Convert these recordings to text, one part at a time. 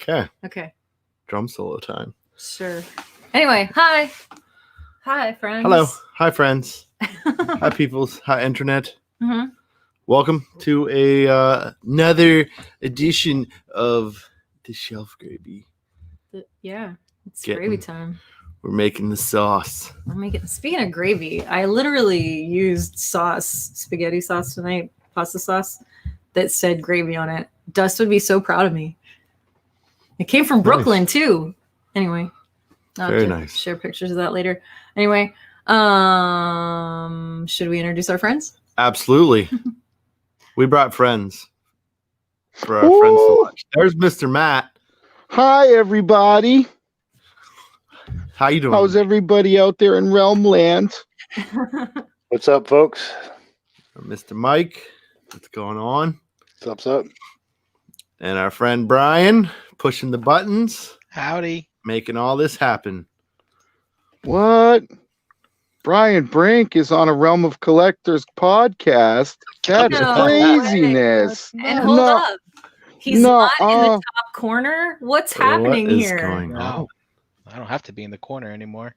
Okay. Drum solo time. Sure. Anyway, hi. Hi, friends. Hello. Hi, friends. Hi, peoples. Hi, internet. Mm-hmm. Welcome to another edition of the ShelfGravy. Yeah, it's gravy time. We're making the sauce. Speaking of gravy, I literally used spaghetti sauce tonight, pasta sauce, that said gravy on it. Dust would be so proud of me. It came from Brooklyn too. Anyway, I'll Very have to nice. share pictures of that later. Anyway, should we introduce our friends? Absolutely. We brought friends for our friends to watch. There's Mr. Matt. Hi, everybody. How you doing? How's everybody out there in Realm Land? What's up, folks? Mr. Mike. What's going on? What's up? And our friend Brian pushing the buttons. Howdy. Making all this happen. What? Brian Brink is on a Realm of Collectors podcast. That's craziness. And hold up. He's not in the top corner. What's happening what is here? Going on? No, I don't have to be in the corner anymore.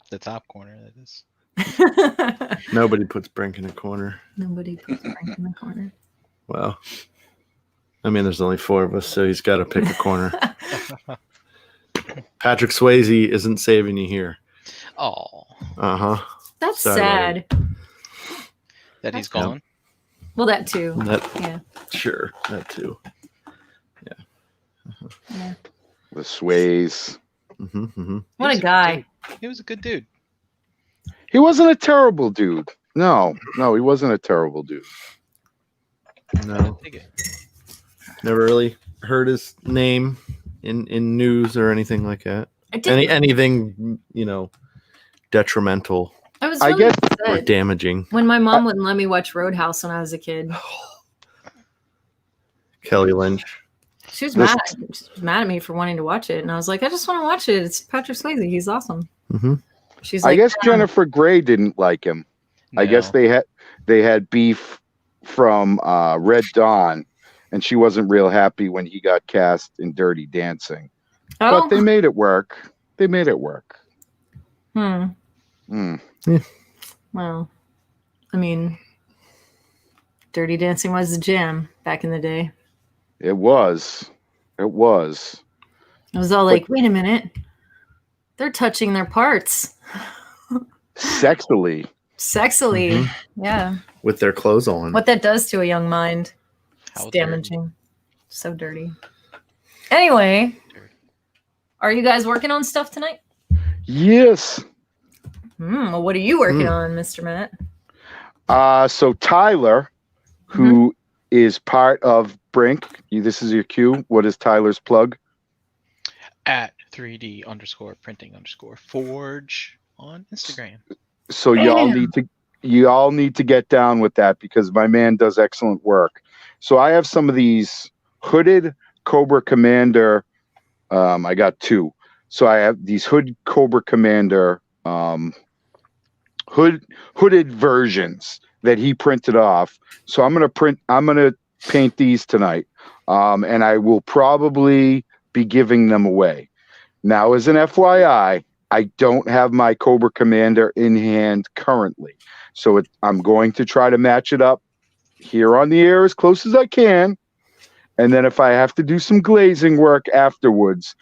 The top corner, that is. Nobody puts Brink in a corner. Nobody puts Brink in the corner. Well, I mean, there's only 4 of us, so he's got to pick a corner. Patrick Swayze isn't saving you here. Oh. Uh-huh. That's Sorry. sad. That he's gone? Well, that too. Yeah. Sure, that too. Yeah. Uh-huh. Yeah. The Sways. Mm-hmm, mm-hmm. What a guy. He was a good dude. He wasn't a terrible dude. No, he wasn't a terrible dude. No. Never really heard his name in news or anything like that. Anything, detrimental. I guess or damaging. When my mom wouldn't let me watch Roadhouse when I was a kid. Kelly Lynch. She was mad. She was mad at me for wanting to watch it, and I was like, I just want to watch it. It's Patrick Swayze. He's awesome. Mm-hmm. She's like, I guess Jennifer Grey didn't like him. No. I guess they had beef from Red Dawn, and she wasn't real happy when he got cast in Dirty Dancing. Oh. But they made it work. Yeah. Well, I mean, Dirty Dancing was the jam back in the day. It was. It was all like, wait a minute. They're touching their parts. Sexily. Mm-hmm. Yeah. With their clothes on. What that does to a young mind. It's damaging. So dirty. Anyway, are you guys working on stuff tonight? Yes. Well, what are you working on, Mr. Matt? So Tyler, who is part of Brink, this is your cue. What is Tyler's plug? At 3D_printing_forge on Instagram. So you all need to get down with that because my man does excellent work. So I have some of these hooded Cobra Commander. I got 2. So I have these hood Cobra Commander hooded versions that he printed off. So I'm gonna paint these tonight. And I will probably be giving them away. Now, as an FYI, I don't have my Cobra Commander in hand currently. So I'm going to try to match it up here on the air as close as I can. And then if I have to do some glazing work afterwards,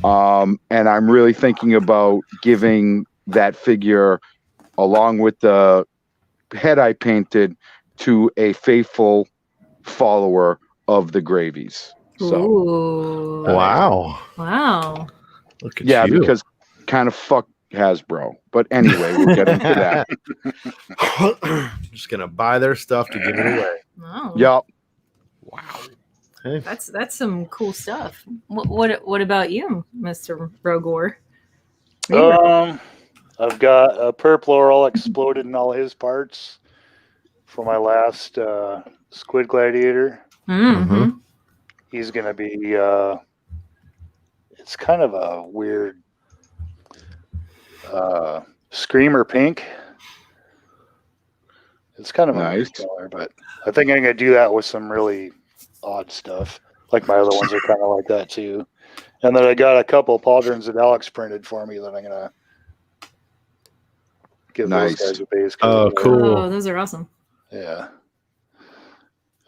and I'm really thinking about giving that figure along with the head I painted to a faithful follower of the Gravies. So, ooh. Wow. Look at you. Because kind of fuck Hasbro. But anyway, we'll get into that. Just gonna buy their stuff to give it away. Oh. Yep. Wow. Hey. That's some cool stuff. What about you, Mr. Rogor? I've got a purple all exploded in all his parts for my last Squid Gladiator. Mm-hmm. He's going to be, it's kind of a weird screamer pink. It's kind of a nice color, but I think I'm going to do that with some really odd stuff. Like my other ones are kind of like that too. And then I got a couple pauldrons that Alex printed for me that I'm gonna give Nice. those guys a base. Oh, cool. Oh, those are awesome. Yeah.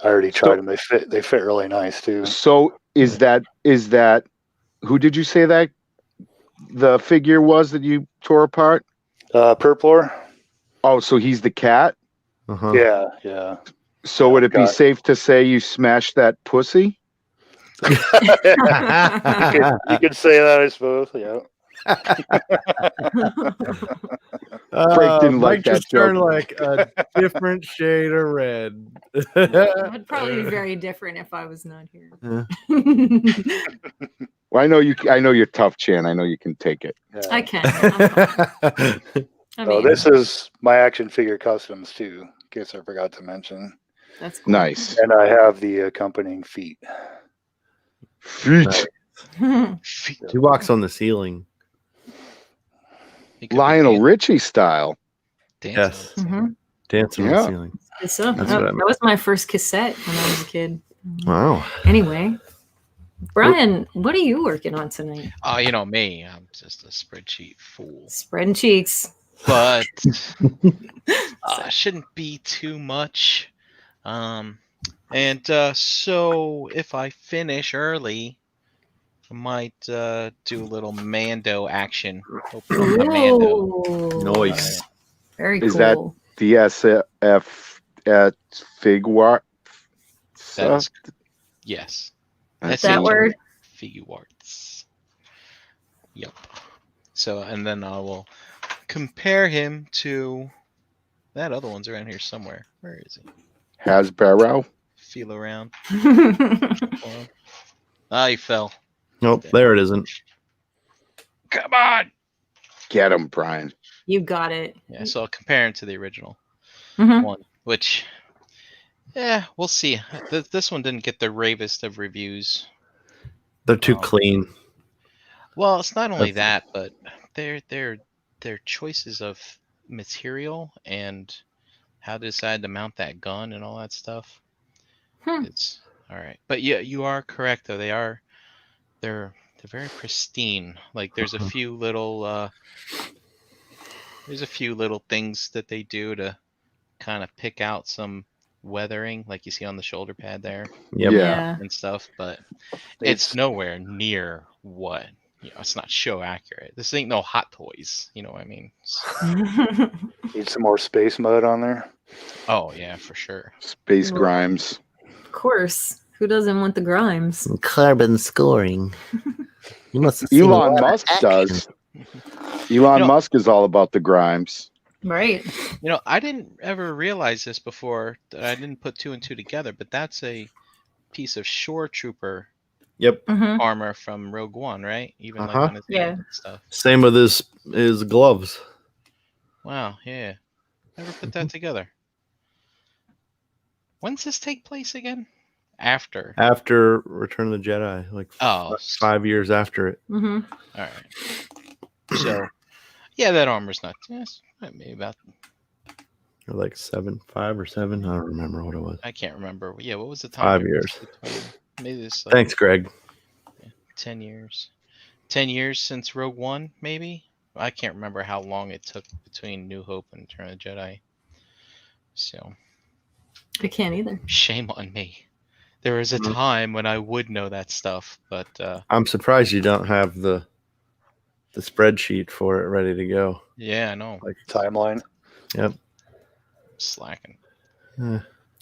I already tried them. They fit really nice too. So is that who did you say that the figure was that you tore apart? Purplor? Oh, so he's the cat? Uh-huh. Yeah. So would it be Got- safe to say you smashed that pussy? You could say that, I suppose. Yeah. Frank didn't like Mike that just turned joke. like a different shade of red. It would probably be very different if I was not here. Well, I know you're tough, Chan. I know you can take it. Yeah. I can. I'm fine. I Oh, mean, this is my action figure customs too, in case I forgot to mention. that's cool. Nice. And I have the accompanying feet. Feet. He walks on the ceiling. He could be Lionel Richie style. dancing on Yes. the ceiling. Mhm. Dancing on Yeah. the ceiling. Good stuff. That's That, what I that meant. was my first cassette when I was a kid. Wow. Anyway, Brian, what are you working on tonight? Oh, you know me. I'm just a spreadsheet fool. Spreading cheeks. But shouldn't be too much. So if I finish early, I might do a little Mando action. Open up my Mando. Ooh, Nice. very Is that- cool. The SF at Figuart. That's yes. That's that it. word? Figuarts. Yep. So and then I will compare him to that other one's around here somewhere. Where is he? Hasbro. Feel around. For him. Ah, he fell. Nope, there it isn't. Come on. Get him, Brian. You got it. Yeah, so I'll compare him to the original Mhm. one, which, yeah, we'll see. This one didn't get the ravest of reviews. They're too Oh. clean. Well, it's not only that, but their choices of material and how to decide to mount that gun and all that stuff. It's all right, but yeah, you are correct though. They're very pristine. Like there's a few little things that they do to kind of pick out some weathering, like you see on the shoulder pad there Yep. Yeah. and stuff, but it's nowhere near what it's not show accurate. This ain't no Hot Toys, you know what I mean? Need some more space mud on there. Oh yeah, for sure. Space Well, Grimes. Of course. Who doesn't want the grimes? Carbon scoring. You must have seen a Elon lot of Musk action. does. Elon know- Musk is all about the Grimes. Right. You know, I didn't ever realize this before. That I didn't put two and two together, but that's a piece of Shore Trooper Yep. Hmm. armor from Rogue One, right? Even like Uh-huh. on his Yeah. hand and stuff. Same with his gloves. Wow, yeah. Never put that together. When's this take place again? After. After Return of the Jedi, like Oh, 5 years after it. Hmm. all right. So, yeah, that armor's not. Yes, maybe about. Or like 5 or 7. I don't remember what it was. I can't remember. Yeah, what was the time? 5 difference years. between- Maybe this. Like, Thanks, Greg. 10 years. 10 years since Rogue One, maybe? I can't remember how long it took between New Hope and Return of the Jedi. So, I can't either. shame on me. There was a time when I would know that stuff, but I'm surprised you don't have the spreadsheet for it ready to go. yeah, I know. Timeline. Yep. Slacking.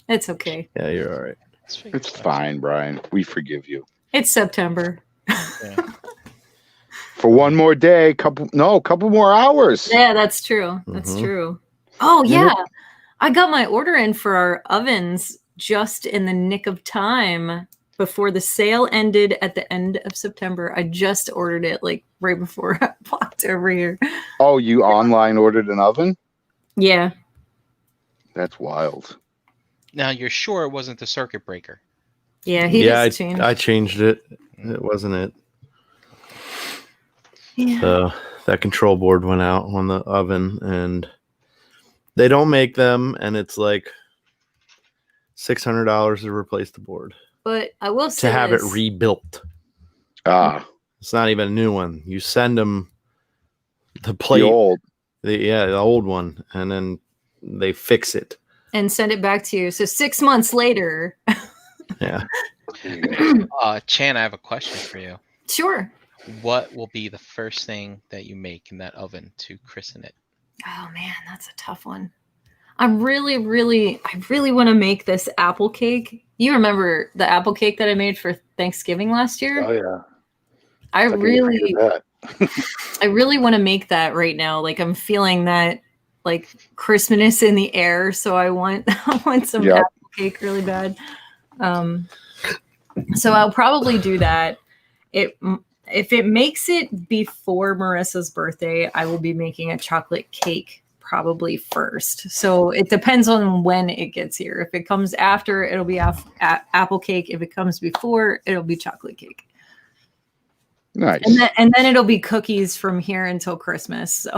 It's okay. Yeah, you're all right. Let's figure It's stuff fine, Brian. We forgive you. It's September. out. Yeah. For one more day, couple more hours. Yeah, that's true. That's Mhm. true. Oh, And yeah. I got my order in for our ovens just in the nick of time before the sale ended at the end of September. I just ordered it like right before I walked over here. Oh, you online ordered an oven? Yeah. That's wild. Now, you're sure it wasn't the circuit breaker? Yeah, he Yeah, just changed. I changed it. It wasn't it. Yeah. So that control board went out on the oven, and they don't make them, and it's like $600 to replace the board. But I will say to have this. it rebuilt. Ah, It's not even a new one. You send them the plate, the old. the old one, and then they fix it. And send it back to you. So 6 months later. Yeah. Chan, I have a question for you. Sure. What will be the first thing that you make in that oven to christen it? Oh man, that's a tough one. I really want to make this apple cake. You remember the apple cake that I made for Thanksgiving last year? Oh yeah. I can really forget that. I really want to make that right now. Like I'm feeling that like Christmas in the air, so I want some Yep. apple cake really bad. So I'll probably do that. If it makes it before Marissa's birthday, I will be making a chocolate cake probably first. So it depends on when it gets here. If it comes after, it'll be apple cake. If it comes before, it'll be chocolate cake. Nice. And then it'll be cookies from here until Christmas. So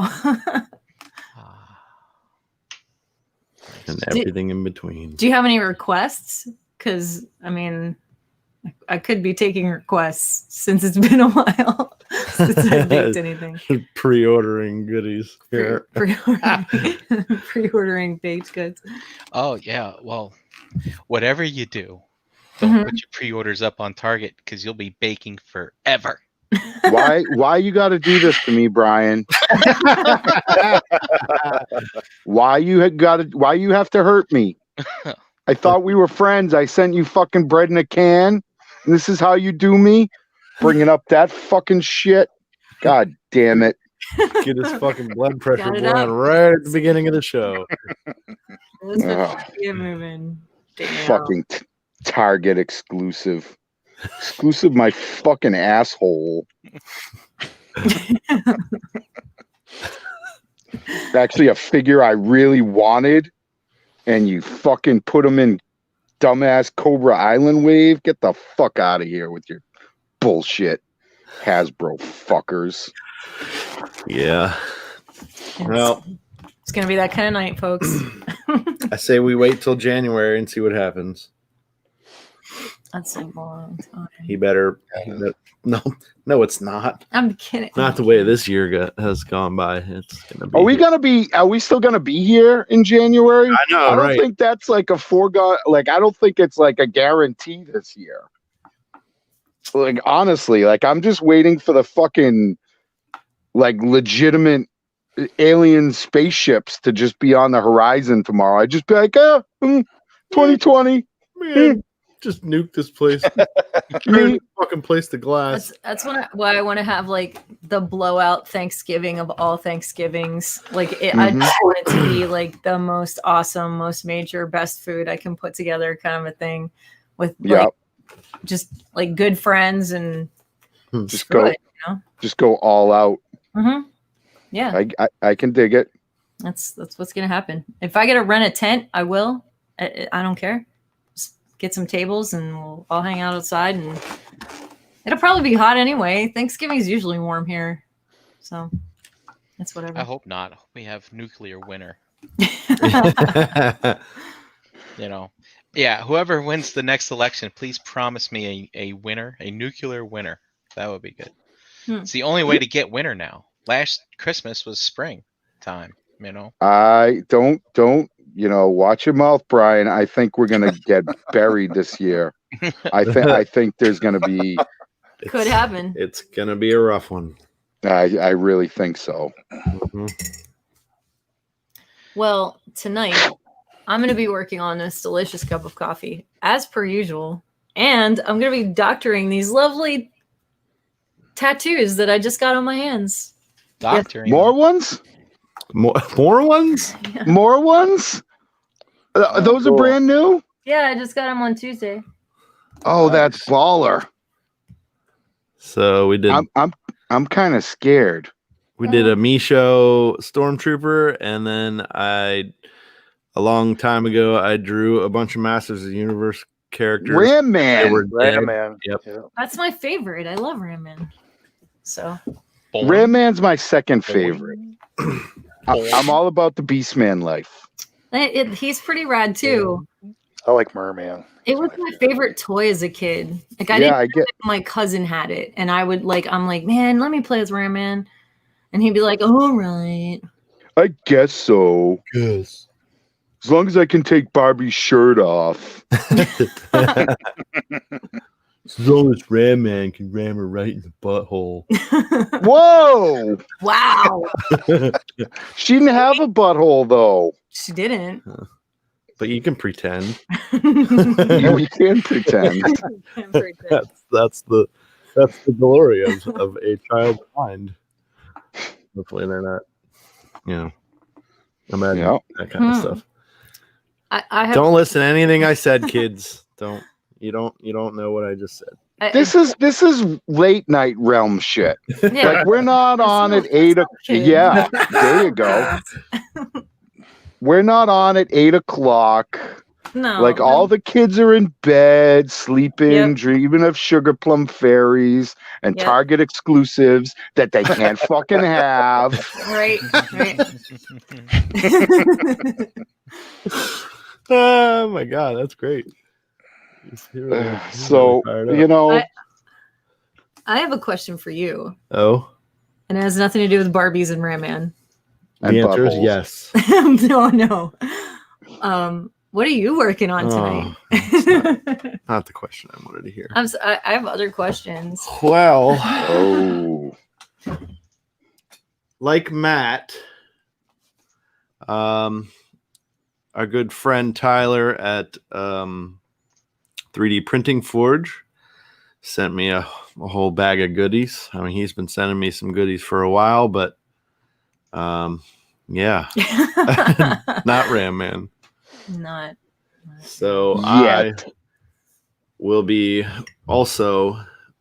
And everything in between. do you have any requests? Because I mean, I could be taking requests since it's been a while since I baked anything. Pre-ordering goodies here. Pre-ordering baked goods. Oh yeah, well, whatever you do, don't put your pre-orders up on Target because you'll be baking forever. Why you got to do this to me, Brian? Why you have to hurt me? I thought we were friends. I sent you fucking bread in a can. And this is how you do me? Bringing up that fucking shit. God damn it. Get his fucking blood pressure Got it going up. right at the beginning of the show. Let's Ugh. get moving. Damn. Fucking Target exclusive. Exclusive my fucking asshole. Actually a figure I really wanted, and you fucking put them in dumbass Cobra Island wave. Get the fuck out of here with your bullshit, Hasbro fuckers. Yeah. Well, It's gonna be that kind of night, folks. I say we wait till January and see what happens. That's a long time. He better. No, it's not. I'm kidding. Not the way this year has gone by. It's gonna be. Are we still gonna be here in January? I know, I don't right? think that's like a foregone. Like, I don't think it's like a guarantee this year. Like, honestly, like I'm just waiting for the fucking like legitimate alien spaceships to just be on the horizon tomorrow. I'd just be like, 2020. Man, just nuke this place. Turn the fucking place to glass. That's why I want to have like the blowout Thanksgiving of all Thanksgivings. Like I just want it to be like the most awesome, most major, best food I can put together, kind of a thing, with like just like good friends and just go, just go all out. Mm-hmm. Yeah, I can dig it. That's what's gonna happen. If I get to rent a tent, I will. I don't care. Get some tables and we'll all hang out outside, and it'll probably be hot anyway. Thanksgiving is usually warm here, so it's whatever. I hope not. We have nuclear winter. Yeah. Whoever wins the next election, please promise me a winner, a nuclear winner. That would be good. It's the only way to get winter now. Last Christmas was spring time. I don't. Watch your mouth, Brian. I think we're gonna get buried this year. I think there's gonna be. Could happen. It's gonna be a rough one. I really think so. Mm-hmm. Well, tonight I'm gonna be working on this delicious cup of coffee, as per usual, and I'm gonna be doctoring these lovely tattoos that I just got on my hands. Doctoring. More ones? More ones? Yeah. More ones? Those are brand new? Yeah, I just got them on Tuesday. Oh, that's baller. So we did. I'm kind of scared. We did a Misho Stormtrooper, and then a long time ago, I drew a bunch of Masters of the Universe characters. Ram Man. Ram Man. Yep. That's my favorite. I love Ram Man. So Ram Man's my second favorite. I'm all about the Beastman life. he's pretty rad too. I like Merman. It was my favorite toy as a kid. Like I Yeah, didn't know if my cousin had it, and I would like. I'm like, man, let me play as Ram Man, and he'd be like, all right. I guess so. Yes. As long as I can take Barbie's shirt off. As long as Ram Man can ram her right in the butthole. Whoa! Wow, She didn't have a butthole though. she didn't. But you can pretend. Yeah, we can pretend. That's the glory of a child's mind. Hopefully they're not, imagine Yeah. that kind of stuff. I have, Don't listen to anything I said, kids. You don't know what I just said. This is late night realm shit. yeah, Like we're not on at 8 o'clock. kid. Yeah, there you go. We're not on at 8 o'clock. No, Like all the kids are in bed, sleeping, Yep. dreaming of sugar plum fairies and Yep. Target exclusives that they can't fucking have. right. Oh my god, that's great. So, I have a question for you, Oh, and it has nothing to do with Barbies and Ram Man. And the answer is buttholes. yes. No. What are you working on tonight? Not the question I wanted to hear. I have other questions. Well, Oh. like Matt, our good friend Tyler at 3D Printing Forge sent me a whole bag of goodies. I mean, he's been sending me some goodies for a while, but yeah, not Ram Man. Not. So Yet. I will be also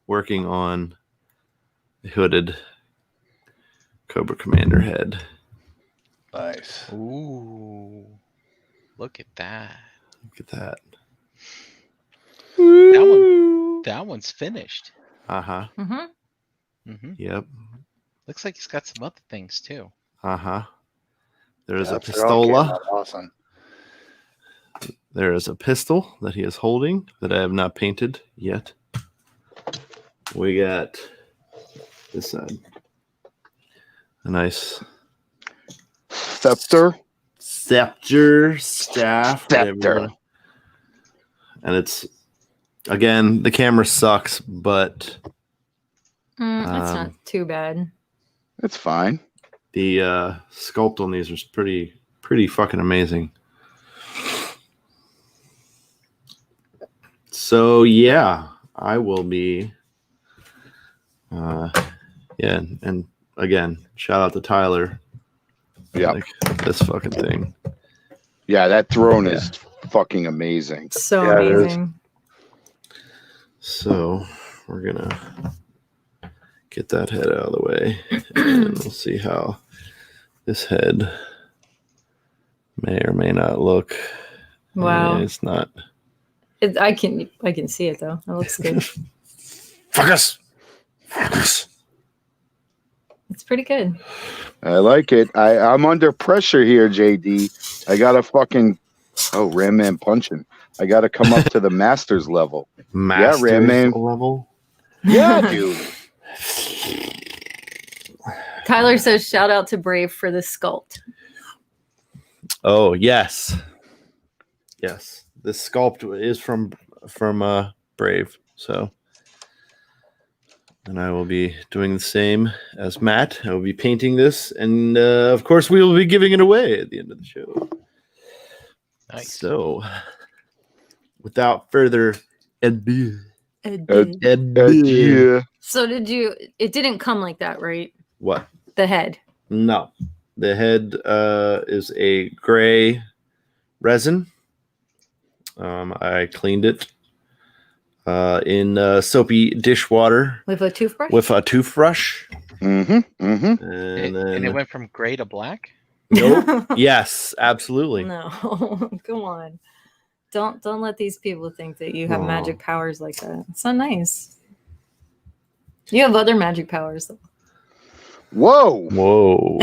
working on the hooded Cobra Commander head. Nice. Ooh, look at that. Look at that. That one's finished. Uh-huh. Mm-hmm. Yep. Looks like he's got some other things too. Uh-huh. There's a That's their own game. pistola. That's awesome. There is a pistol that he is holding that I have not painted yet. We got this side. A nice Scepter. staff. whatever you Scepter. wanna- And it's, again, the camera sucks, but That's not too bad. It's fine. the sculpt on these is pretty fucking amazing. So yeah, I will be and again, shout out to Tyler. Yeah. Like this fucking thing. Yeah, that throne is fucking amazing. So Yeah, it is. amazing. So we're gonna get that head out of the way and we'll see how this head may or may not look. Wow. It's not. I can see it though. It looks good. Focus. It's pretty good. I like it. I'm under pressure here, JD. I gotta fucking Ram Man punching. I gotta come up to the masters level. Masters Ram Man. level. Yeah, dude. Tyler says, "Shout out to Brave for the sculpt." Oh yes. This sculpt is from Brave. So, and I will be doing the same as Matt. I will be painting this, and of course, we will be giving it away at the end of the show. Nice. So, without further ado, Yeah. So did you? It didn't come like that, right? What? The head. No, the head is a gray resin. I cleaned it in soapy dishwater With a toothbrush? with a toothbrush. Mm-hmm. Mm-hmm. And then, And it went from gray to black? nope. Yes, absolutely. No. Come on. Don't let these people think that you have Aw. magic powers like that. It's not nice. You have other magic powers though. Whoa. Whoa.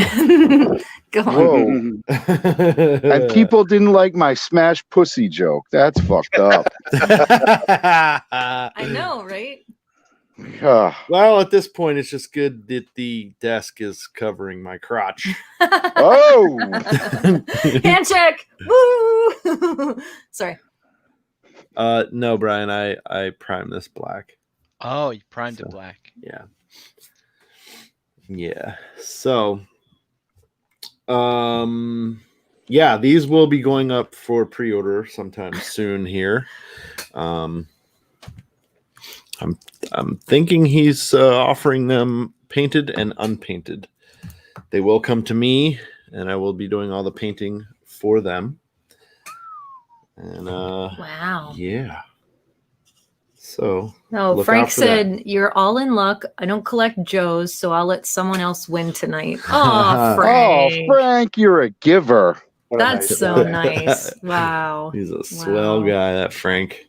Go on. Whoa. And people didn't like my smash pussy joke. That's fucked up. I know, right? Well, at this point, it's just good that the desk is covering my crotch. Oh. Hand check. Woo! Sorry. No, Brian, I primed this black. Oh, you primed So, it black. Yeah. Yeah. So, yeah, these will be going up for pre-order sometime soon here. I'm thinking he's offering them painted and unpainted. They will come to me, and I will be doing all the painting for them. And Wow. yeah. So No, look Frank out for that. said, "You're all in luck. I don't collect Joe's, so I'll let someone else win tonight." Oh, Oh, Frank. Frank, you're a giver. What a That's nice so guy. nice. Wow. He's a swell Wow. guy, that Frank.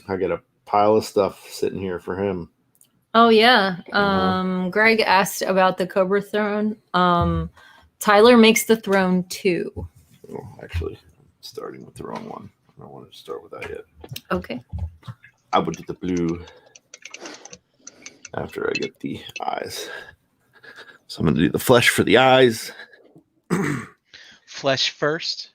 I got a pile of stuff sitting here for him. Oh yeah. Greg asked about the Cobra throne. Tyler makes the throne too. Oh, actually, I'm starting with the wrong one. I don't want to start with that yet. Okay. I would do the blue after I get the eyes. So I'm going to do the flesh for the eyes. Flesh first,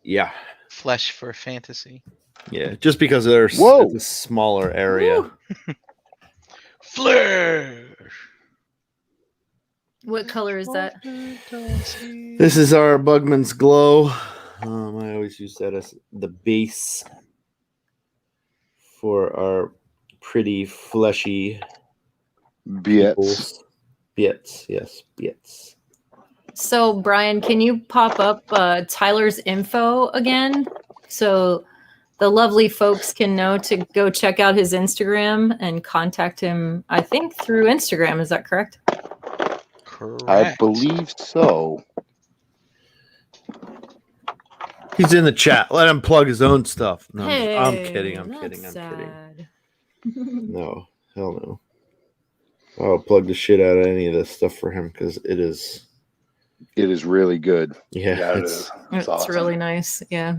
Yeah. flesh for fantasy. Yeah. Just because there's Whoa. it's a smaller area. Woo. Flesh. What color is that? This is our Bugman's Glow. I always use that as the base for our pretty fleshy Bits. bits. Yes, bits. So Brian, can you pop up Tyler's info again so the lovely folks can know to go check out his Instagram and contact him, I think, through Instagram. Is that correct? Correct. I believe so. He's in the chat. Let him plug his own stuff. No, Hey, I'm kidding. I'm that's kidding. sad. No, hell no. I'll plug the shit out of any of this stuff for him because it is. It is really good. Yeah, Yeah, it it's is. It's awesome. really nice. Yeah.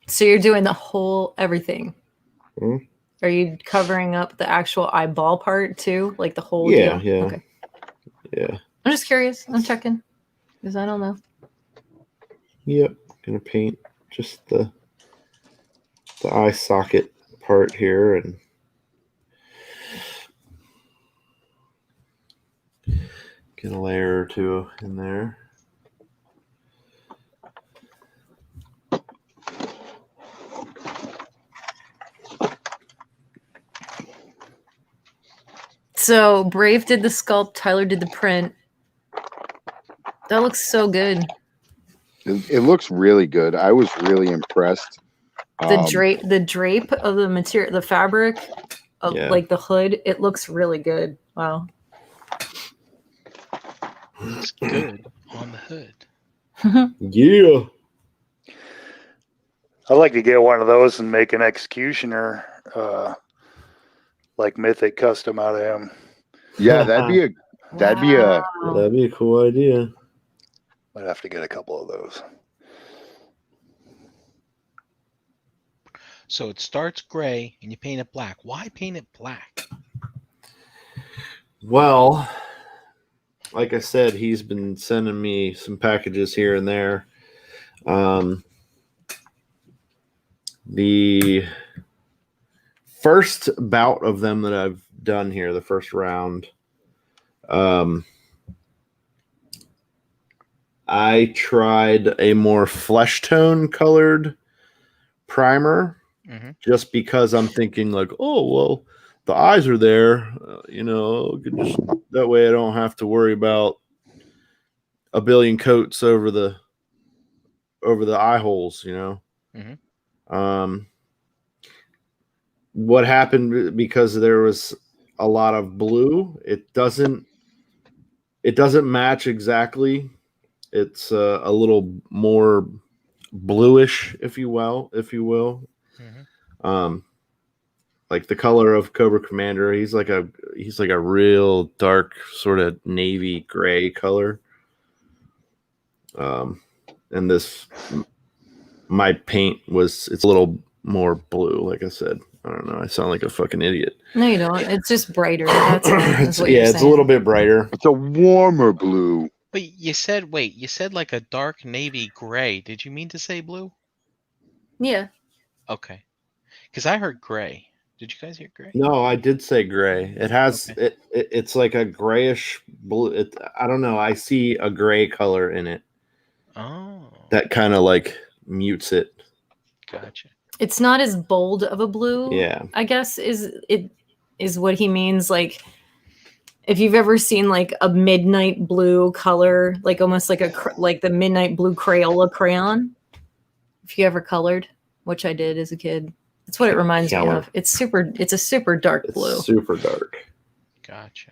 So you're doing the whole everything. Hmm? Are you covering up the actual eyeball part too, like the whole Yeah, deal? yeah. Okay. Yeah. I'm just curious. I'm checking because I don't know. Yep. Gonna paint just the eye socket part here and get a layer or two in there. So Brave did the sculpt, Tyler did the print. That looks so good. It looks really good. I was really impressed. The drape of the material, the fabric, of, Yeah. like the hood, it looks really good. Wow. Looks good on the hood. Yeah. I'd like to get one of those and make an executioner, like Mythic custom out of him. Yeah, that'd be a Wow. That'd be a cool idea. Might have to get a couple of those. So it starts gray and you paint it black. Why paint it black? Well, like I said, he's been sending me some packages here and there. The first bout of them that I've done here, the first round, I tried a more flesh tone colored primer just because I'm thinking like, oh, well, the eyes are there, just that way I don't have to worry about a billion coats over the eye holes, What happened because there was a lot of blue, it doesn't match exactly. It's a little more bluish, if you will. Like the color of Cobra Commander, he's like a real dark sort of navy gray color. And my paint it's a little more blue, like I said. I don't know. I sound like a fucking idiot. No, you don't. It's just brighter. That's what It's you're a saying. little bit brighter. It's a warmer blue. But you said like a dark navy gray. Did you mean to say blue? Yeah. Okay. Because I heard gray. Did you guys hear gray? No, I did say gray. It has Okay. it's like a grayish blue. I don't know. I see a gray color in it Oh, that kind of like mutes it. gotcha. It's not as bold of a blue. Yeah. I guess is what he means. Like, if you've ever seen like a midnight blue color, like almost like like the midnight blue Crayola crayon. If you ever colored, which I did as a kid, that's what it reminds me of. It's a super dark blue. It's super dark. Gotcha.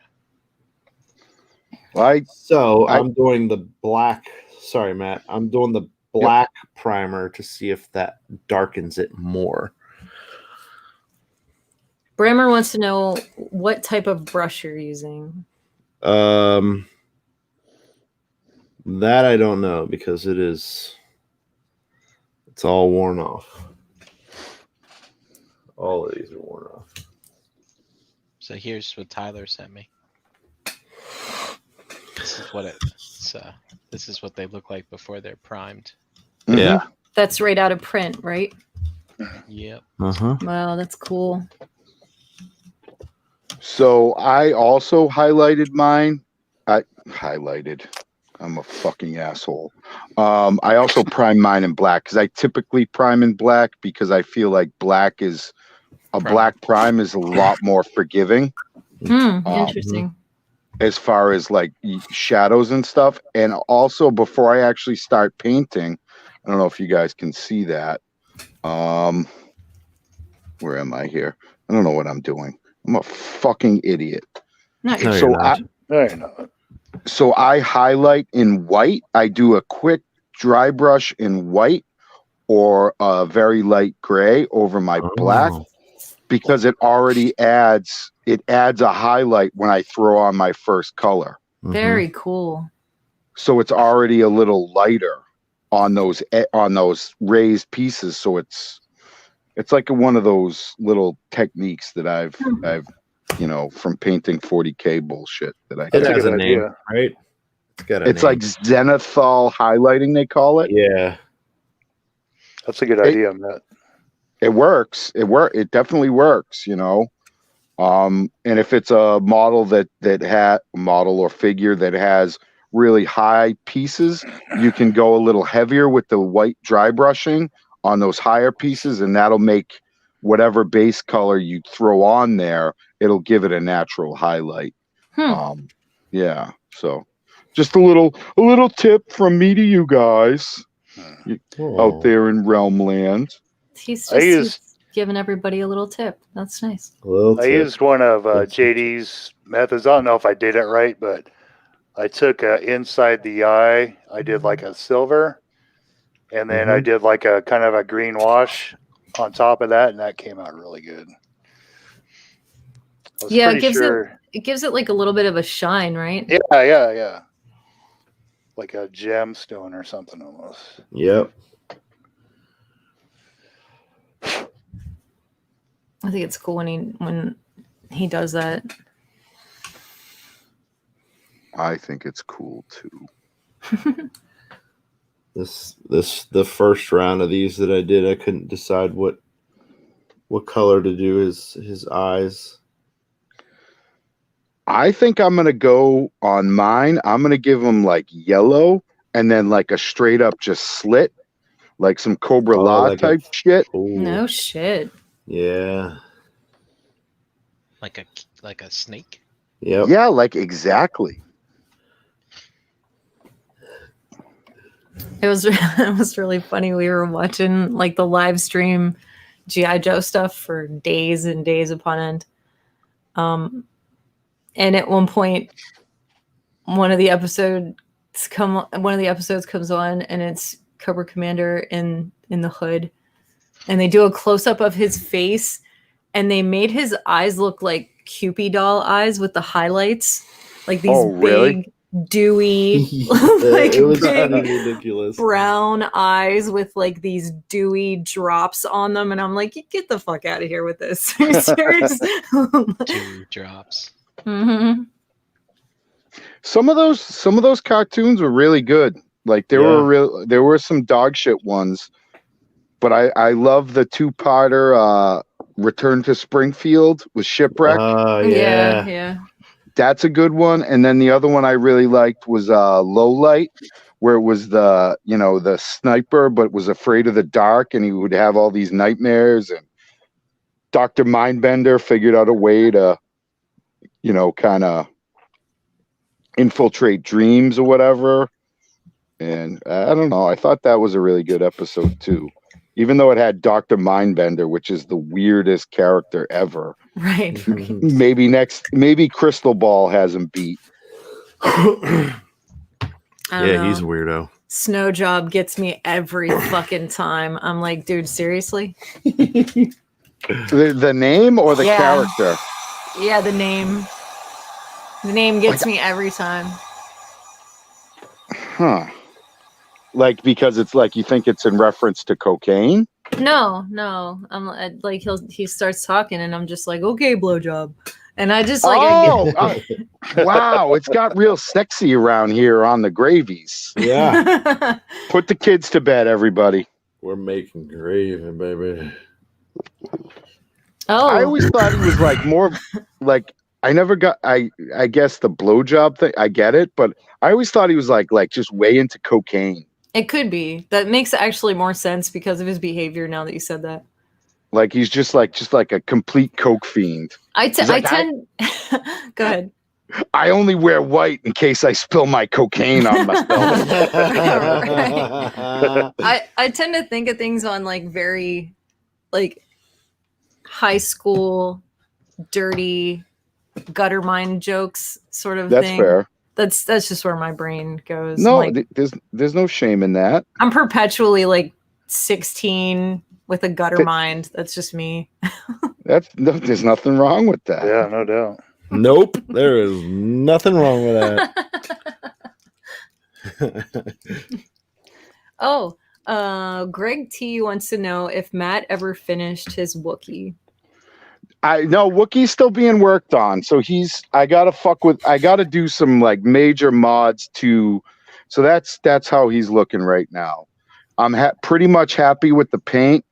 I'm doing the black. Sorry, Matt. I'm doing the black primer to see if that darkens it more. Brammer wants to know what type of brush you're using. That I don't know because it's all worn off. All of these are worn off. So here's what Tyler sent me. This is what they look like before they're primed. Yeah. That's right out of print, right? Yep. Uh-huh. Wow, that's cool. So I also highlighted mine. I'm a fucking asshole. I also prime mine in black because I typically prime in black because I feel like black prime is a lot more forgiving. Interesting. As far as like shadows and stuff. And also before I actually start painting, I don't know if you guys can see that. Where am I here? I don't know what I'm doing. I'm a fucking idiot. No, No, you're you're not. No, you're not. So I highlight in white. I do a quick dry brush in white or a very light gray over my black because it already adds a highlight when I throw on my first color. very cool. So it's already a little lighter on those raised pieces. So it's like one of those little techniques that I've from painting 40K bullshit that I It That's a has good a name, idea. right? It's like zenithal highlighting, they call it. Yeah. That's a good idea, Matt. It works. It definitely works, And if it's a model model or figure that has really high pieces, you can go a little heavier with the white dry brushing on those higher pieces, and that'll make whatever base color you throw on there, it'll give it a natural highlight. Yeah. So just a little tip from me to you guys out there in Realm Land. He's just giving everybody a little tip. That's nice. I used one of JD's methods. I don't know if I did it right, but I took inside the eye. I did like a silver, and then I did like a kind of a green wash on top of that, and that came out really good. Yeah, it gives it like a little bit of a shine, right? Yeah. Like a gemstone or something almost. Yep. I think it's cool when he does that. I think it's cool too. The first round of these that I did, I couldn't decide what color to do his eyes. I think I'm gonna go on mine. I'm gonna give him like yellow and then like a straight up just slit, like some Cobra La like type shit. Ooh. No shit. Yeah. Like a snake. Yep. Yeah, like exactly. It was really funny. We were watching like the live stream G.I. Joe stuff for days and days upon end. And at one point, one of the episodes comes on, and it's Cobra Commander in the hood, and they do a close up of his face, and they made his eyes look like Cupid doll eyes with the highlights, like these really? big, dewy, like it was big ridiculous. brown eyes with like these dewy drops on them, and I'm like, get the fuck out of here with this. Are you serious? 2 drops. Mm-hmm. Some of those cartoons were really good. Like there were some dog shit ones, but I love the 2-parter Return to Springfield with Shipwreck. Yeah. That's a good one. And then the other one I really liked was Low Light, where it was the sniper but was afraid of the dark, and he would have all these nightmares, and Dr. Mindbender figured out a way to kind of infiltrate dreams or whatever. And I don't know, I thought that was a really good episode too, even though it had Dr. Mindbender, which is the weirdest character ever. Right. Maybe Crystal Ball has him beat. I don't know. He's a weirdo. Snow Job gets me every fucking time. I'm like, dude, seriously? The name or the character? Yeah, the name. The name gets me every time. Huh. Like, because it's like you think it's in reference to cocaine? No. I'm like he starts talking, and I'm just like, okay, blowjob, and I just like. Wow, it's got real sexy around here on the gravies. Yeah. Put the kids to bed, everybody. We're making gravy, baby. Oh, I always thought he was like more like I guess the blowjob thing, I get it, but I always thought he was like just way into cocaine. It could be. That makes actually more sense because of his behavior now that you said that. Like he's just like a complete coke fiend. I tend go ahead. I only wear white in case I spill my cocaine on myself. I tend to think of things on like very like high school dirty gutter mind jokes sort of That's thing. fair. That's just where my brain goes. No, like, there's no shame in that. I'm perpetually like 16 with a gutter mind. That's just me. There's nothing wrong with that. Yeah, no doubt. Nope, there is nothing wrong with that. Greg T wants to know if Matt ever finished his Wookiee. I know Wookiee's still being worked on, so I gotta do some like major mods so that's how he's looking right now. I'm pretty much happy with the paint,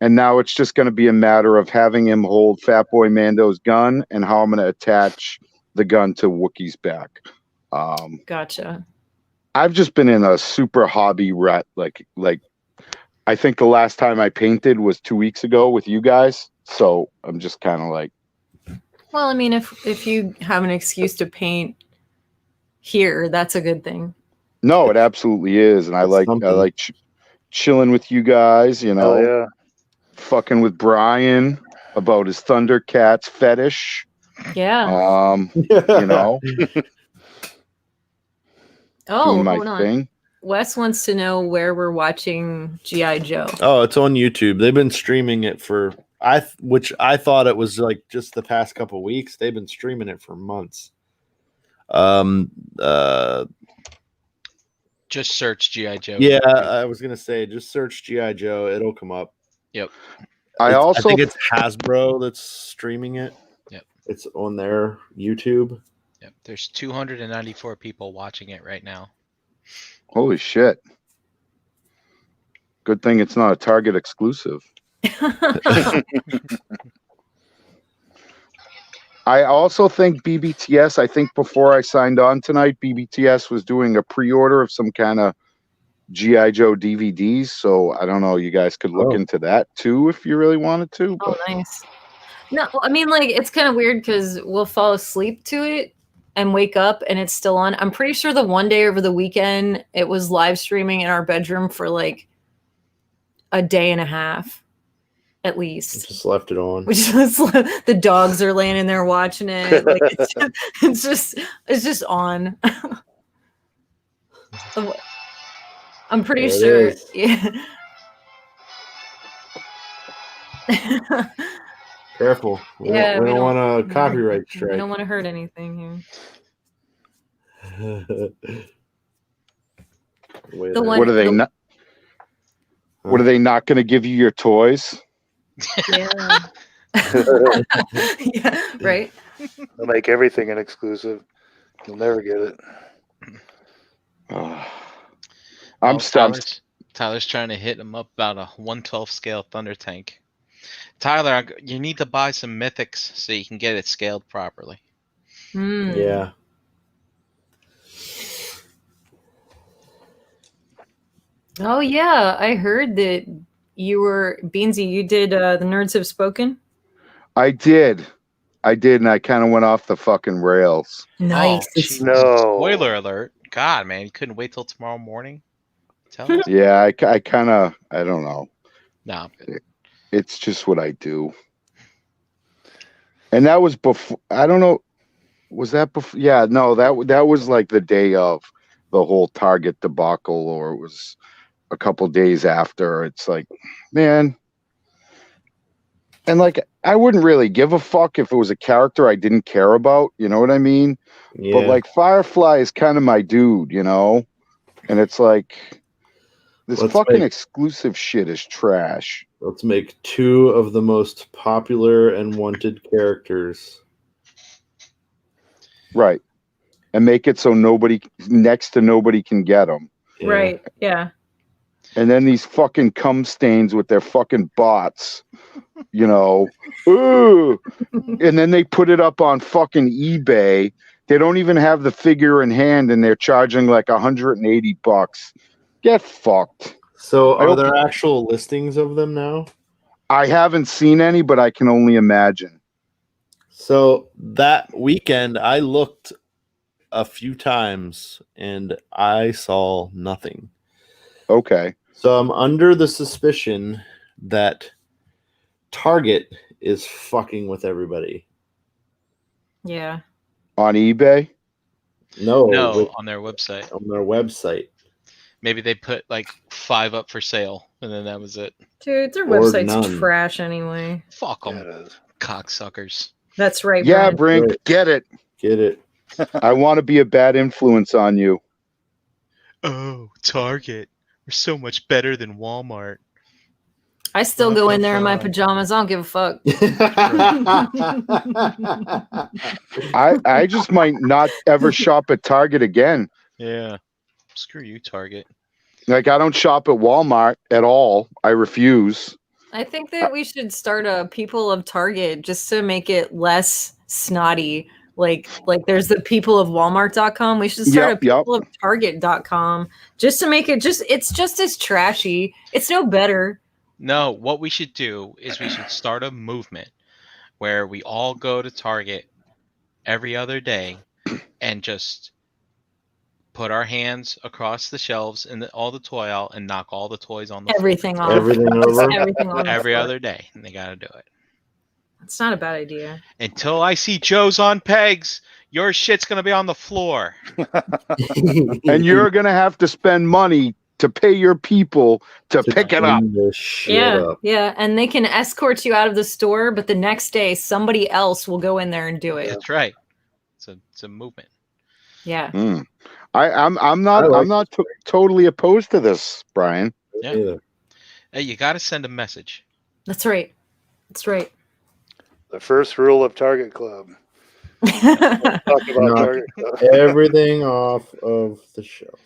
and now it's just going to be a matter of having him hold Fatboy Mando's gun and how I'm going to attach the gun to Wookiee's back. Gotcha. I've just been in a super hobby rut. Like I think the last time I painted was 2 weeks ago with you guys. So I'm just kind of like. Well, I mean, if you have an excuse to paint here, that's a good thing. No, it absolutely is, and I like chilling with you guys. Yeah. Fucking with Brian about his Thundercats fetish. Yeah. Doing my hold on. thing. Wes wants to know where we're watching G.I. Joe. Oh, it's on YouTube. They've been streaming it which I thought it was like just the past couple weeks. They've been streaming it for months. Just search G.I. Joe. Yeah, I was gonna say just search G.I. Joe. It'll come up. Yep. I think it's Hasbro that's streaming it. Yep. It's on their YouTube. Yep. There's 294 people watching it right now. Holy shit. Good thing it's not a Target exclusive. I also think BBTS, I think before I signed on tonight, BBTS was doing a pre-order of some kind of G.I. Joe DVDs. So I don't know, you guys could look into that too if you really wanted to. Oh, nice. No, I mean, like, it's kind of weird because we'll fall asleep to it and wake up and it's still on. I'm pretty sure the one day over the weekend, it was live streaming in our bedroom for like a day and a half. At least just left it on. The dogs are laying in there watching it. Like it's just on. I'm pretty sure. Yeah. Careful. We Yeah, don't, we don't- want a copyright I strike. don't want to hurt anything here. Wait, The I- one- What are they the- not? What are they not going to give you your toys? Yeah. Yeah, right. They'll make everything an exclusive. You'll never get it. I'm Well, stumped. Tyler's trying to hit him up about a 1/12 scale Thunder Tank. Tyler, you need to buy some mythics so you can get it scaled properly. Hmm. Yeah. Oh yeah, I heard that you were Beansy. You did the Nerds Have Spoken. I did, and I kind of went off the fucking rails. Nice. Oh, geez. No. Spoiler alert. God, man, you couldn't wait till tomorrow morning? Tell us. Yeah, I kind of, I don't know. No, I'm good. It's just what I do. And that was before. I don't know. Was that before? Yeah, no. That was like the day of the whole Target debacle, or it was a couple days after. It's like, man. And like, I wouldn't really give a fuck if it was a character I didn't care about. You know what I mean? Yeah. But like, Firefly is kind of my dude, you know. And it's like, this Let's fucking make- exclusive shit is trash. Let's make 2 of the most popular and wanted characters. Right. And make it so next to nobody can get them. Yeah. Right. Yeah. And then these fucking cum stains with their fucking bots, you know. Ooh. And then they put it up on fucking eBay. They don't even have the figure in hand and they're charging like $180. Get fucked. So I are hope- there actual listings of them now? I haven't seen any, but I can only imagine. So that weekend I looked a few times and I saw nothing. Okay. So I'm under the suspicion that Target is fucking with everybody. Yeah. On eBay? No, No, on their website. on their website. Maybe they put like 5 up for sale, and then that was it. Dude, their Or website's none. trash anyway. Fuck Yeah, them, it is. cocksuckers. That's right. Yeah, Brian. Brink, Right. get it. Get it? I want to be a bad influence on you. Oh, Target. We're so much better than Walmart. I still go in there in my pajamas. I don't give a fuck. I just might not ever shop at Target again. Yeah. Screw you, Target. Like, I don't shop at Walmart at all. I refuse. I think that we should start a people of Target just to make it less snotty. Like there's the people of Walmart.com. We should start a people of Target.com just to make it it's just as trashy. It's no better. No, what we should do is we should start a movement where we all go to Target every other day and just put our hands across the shelves and all the toy out and knock all the toys on the Everything off. Everything over. Everything on floor the every floor. other day. And they got to do it. It's not a bad idea. Until I see Joe's on pegs, your shit's going to be on the floor. And you're going to have to spend money to pay your people to pick it up. Clean this shit Yeah, up. yeah. And they can escort you out of the store, but the next day somebody else will go in there and do it. That's right. It's a movement. Yeah. I'm not totally opposed to this, Brian. Yeah. Either. Hey, you got to send a message. That's right. That's right. The first rule of Target Club. Talk about No. Target Club. Everything off of the shelf.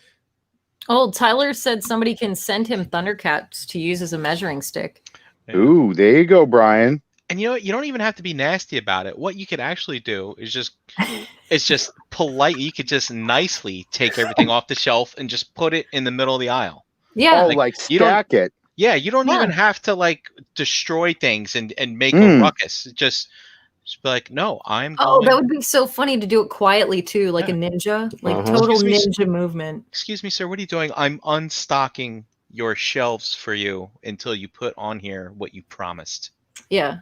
Oh, Tyler said somebody can send him Thundercats to use as a measuring stick. Yeah. Ooh, there you go, Brian. And you know, you don't even have to be nasty about it. What you could actually do is just polite. You could just nicely take everything off the shelf and just put it in the middle of the aisle. Yeah. Oh, Like, like you don't- stack it. Yeah, you don't Yeah. even have to like destroy things and make a ruckus. Just be like, no, I'm Oh, going. that would be so funny to do it quietly too, like Yeah. a ninja, like Uh-huh. total Excuse me, ninja movement. Excuse me, sir. What are you doing? I'm unstocking your shelves for you until you put on here what you promised. Yeah.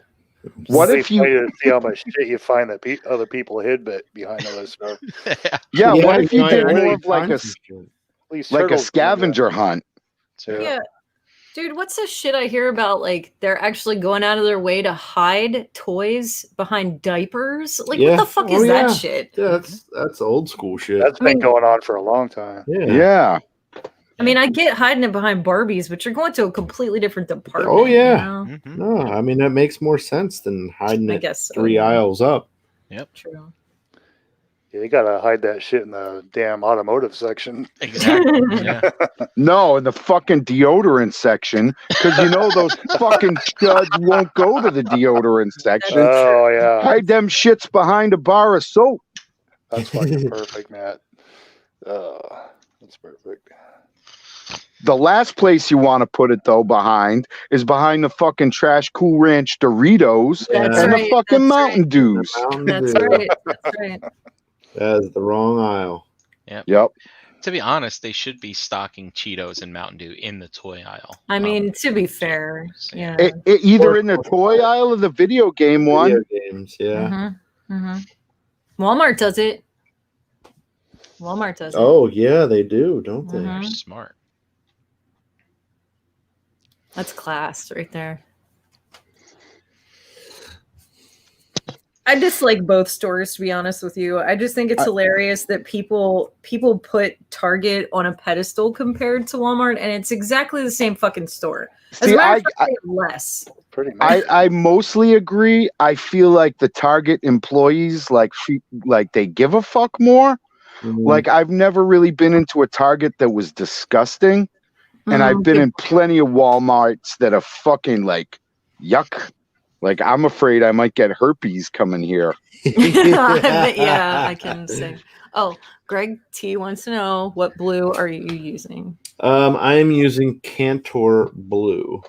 What They if you? try to see how much shit you find that other people hid behind all this stuff? Yeah. What if you I did really more of like find a some shit. At least like a turtles do that. scavenger hunt? So, Yeah. Dude, what's this shit I hear about? Like, they're actually going out of their way to hide toys behind diapers? Like, what the fuck is that shit? Yeah, that's old school shit. That's been going on for a long time. Yeah. I mean, I get hiding it behind Barbies, but you're going to a completely different department. Oh, yeah. You know? Mhm. No, I mean, that makes more sense than hiding I it guess so, 3 yeah. aisles up. True. Yeah, you gotta hide that shit in the damn automotive section. Exactly. Yeah. No, in the fucking deodorant section, because you know those fucking chuds won't go to the deodorant section. Oh yeah, Hide them shits behind a bar of soap. that's fucking perfect, Matt. That's perfect. The last place you want to put it though behind is behind the fucking trash Cool Ranch Doritos That's and right, the fucking that's Mountain right. Dews. That's right. That's right. That is the wrong aisle. Yep. To be honest, they should be stocking Cheetos and Mountain Dew in the toy aisle. I mean, to be fair, Yeah. yeah. Either in the toy aisle or the video game one. Video games, yeah. Walmart does it. Walmart does it. Oh, yeah, they do, don't they? They're smart. That's class right there. I dislike both stores, to be honest with you. I just think it's hilarious that people put Target on a pedestal compared to Walmart, and it's exactly the same fucking store. As a matter of fact, less. Pretty much. I mostly agree. I feel like the Target employees like they give a fuck more. Like I've never really been into a Target that was disgusting, and I've been in plenty of Walmarts that are fucking like yuck. Like I'm afraid I might get herpes coming here. Yeah, I can say. Oh, Greg T wants to know, what blue are you using? I am using Cantor Blue.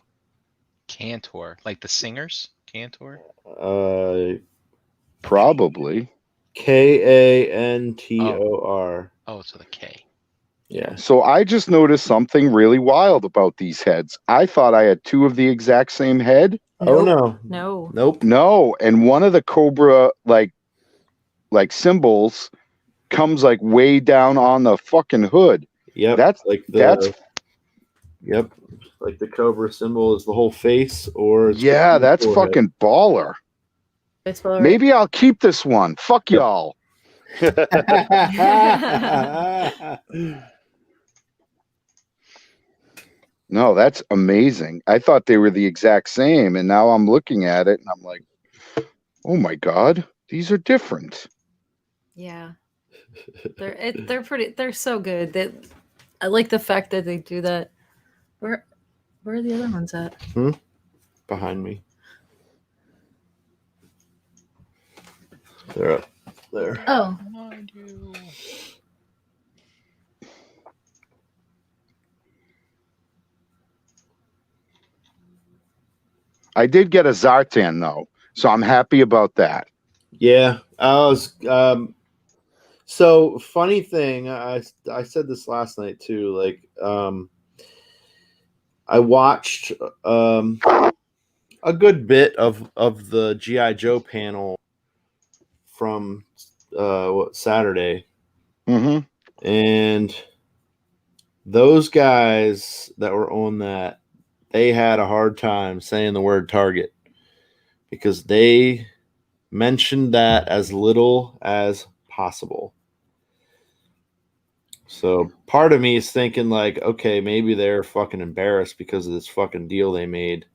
Cantor, like the singers? Cantor? Probably. Kantor. Oh, so the K. Yeah. So I just noticed something really wild about these heads. I thought I had two of the exact same head. Oh no. Nope. No, and one of the Cobra like symbols comes like way down on the fucking hood. Yep. That's like Yep. Like the Cobra symbol is the whole face, or it's that's forehead. fucking baller. Maybe I'll keep this one. Fuck y'all. No, that's amazing. I thought they were the exact same, and now I'm looking at it and I'm like, oh my god, these are different. Yeah. They're so good. I like the fact that they do that. Where are the other ones at? Behind me. They're up there. Oh. I did get a Zartan though, so I'm happy about that. Yeah, I was. So funny thing, I said this last night too. Like, I watched a good bit of the GI Joe panel from Saturday, and those guys that were on that, they had a hard time saying the word Target because they mentioned that as little as possible. So part of me is thinking like, okay, maybe they're fucking embarrassed because of this fucking deal they made.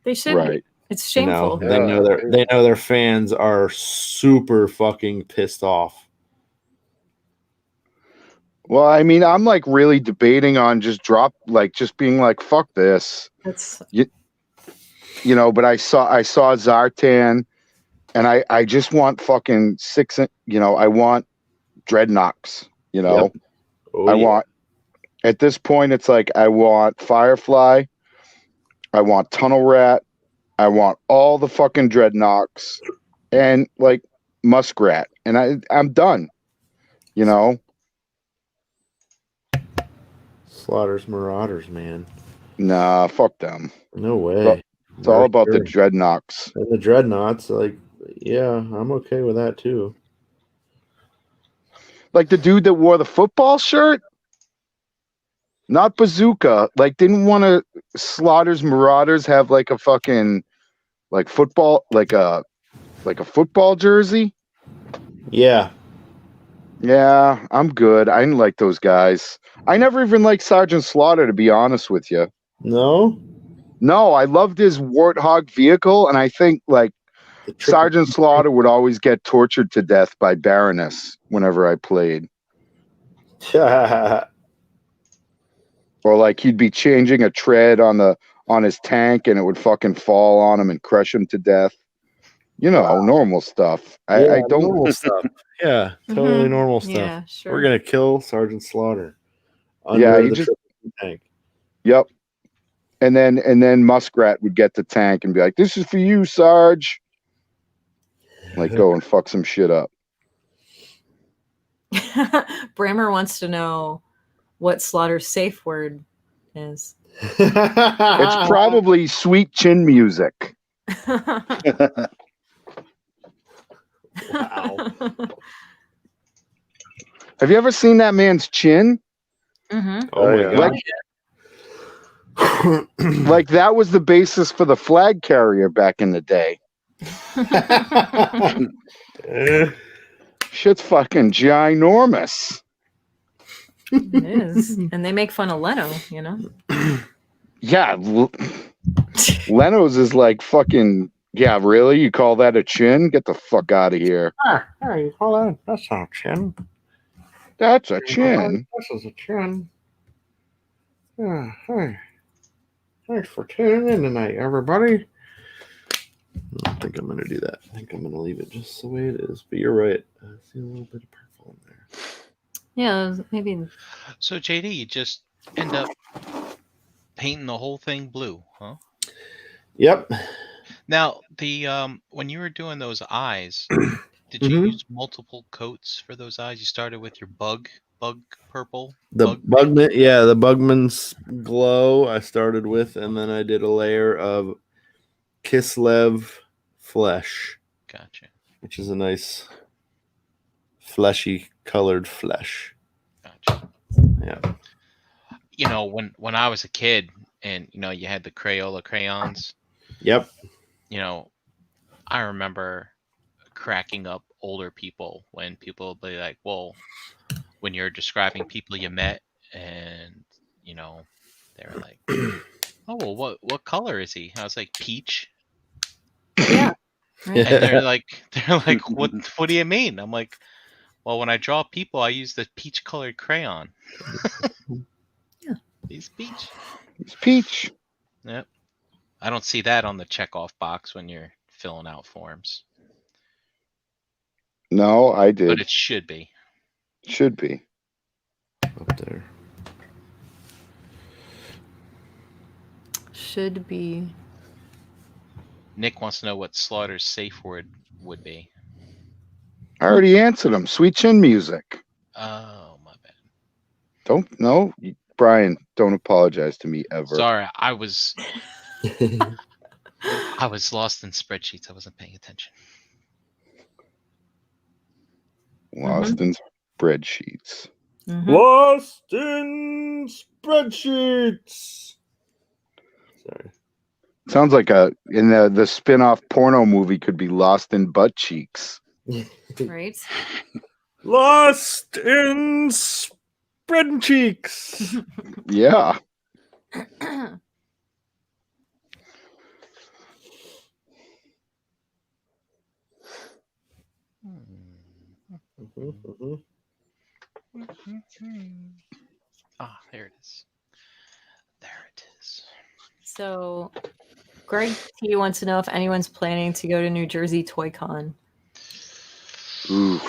They should be. It's shameful. They know their fans are super fucking pissed off. Well, I mean, I'm like really debating on just being like, fuck this. That's you know, but I saw Zartan, and I just want fucking I want Dreadnoks, you know. Yep. I want, at this point, it's like I want Firefly, I want Tunnel Rat, I want all the fucking Dreadnoks, and like Muskrat, and I'm done, you know. Slaughter's Marauders, man. Nah, fuck them. No way. It's all about the Dreadnoks. And the Dreadnoughts, like, yeah, I'm okay with that too. Like the dude that wore the football shirt? Not Bazooka. Like, didn't one of Slaughter's Marauders have like a fucking like football, like a football jersey? Yeah. Yeah, I'm good. I didn't like those guys. I never even liked Sergeant Slaughter, to be honest with you. No? No, I loved his Warthog vehicle, and I think like The triple- Sergeant Slaughter would always get tortured to death by Baroness whenever I played. Or like he'd be changing a tread on his tank and it would fucking fall on him and crush him to death. You know, normal stuff. I don't normal stuff. Yeah, totally normal stuff. Yeah, sure. We're gonna kill Sergeant Slaughter under Yeah, he the just- triple tank. Yep. And then Muskrat would get the tank and be like, "This is for you, Sarge." Like go and fuck some shit up. Brammer wants to know what Slaughter's safe word is. It's probably sweet chin music. Wow. Have you ever seen that man's chin? Mm-hmm. Oh my yeah. god. Like that was the basis for the flag carrier back in the day. Shit's fucking ginormous. It is. And they make fun of Leno, you know? Yeah, Leno's is like fucking. Yeah, really? You call that a chin? Get the fuck out of here. Hey, hold on. That's not a chin. That's a chin. This is a chin. Yeah, hey. Thanks for tuning in tonight, everybody. I don't think I'm going to do that. I think I'm going to leave it just the way it is. But you're right. I see a little bit of purple in there. Yeah, maybe. So JD, you just end up painting the whole thing blue, huh? Yep. Now the when you were doing those eyes, did you use multiple coats for those eyes? You started with your bug purple. The Bugman, yeah, the Bugman's glow I started with, and then I did a layer of Kislev flesh, Gotcha. which is a nice fleshy colored flesh. Gotcha. Yeah. You know, when I was a kid and you know you had the Crayola crayons, Yep. you know, I remember cracking up older people when people would be like, well, when you're describing people you met and you know, they were like, oh well, what color is he? I was like, peach. Yeah. Right. And they're like what do you mean? I'm like, well, when I draw people I use the peach colored crayon. Yeah. He's peach. It's peach. Yep. I don't see that on the checkoff box when you're filling out forms. No, I did. But it should be. Should be. Up there. Should be. Nick wants to know what Slaughter's safe word would be. I already answered him. Sweet chin music. Oh, my bad. Don't no, Brian. Don't apologize to me ever. Sorry, I was lost in spreadsheets. I wasn't paying attention. Lost in spreadsheets. Mhm. Lost in spreadsheets. Sorry. Sounds like in the spin-off porno movie could be Lost in Butt Cheeks. Right? Lost in spread cheeks. Yeah. Ah, there it is. There it is. So, Greg T wants to know if anyone's planning to go to New Jersey Toy Con. Ooh.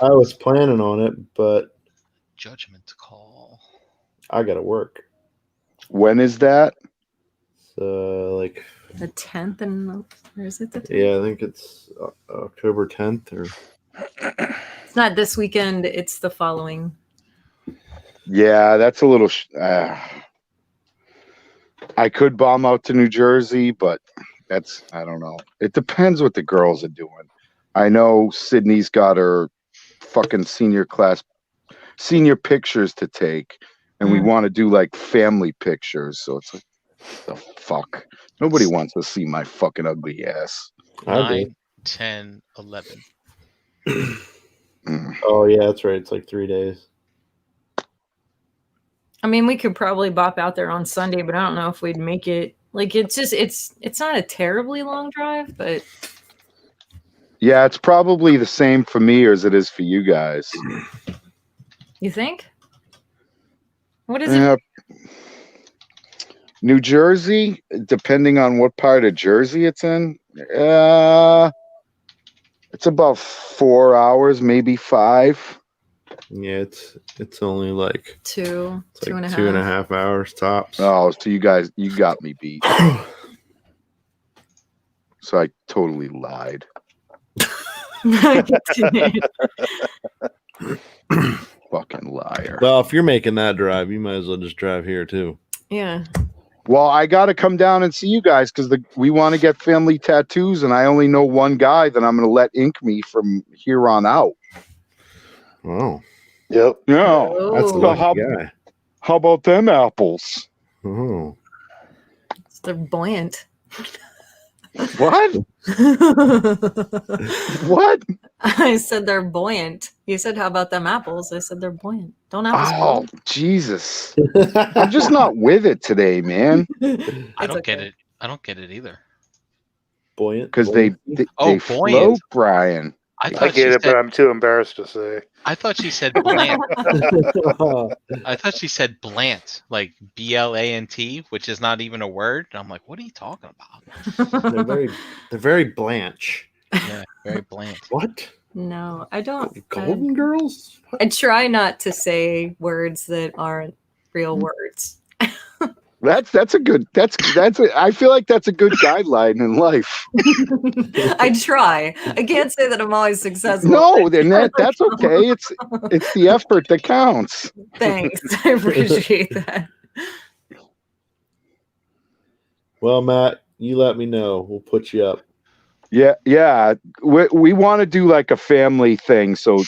I was planning on it, but Judgment call. I gotta work. When is that? So, like, The 10th and where is it? The 10th? yeah, I think it's October 10th or. It's not this weekend. It's the following. Yeah, that's a little. I could bomb out to New Jersey, but I don't know. It depends what the girls are doing. I know Sydney's got her fucking senior pictures to take, and we want to do like family pictures. So it's like, the fuck, nobody wants to see my fucking ugly ass. 9, 10, 11. Oh yeah, that's right. It's like 3 days. I mean, we could probably bop out there on Sunday, but I don't know if we'd make it. Like, it's just it's not a terribly long drive, but Yeah, it's probably the same for me as it is for you guys. you think? What is it? New Jersey, depending on what part of Jersey it's in, it's about 4 hours, maybe 5. Yeah, it's only like Two and a half. 2.5 hours tops. Oh, so you got me beat. So I totally lied. Fucking liar. Well, if you're making that drive, you might as well just drive here too. Yeah. Well, I got to come down and see you guys because we want to get family tattoos, and I only know one guy that I'm going to let ink me from here on out. Oh, Yep. Yeah. that's the Oh, lucky guy. How about them apples? Oh, they're buoyant. What? What? I said they're buoyant. You said, how about them apples? I said they're buoyant. Don't apples. Oh, Jesus. I'm just not with it today, man. I don't get it. I don't get it either. buoyant. Because they Oh, float, buoyant. Brian. I I thought get she it, said. but I'm too embarrassed to say. I thought she said bland. I thought she said blant, like BLANT, which is not even a word. And I'm like, what are you talking about? they're very Blanche. Yeah, very bland. What? No, I don't. Golden Girls? I try not to say words that aren't real words. That's a good. I feel like that's a good guideline in life. I try. I can't say that I'm always successful. No, then that's okay. It's the effort that counts. Thanks. I appreciate that. Well, Matt, you let me know. We'll put you up. Yeah. We want to do like a family thing. So,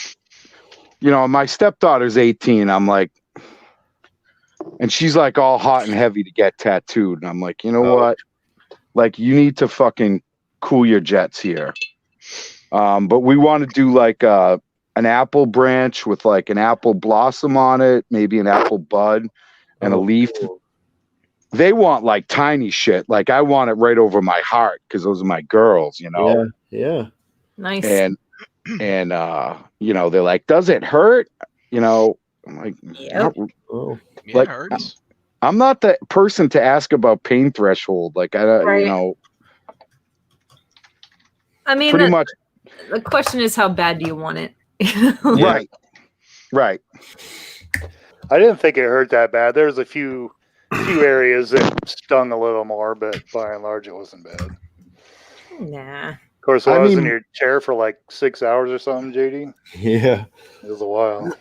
my stepdaughter's 18. I'm like, and she's like all hot and heavy to get tattooed. And I'm like, you know what? Like, you need to fucking cool your jets here. But we want to do like an apple branch with like an apple blossom on it, maybe an apple bud and a leaf. Cool. They want like tiny shit. Like I want it right over my heart because those are my girls, Yeah. Nice. And they're like, does it hurt? I'm like, Yep. Oh. Yeah, Like, it hurts. I'm not the person to ask about pain threshold. Like Right. I mean, pretty much. the question is, how bad do you want it? Yeah. Right. I didn't think it hurt that bad. There was a few areas that stung a little more, but by and large, it wasn't bad. Nah. Of course, I I was in mean- your chair for like 6 hours or something, JD. Yeah. It was a while.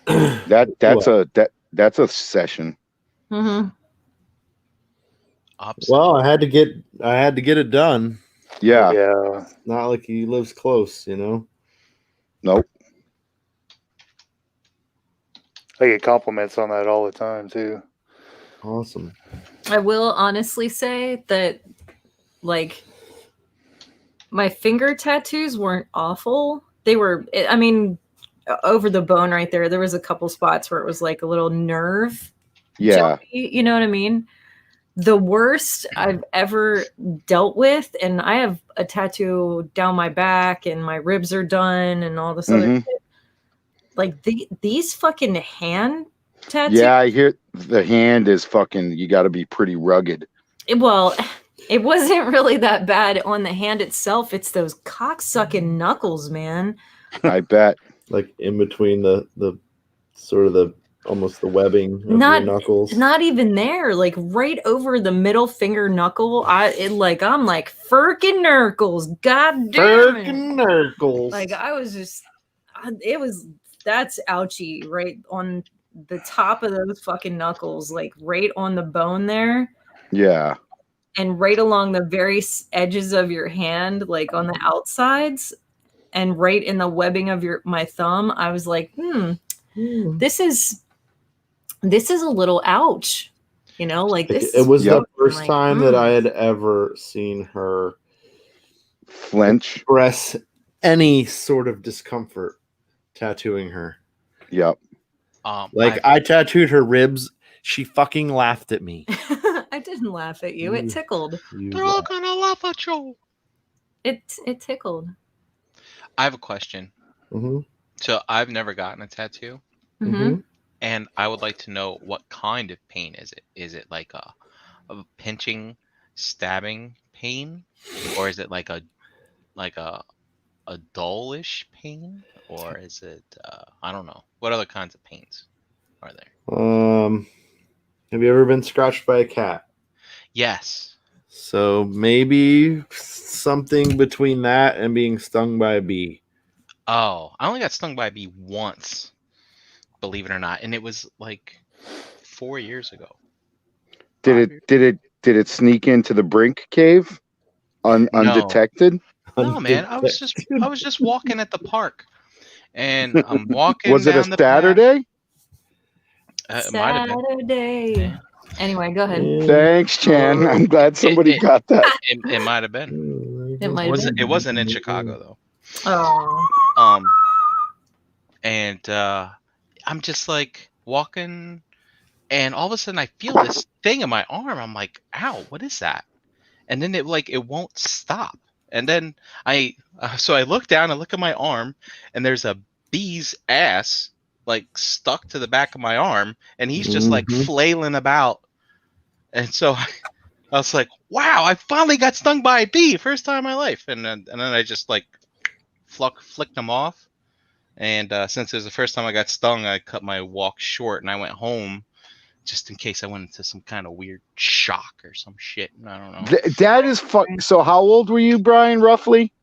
That's a session. Mm-hmm. Opposite. Well, I had to get it done. Yeah. Yeah. Not like he lives close, Nope. I get compliments on that all the time, too. Awesome. I will honestly say that, like, my finger tattoos weren't awful. They were, I mean, over the bone right there was a couple spots where it was like a little nerve. Yeah. Jumpy, you know what I mean? The worst I've ever dealt with, and I have a tattoo down my back and my ribs are done and all this other Mhm. shit. Like these fucking hand tattoos. Yeah, I hear the hand is fucking. You got to be pretty rugged. Well, it wasn't really that bad on the hand itself. It's those cocksucking knuckles, man. I bet. Like in between the sort of the almost the webbing of your knuckles. Not even there. Like right over the middle finger knuckle. I'm like firkin' nurkles. God damn it. Nurkles. Like I was just, that's ouchy right on the top of those fucking knuckles, like right on the bone there. Yeah. And right along the very edges of your hand, like on the outsides, and right in the webbing of my thumb. I was like, this is this is a little ouch. Like this. It was the first like, time that I had ever seen her flinch. express any sort of discomfort tattooing her. Yep. I tattooed her ribs. She fucking laughed at me. I didn't laugh at you. It tickled. They're all gonna laugh at you. It tickled. I have a question. Mm-hmm. So I've never gotten a tattoo, Mm-hmm. and I would like to know what kind of pain is it? Is it like a pinching, stabbing pain, or is it like a dullish pain, or is it I don't know. What other kinds of pains are there? Have you ever been scratched by a cat? Yes. So maybe something between that and being stung by a bee. Oh, I only got stung by a bee once, believe it or not, and it was like 4 years ago. Did it sneak into the Brink cave undetected? No, man. I was just walking at the park, and I'm walking. Was it a down the Saturday? It might have been. Saturday. Yeah. Anyway, go ahead. Thanks, Chan. I'm glad somebody got that. It might have been. It might have been. It wasn't in Chicago though. Oh. And I'm just like walking, and all of a sudden I feel this thing in my arm. I'm like, "Ow, what is that?" And then it won't stop. And then I look down and look at my arm, and there's a bee's ass like stuck to the back of my arm, and he's just like flailing about. And so I was like, "Wow, I finally got stung by a bee, first time in my life." And then I just like flicked them off. And since it was the first time I got stung, I cut my walk short, and I went home just in case I went into some kind of weird shock or some shit. I don't know. That is fun. So how old were you, Brian, roughly?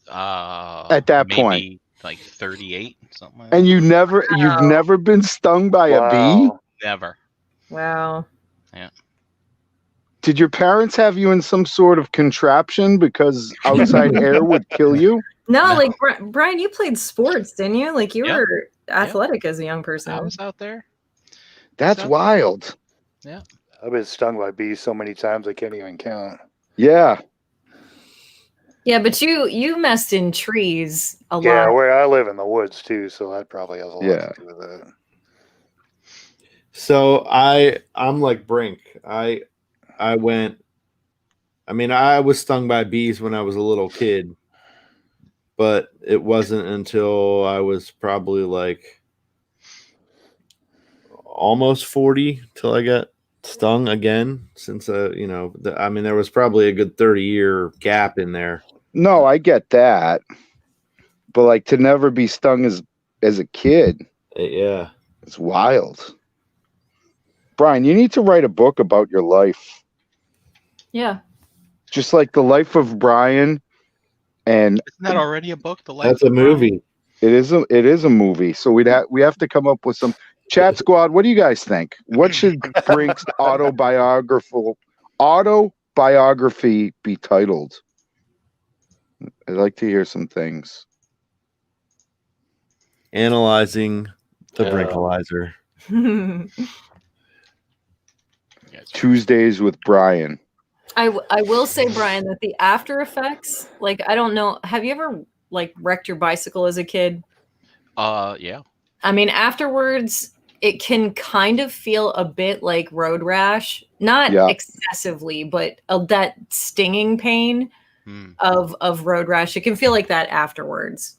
At that maybe point, like 38, something like and that. you've never been stung by a bee? Never. Wow. Yeah. Did your parents have you in some sort of contraption because outside air would kill you? No, like Brian, you played sports, didn't you? Like you Yeah. were athletic as a young person. I was out there. That's wild. Yeah. I've been stung by bees so many times I can't even count. Yeah. Yeah, but you messed in trees a lot. Yeah, where I live in the woods too, so that probably has a lot to do with it. So I'm like Brink. I was stung by bees when I was a little kid, but it wasn't until I was probably like almost 40 till I got stung again. Since there was probably a good 30-year gap in there. No, I get that, but like to never be stung as a kid, yeah, it's wild. Brian, you need to write a book about your life. Yeah. Just like the life of Brian, and isn't that already a book? The life. That's a movie. It is a movie. So we have to come up with some. Chat squad, what do you guys think? What should Brink's autobiography be titled? I'd like to hear some things. Analyzing the Brinkalizer. Tuesdays with Brian. I will say, Brian, that the after effects, like, I don't know, have you ever like wrecked your bicycle as a kid? Yeah. I mean, afterwards, it can kind of feel a bit like road rash, not excessively, but that stinging pain of road rash. It can feel like that afterwards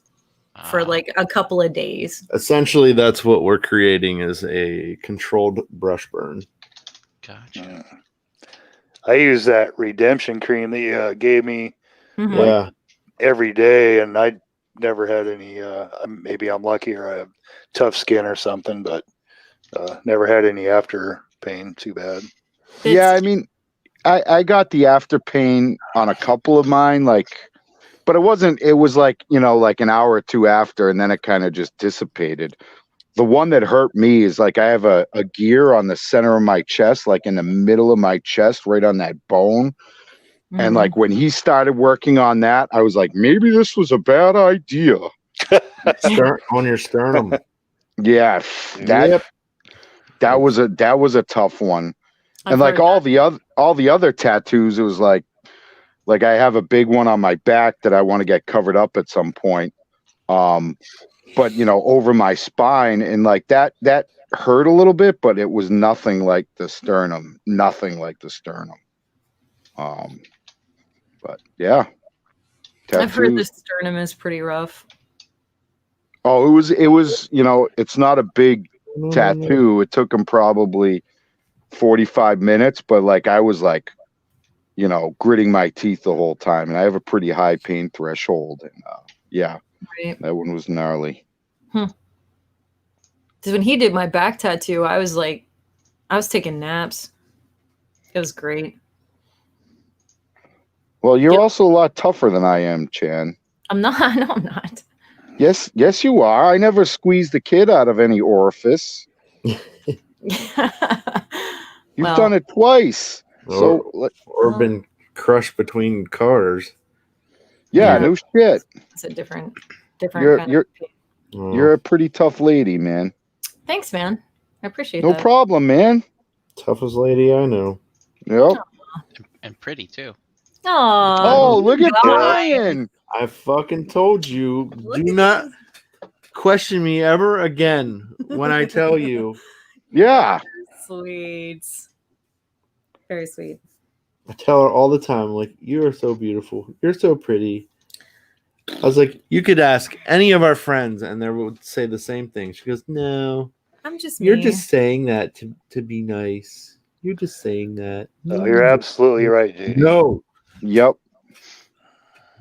for like a couple of days. Essentially, that's what we're creating is a controlled brush burn. Gotcha. I use that redemption cream that you gave me every day, and I never had any. Maybe I'm lucky or I have tough skin or something, but never had any after pain too bad. Yeah, I mean, I got the after pain on a couple of mine, but it was like, like an hour or two after, and then it kind of just dissipated. The one that hurt me is like I have a gear on the center of my chest, like in the middle of my chest, right on that bone. Mm-hmm. And like when he started working on that, I was like, maybe this was a bad idea. On your sternum. Yeah, that that was a tough one. I've And like heard that. all the other tattoos, it was like I have a big one on my back that I want to get covered up at some point. But over my spine, and like that hurt a little bit, but it was nothing like the sternum. Nothing like the sternum. But yeah. I've heard the Tattoos. sternum is pretty rough. Oh, it was, it's not a big tattoo. It took him probably 45 minutes, but like I was like, gritting my teeth the whole time, and I have a pretty high pain threshold, and yeah, Right. that one was gnarly. Because when he did my back tattoo, I was taking naps. It was great. Well, you're Yep. also a lot tougher than I am, Chan. I'm not. No, I'm not. Yes, you are. I never squeezed the kid out of any orifice. You've Well, done it twice. So, Or been crushed between cars. yeah, Yeah. no shit. it's a different You're kind of pain. you're a pretty tough lady, man. Thanks, man. I appreciate No that. problem, man. Toughest lady I know. Yep. And pretty too. Oh, look at God. Brian. I fucking told you. Look Do at not question me ever again when I tell you. Yeah. Sweet. Very sweet. I tell her all the time, like, you are so beautiful. You're so pretty. I was like, you could ask any of our friends and they would say the same thing. She goes, no, I'm just you're me. just saying that to be nice. You're just saying that. No, you're absolutely right, JD. No, Yep.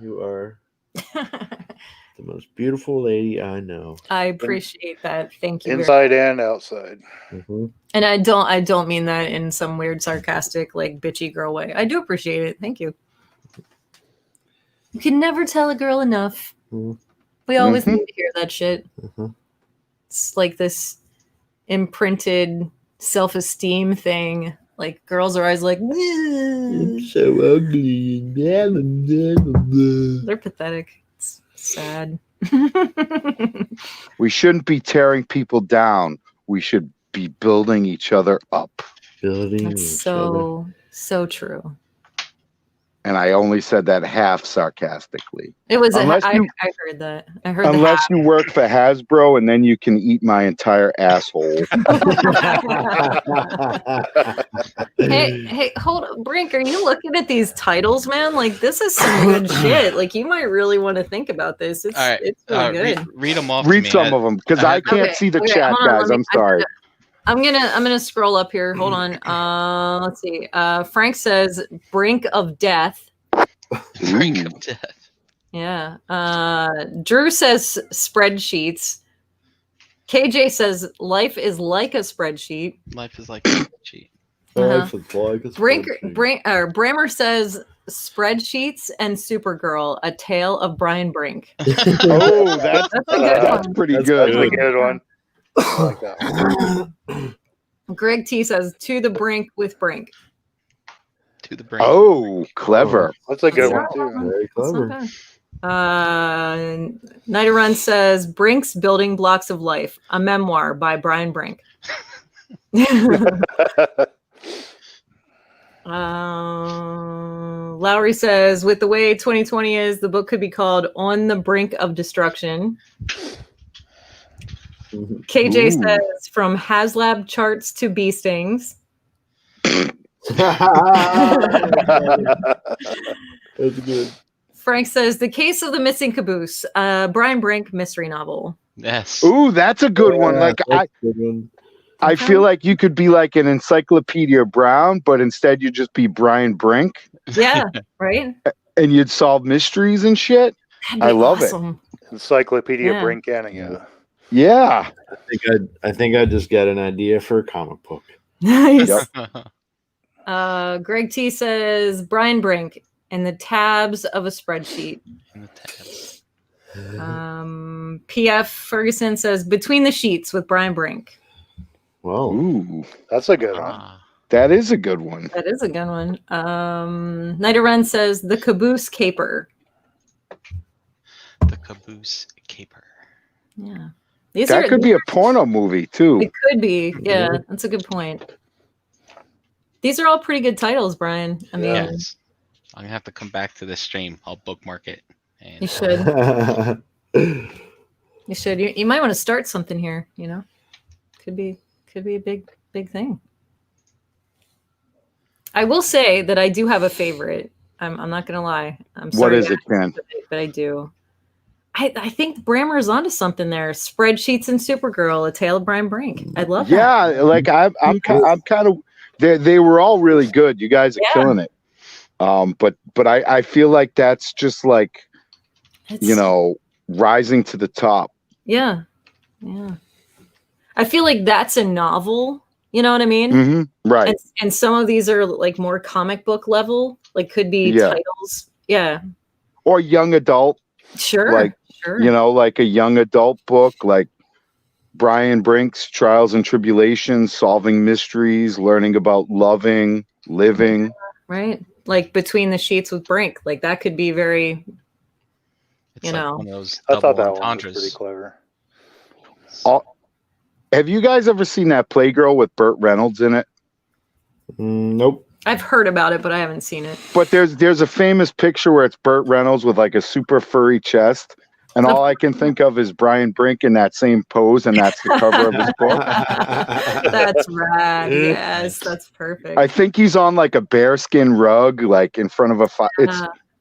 you are the most beautiful lady I know. I appreciate that. Thank you. very Inside and outside. Mhm. And I don't mean that in some weird sarcastic like bitchy girl way. I do appreciate it. Thank you. You can never tell a girl enough. Mhm. We always Mhm. need to hear that shit. Mhm. It's like this imprinted self-esteem thing. Like girls are always like, I'm so ugly. Blah, blah, blah, blah. they're pathetic. It's sad. We shouldn't be tearing people down. We should be building each other up. Building That's each other. so true. And I only said that half sarcastically. It was Unless I you- heard that. I heard Unless you work for Hasbro, and then you can eat my entire asshole. Hey, hold on. Brink, are you looking at these titles, man? Like this is some good shit. Like you might really want to think about this. It's All right, it's really good. read them off. Read to me. some of them, because I can't Okay, see the okay, chat, hold on, guys. let me- I'm sorry. I'm gonna scroll up here. Hold on. Let's see. Frank says brink of death. Brink Ooh. of death. Yeah. Drew says spreadsheets. KJ says life is like a spreadsheet. Life is like a spreadsheet. Life is like a spreadsheet. Brammer says spreadsheets and Supergirl, a tale of Brian Brink. Oh, that's That's a good that's one. pretty That's good. That's a good one. I like that one. Greg T says to the brink with Brink. To the brink. Oh, clever. That's a good That's one too. Very That's not clever. bad. Night Run says Brink's Building Blocks of Life, a memoir by Brian Brink. Lowry says, with the way 2020 is, the book could be called On the Brink of Destruction. KJ Ooh. says, from HasLab charts to bee stings. That's good. Frank says, The Case of the Missing Caboose, Brian Brink mystery novel. Yes. Ooh, that's a good one. Like That's a good one. I feel like you could be like an Encyclopedia Brown, but instead you'd just be Brian Brink, Yeah, right? and you'd solve mysteries and shit. That'd be I love it. awesome. Encyclopedia Yeah. Brinkania. Yeah. I think I'd just get an idea for a comic book. Nice. Yep. Greg T says, Brian Brink and the tabs of a spreadsheet. In the tabs. PF Ferguson says, Between the Sheets with Brian Brink. Well, Ooh, That's a good one. Ah, that is a good one. That is a good one. Night Run says, The Caboose Caper. the caboose caper. Yeah. That could be a porno movie too. It could be. Yeah, that's a good point. These are all pretty good titles, Brian. I mean, Yes. I'm gonna have to come back to this stream. I'll bookmark it. And you should. You should. You might want to start something here. You know, could be a big thing. I will say that I do have a favorite. I'm not gonna lie. I'm sorry. What is it, Ken? But I do. I think Brammer's onto something there. Spreadsheets and Supergirl, A Tale of Brian Brink. I love that. Yeah, like I'm kind of. They were all really good. You guys are killing it. But I feel like that's just like, rising to the top. Yeah. I feel like that's a novel. You know what I mean? Mm-hmm. Right. And some of these are like more comic book level. Like could be titles. Yeah. Or young adult. Sure. Like like a young adult book, like Brian Brink's Trials and Tribulations, Solving Mysteries, Learning About Loving, Living. Right. Like Between the Sheets with Brink. Like that could be very, it's like one of those I thought that double one was entendres. pretty clever. Have you guys ever seen that Playgirl with Burt Reynolds in it? Nope. I've heard about it, but I haven't seen it. But there's a famous picture where it's Burt Reynolds with like a super furry chest. And all I can think of is Brian Brink in that same pose, and that's the cover of his book. That's rad. Yes, that's perfect. I think he's on like a bearskin rug, like in front of a fire.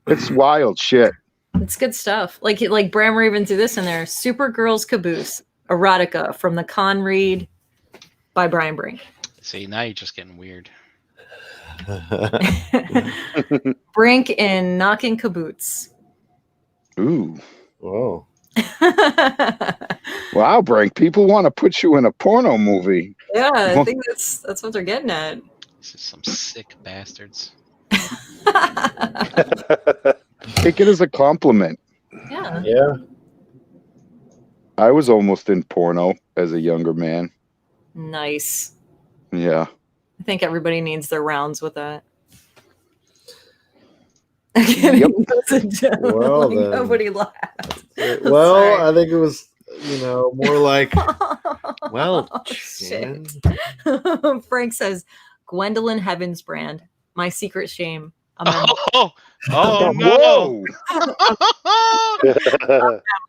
It's wild shit. It's good stuff. Like Brammer even threw this in there. Supergirl's Caboose, Erotica from the Con Read by Brian Brink. See, now you're just getting weird. Brink in Knocking Caboose. Ooh. Whoa. Wow, Brink. People want to put you in a porno movie. Yeah, I think that's what they're getting at. This is some sick bastards. Take it as a compliment. Yeah. Yeah. I was almost in porno as a younger man. Nice. Yeah. I think everybody needs their rounds with that. Yep. That's a joke. Well, Like, then. nobody laughed. Well, Sorry. I think it was, more like, well, Oh, shit. Chan. Frank says, Gwendolyn Heavensbrand, My Secret Shame. A No!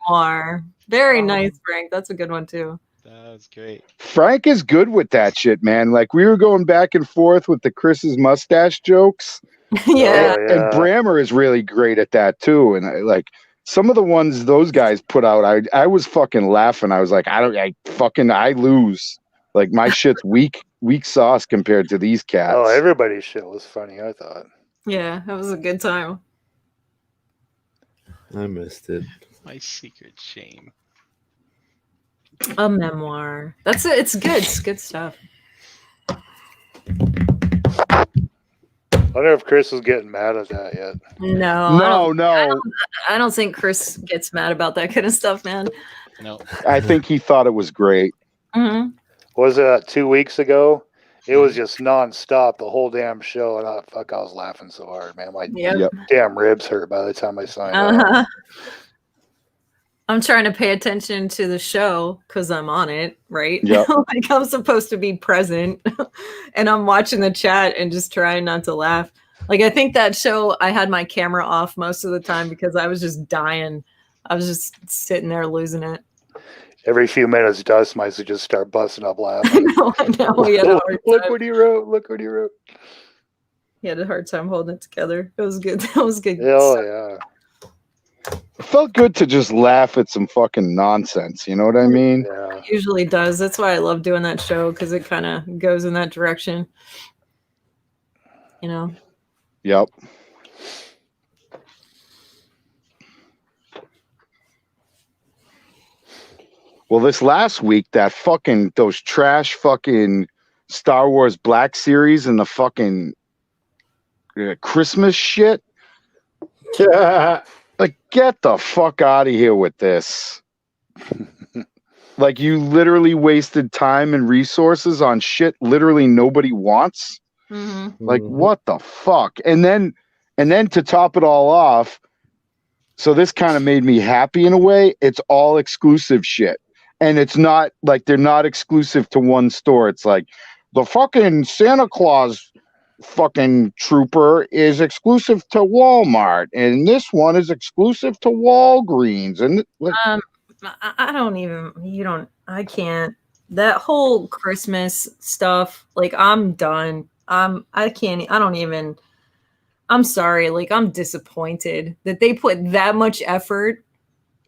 memoir. Very nice, Frank. That's a good one, too. That was great. Frank is good with that shit, man. Like we were going back and forth with the Chris's mustache jokes. Yeah. And Brammer is really great at that too. And like some of the ones those guys put out, I was fucking laughing. I was like, I lose. Like my shit's weak sauce compared to these cats. Oh, everybody's shit was funny, I thought. Yeah, that was a good time. I missed it. My Secret Shame. A memoir. That's it. It's good. It's good stuff. I wonder if Chris was getting mad at that yet. No. I don't think Chris gets mad about that kind of stuff, man. No. I think he thought it was great. Mm-hmm. Was it 2 weeks ago? It was just nonstop the whole damn show, and I was laughing so hard, man. My damn ribs hurt by the time I signed off. I'm trying to pay attention to the show because I'm on it, right? Yep. Like I'm supposed to be present, and I'm watching the chat and just trying not to laugh. Like I think that show, I had my camera off most of the time because I was just dying. I was just sitting there losing it. Every few minutes, Dust might just start busting up laughing. I know. We had a hard Look time. what he wrote. Look what he wrote. He had a hard time holding it together. It was good. That was good. Oh, yeah. It felt good to just laugh at some fucking nonsense. You know what I mean? Yeah. It usually does. That's why I love doing that show because it kind of goes in that direction. You know? Yep. Well, this last week, those trash fucking Star Wars Black Series and the fucking Christmas shit. Like, get the fuck out of here with this. Like, you literally wasted time and resources on shit literally nobody wants. Mm-hmm. Like, what the fuck? And then to top it all off, so this kind of made me happy in a way. It's all exclusive shit. And it's not like they're not exclusive to one store. It's like the fucking Santa Claus fucking trooper is exclusive to Walmart, and this one is exclusive to Walgreens. And like, I don't even. You don't. I can't. That whole Christmas stuff. Like, I'm done. I can't. I don't even. I'm sorry. Like, I'm disappointed that they put that much effort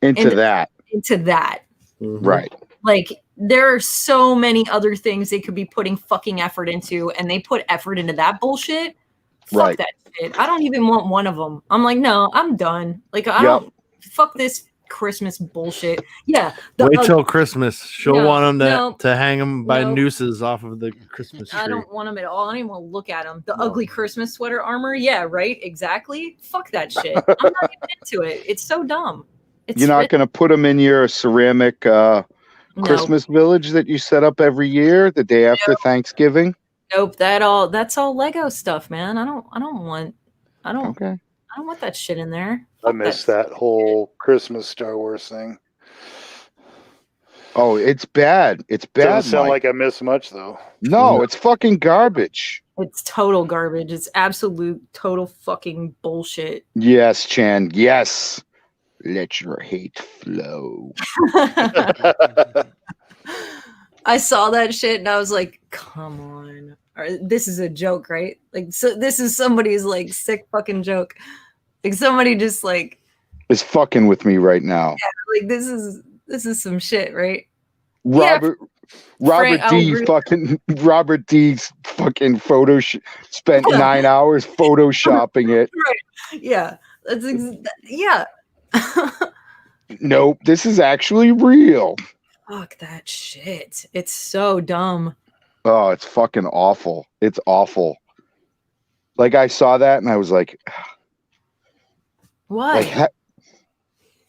into that. Into that. Right. Like, there are so many other things they could be putting fucking effort into, and they put effort into that bullshit. Fuck that shit. I don't even want one of them. I'm like, no, I'm done. Like, I don't. Fuck this Christmas bullshit. Yeah. Wait till Christmas. She'll want them to hang them by nooses off of the Christmas tree. I don't want them at all. I don't even want to look at them. The ugly Christmas sweater armor. Yeah, right. Exactly. Fuck that shit. I'm not even into it. It's so dumb. You're not going to put them in your ceramic Christmas village that you set up every year the day after Thanksgiving? Nope. That's all Lego stuff, man. I don't want that shit in there. I miss that whole Christmas Star Wars thing. Oh, it's bad. It's bad. Doesn't sound like I miss much though. No, it's fucking garbage. It's total garbage. It's absolute total fucking bullshit. Yes, Chan. Yes. Let your hate flow. I saw that shit and I was like, come on. This is a joke, right? Like, so this is somebody's like sick fucking joke. Like, somebody just like is fucking with me right now. Yeah, like this is some shit, right? Robert D fucking spent 9 hours photoshopping it. Right. Yeah. Yeah. Nope, this is actually real. Fuck that shit. It's so dumb. Oh, it's fucking awful. It's awful. Like, I saw that and I was like, what?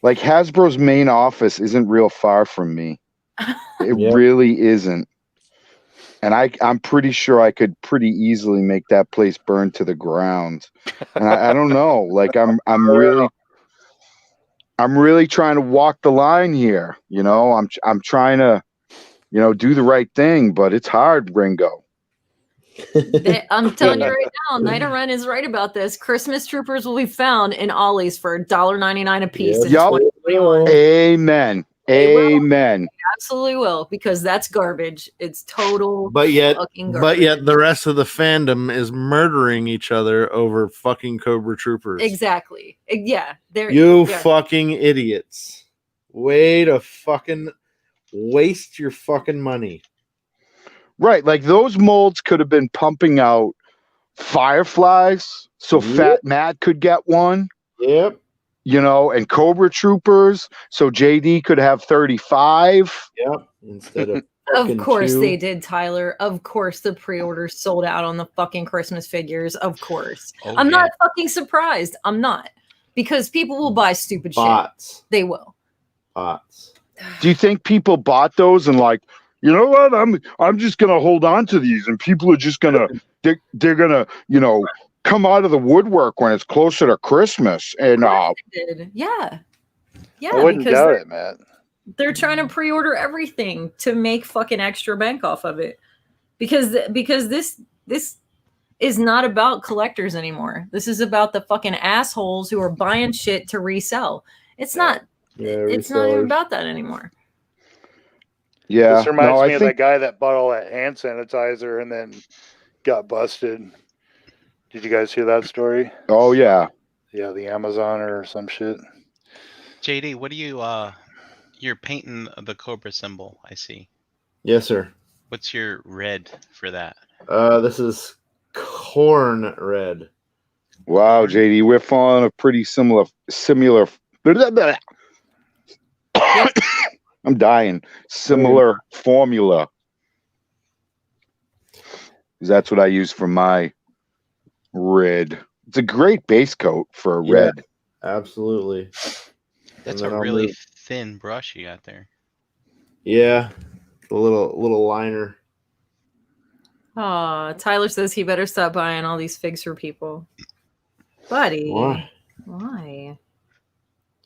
Like Hasbro's main office isn't real far from me. It really isn't. And I'm pretty sure I could pretty easily make that place burn to the ground. And I don't know. Like, I'm really trying to walk the line here. You know, I'm trying to, do the right thing, but it's hard, Ringo. I'm telling you right now, Nida Ren is right about this. Christmas troopers will be found in Ollie's for $1.99 a piece. Yep. Amen. Amen. Absolutely will, because that's garbage. It's total fucking garbage. But yet the rest of the fandom is murdering each other over fucking Cobra Troopers. Exactly. Yeah. Fucking idiots. Way to fucking waste your fucking money. Right. Like, those molds could have been pumping out Fireflies so Fat Matt could get one. Yep. And Cobra Troopers so JD could have 35. Yep. Instead of Of course 2. they did, Tyler. Of course the pre-orders sold out on the fucking Christmas figures. Of course. I'm not fucking surprised. I'm not. Because people will buy stupid shit. They will. Bots. Do you think people bought those and like, you know what? I'm just gonna hold on to these, and people are just gonna they're gonna come out of the woodwork when it's closer to Christmas. And yeah, I wouldn't doubt it, Matt. They're trying to pre-order everything to make fucking extra bank off of it, because this is not about collectors anymore. This is about the fucking assholes who are buying shit to resell. It's not. It's not even about that anymore. Yeah, this reminds me of that guy that bought all that hand sanitizer and then got busted. Did you guys hear that story? Oh yeah. Yeah, the Amazon or some shit. JD, what do you you're painting the Cobra symbol, I see. Yes, sir. What's your red for that? This is corn red. Wow, JD, we're following a pretty similar I'm dying. Similar formula. That's what I use for my red. It's a great base coat for a red. Absolutely. That's a really thin brush you got there. Yeah. A little liner. Tyler says he better stop buying all these figs for people. Buddy. Why? Why?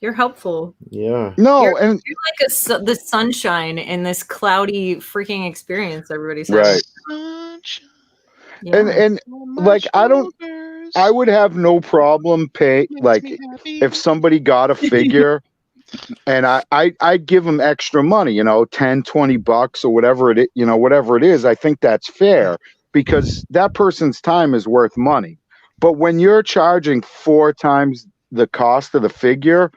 You're helpful. Yeah. No, You're and like the sunshine in this cloudy freaking experience everybody's right. Sunshine having. Yeah. And on my like I shoulders would have no problem pay makes me like happy. if somebody got a figure and I give them extra money, you know, 10, $20 or whatever whatever it is. I think that's fair because that person's time is worth money. But when you're charging 4 times the cost of the figure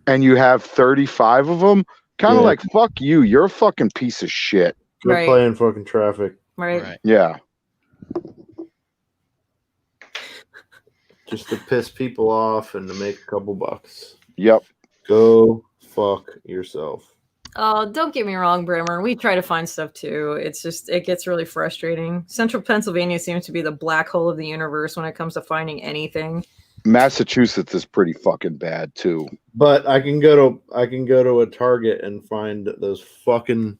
and you have 35 of them, kind of Yeah. like, fuck you. You're a fucking piece of shit. Go Right. play in fucking traffic. Right. Yeah. Just to piss people off and to make a couple bucks. Yep. Go fuck yourself. Oh, don't get me wrong, Brimmer. We try to find stuff too. It's just, it gets really frustrating. Central Pennsylvania seems to be the black hole of the universe when it comes to finding anything. Massachusetts is pretty fucking bad too. But I can go to a Target and find those fucking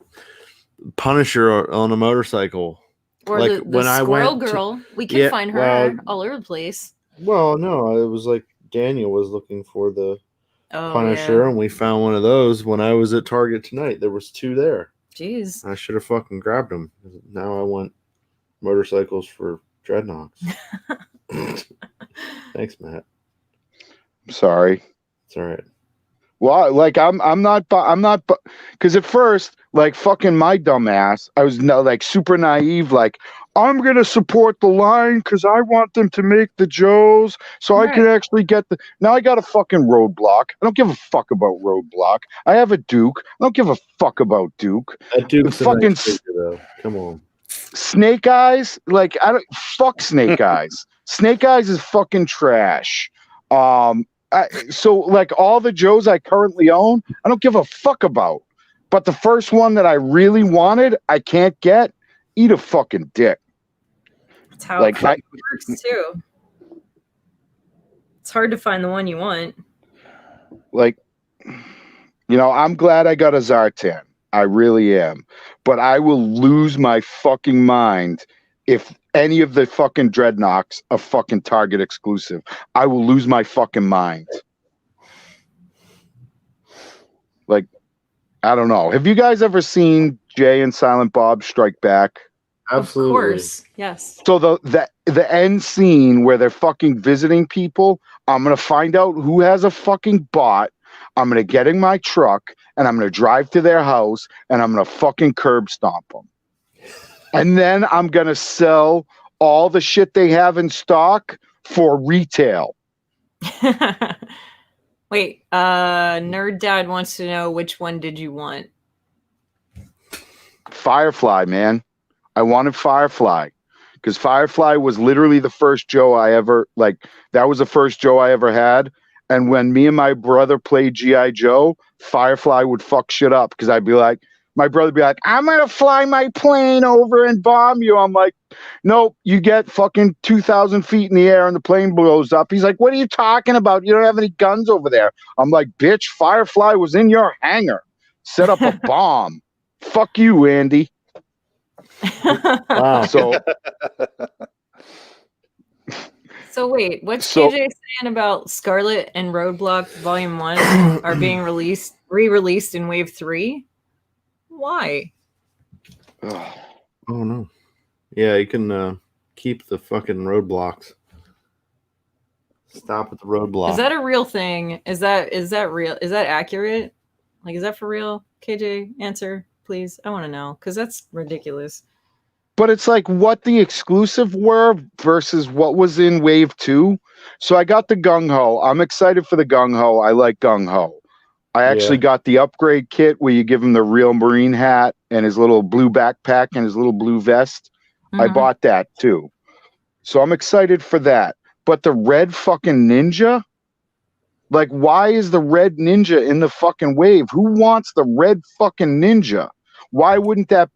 Punisher on a motorcycle. Or Like, the when I squirrel went to- girl. We can Yeah, find her well- all over the place. Well, no, it was like Daniel was looking for the Oh, Punisher, yeah. and we found one of those when I was at Target tonight. There was 2 there. Jeez. I should have fucking grabbed them. Now I want motorcycles for dreadnoughts. Thanks, Matt. Sorry. It's all right. Well, like I'm not because at first, like fucking my dumb ass, I was like super naive, like I'm gonna support the line because I want them to make the Joes so I can actually get the. Now I got a fucking Roadblock. I don't give a fuck about Roadblock. I have a Duke. I don't give a fuck about Duke. That Duke's a fucking nice figure, though. Come on. Snake Eyes, like I don't fuck Snake Eyes. Snake Eyes is fucking trash. So like all the Joes I currently own, I don't give a fuck about. But the first one that I really wanted, I can't get. Eat a fucking dick. That's how Like, it works too. It's hard to find the one you want. Like, you know, I'm glad I got a Zartan. I really am. But I will lose my fucking mind if any of the fucking Dreadnoks are fucking Target exclusive. I will lose my fucking mind. Like, I don't know. Have you guys ever seen Jay and Silent Bob Strike Back? Absolutely. Of course. Yes. So the end scene where they're fucking visiting people, I'm gonna find out who has a fucking bot. I'm gonna get in my truck and I'm gonna drive to their house and I'm gonna fucking curb stomp them. And then I'm gonna sell all the shit they have in stock for retail. Wait, Nerd Dad wants to know which one did you want? Firefly, man. I wanted Firefly because Firefly was literally the first Joe I ever that was the first Joe I ever had. And when me and my brother played G.I. Joe, Firefly would fuck shit up because I'd be like, my brother would be like, I'm going to fly my plane over and bomb you. I'm like, nope, you get fucking 2,000 feet in the air and the plane blows up. He's like, what are you talking about? You don't have any guns over there. I'm like, bitch, Firefly was in your hangar. Set up a bomb. Fuck you, Andy. Wow. So wait, what's So- KJ saying about Scarlet and Roadblock Volume 1 are being re-released in Wave 3? Why? Ugh. Oh no. Yeah, you can keep the fucking roadblocks. Stop at the roadblock. Is that a real thing? Is that real? Is that accurate? Like, is that for real? KJ, answer, please. I want to know because that's ridiculous. But it's like what the exclusive were versus what was in Wave 2. So I got the Gung Ho. I'm excited for the Gung Ho. I like Gung Ho. I actually got the upgrade kit where you give him the real Marine hat and his little blue backpack and his little blue vest. I Mhm. bought that too. So I'm excited for that. But the red fucking ninja? Like, why is the red ninja in the fucking wave? Who wants the red fucking ninja? Why wouldn't that?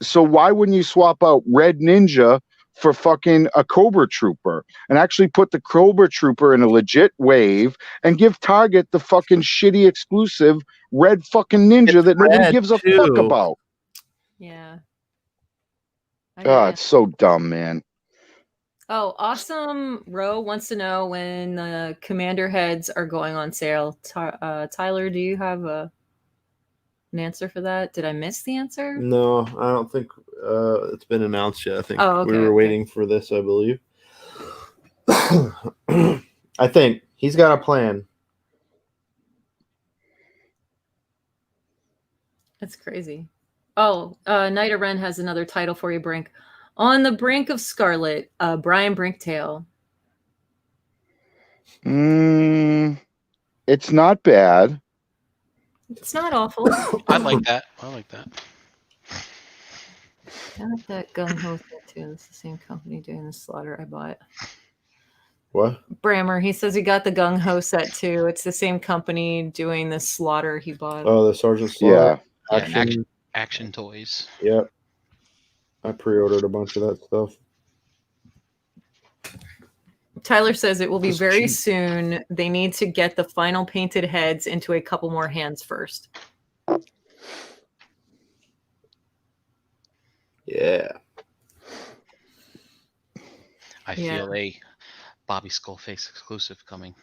So why wouldn't you swap out red ninja for fucking a Cobra Trooper and actually put the Cobra Trooper in a legit wave and give Target the fucking shitty exclusive red fucking ninja that nobody red, gives a too. fuck about? Yeah. God, it's so dumb, man. Oh, Awesome Row wants to know when the commander heads are going on sale. Tyler, do you have an answer for that? Did I miss the answer? No, I don't think it's been announced yet. I think Oh, okay, we were okay. waiting for this, I believe. I think he's got a plan. That's crazy. Oh, Knight of Ren has another title for you, Brink. On the Brink of Scarlet, Brian Brinktail. It's not bad. It's not awful. I like that. I like that. I like that gung ho set too. It's the same company doing the slaughter I bought. What? Brammer, he says he got the gung ho set too. It's the same company doing the slaughter he bought. Oh, the Sergeant Slaughter. Yeah. Action toys. Yep. I pre-ordered a bunch of that stuff. Tyler says it will be It's very cheap. soon. They need to get the final painted heads into a couple more hands first. Yeah. I feel a Bobby Skullface exclusive coming.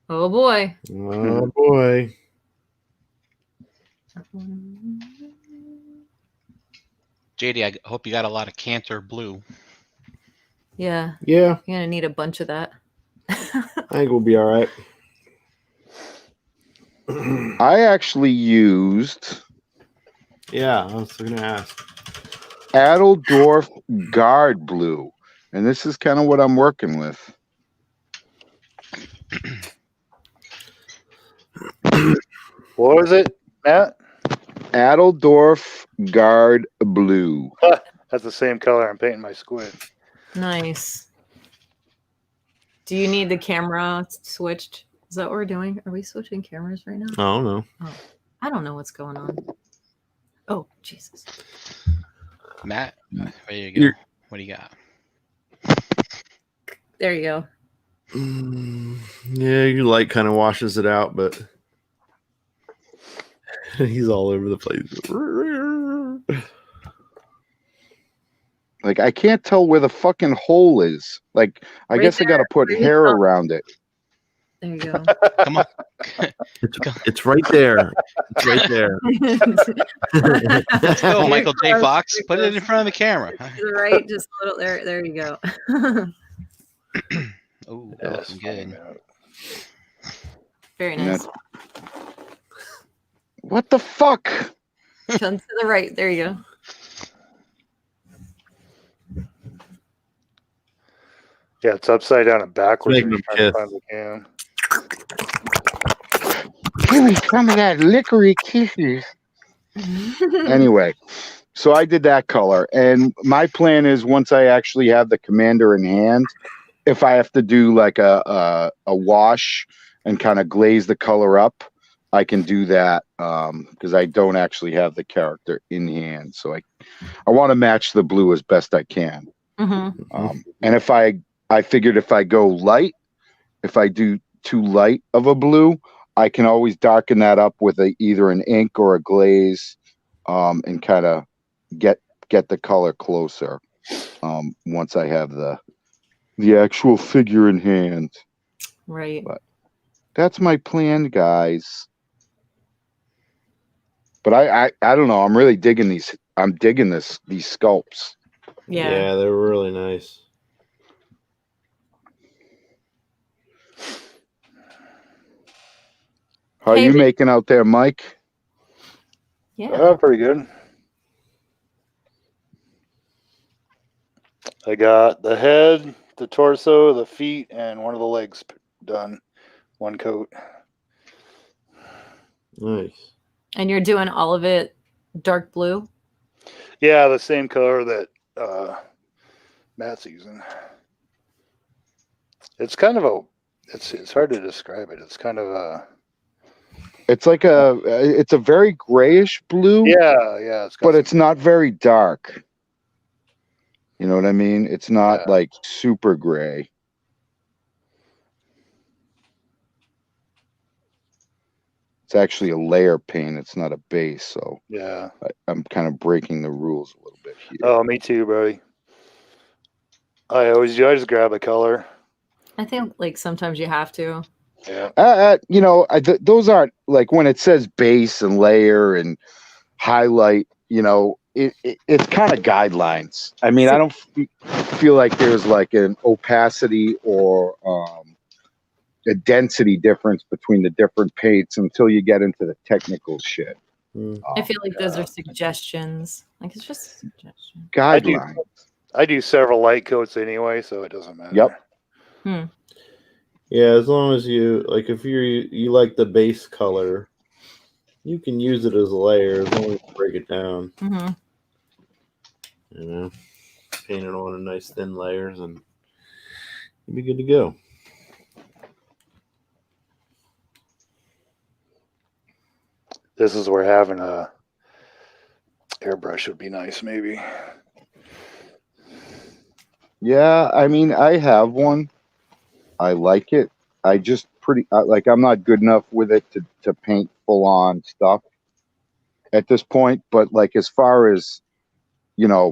Oh boy. Oh boy. JD, I hope you got a lot of Cantor blue. Yeah. Yeah. You're gonna need a bunch of that. I think we'll be all right. I actually used Yeah, I was going to ask. Adeldorf Guard Blue, and this is kind of what I'm working with. What was it, Matt? Adeldorf Guard Blue. That's the same color I'm painting my squid. Nice. Do you need the camera switched? Is that what we're doing? Are we switching cameras right now? I don't know. Oh, I don't know what's going on. Oh, Jesus. Matt, there you go. What do you got? There you go. Yeah, your light kind of washes it out, but he's all over the place. Like, I can't tell where the fucking hole is. Like, I Right guess I got to put Right hair there. around it. There you go. Come on. It's right there. It's right there. Let's go, Very Michael J. close, Fox. very Put it in close. front of the camera. To the right, just a little there. There you go. Oh, Yeah, that's good. Very And nice. What the fuck? Come to the right. There you go. Yeah, it's upside down and backwards. Making When them you're trying to find the can. Give me some of that licorice kisses. Anyway, so I did that color, and my plan is once I actually have the commander in hand, if I have to do like a wash and kind of glaze the color up, I can do that because I don't actually have the character in hand. So I want to match the blue as best I can. Mm-hmm. And if I figured if I go light, if I do too light of a blue, I can always darken that up with either an ink or a glaze, and kind of get the color closer once I have the actual figure in hand. Right. But that's my plan, guys. But I don't know. I'm really digging these. I'm digging these sculpts. Yeah. They're really nice. How are Hey, you Rick. making out there, Mike? Yeah. Pretty good. I got the head, the torso, the feet, and one of the legs done. One coat. Nice. And you're doing all of it dark blue? Yeah, the same color that Matt's using. It's kind of a. It's hard to describe it. It's kind of a. It's like it's a very grayish blue. Yeah. But it's not very dark. You know what I mean? It's not like super gray. It's actually a layer paint. It's not a base. So I'm kind of breaking the rules a little bit here. Oh, me too, buddy. I always do. I just grab a color. I think like sometimes you have to. Yeah. Those aren't like when it says base and layer and highlight. It's kind of guidelines. I mean, I don't feel like there's like an opacity or a density difference between the different paints until you get into the technical shit. I feel like those are suggestions. Like it's just a suggestion. Guidelines. I do several light coats anyway, so it doesn't matter. Yep. Yeah, as long as you like, if you like the base color, you can use it as a layer as long as you break it down. Mm-hmm. Paint it on in nice thin layers, and you'll be good to go. This is where having a airbrush would be nice, maybe. Yeah, I mean, I have one. I like it. I just I'm not good enough with it to paint full on stuff at this point. But like as far as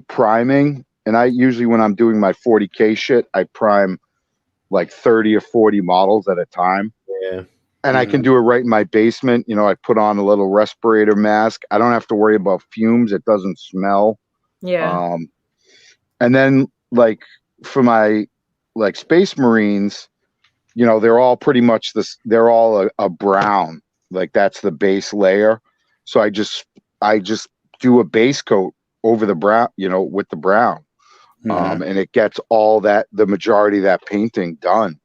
priming, and I usually when I'm doing my 40K shit, I prime like 30 or 40 models at a time. Yeah. And I can do it right in my basement. I put on a little respirator mask. I don't have to worry about fumes. It doesn't smell. Yeah. And then like for my like Space Marines, they're all pretty much this. They're all a brown. Like that's the base layer. So I just do a base coat over the brown, with the brown, and it gets all the majority of that painting done.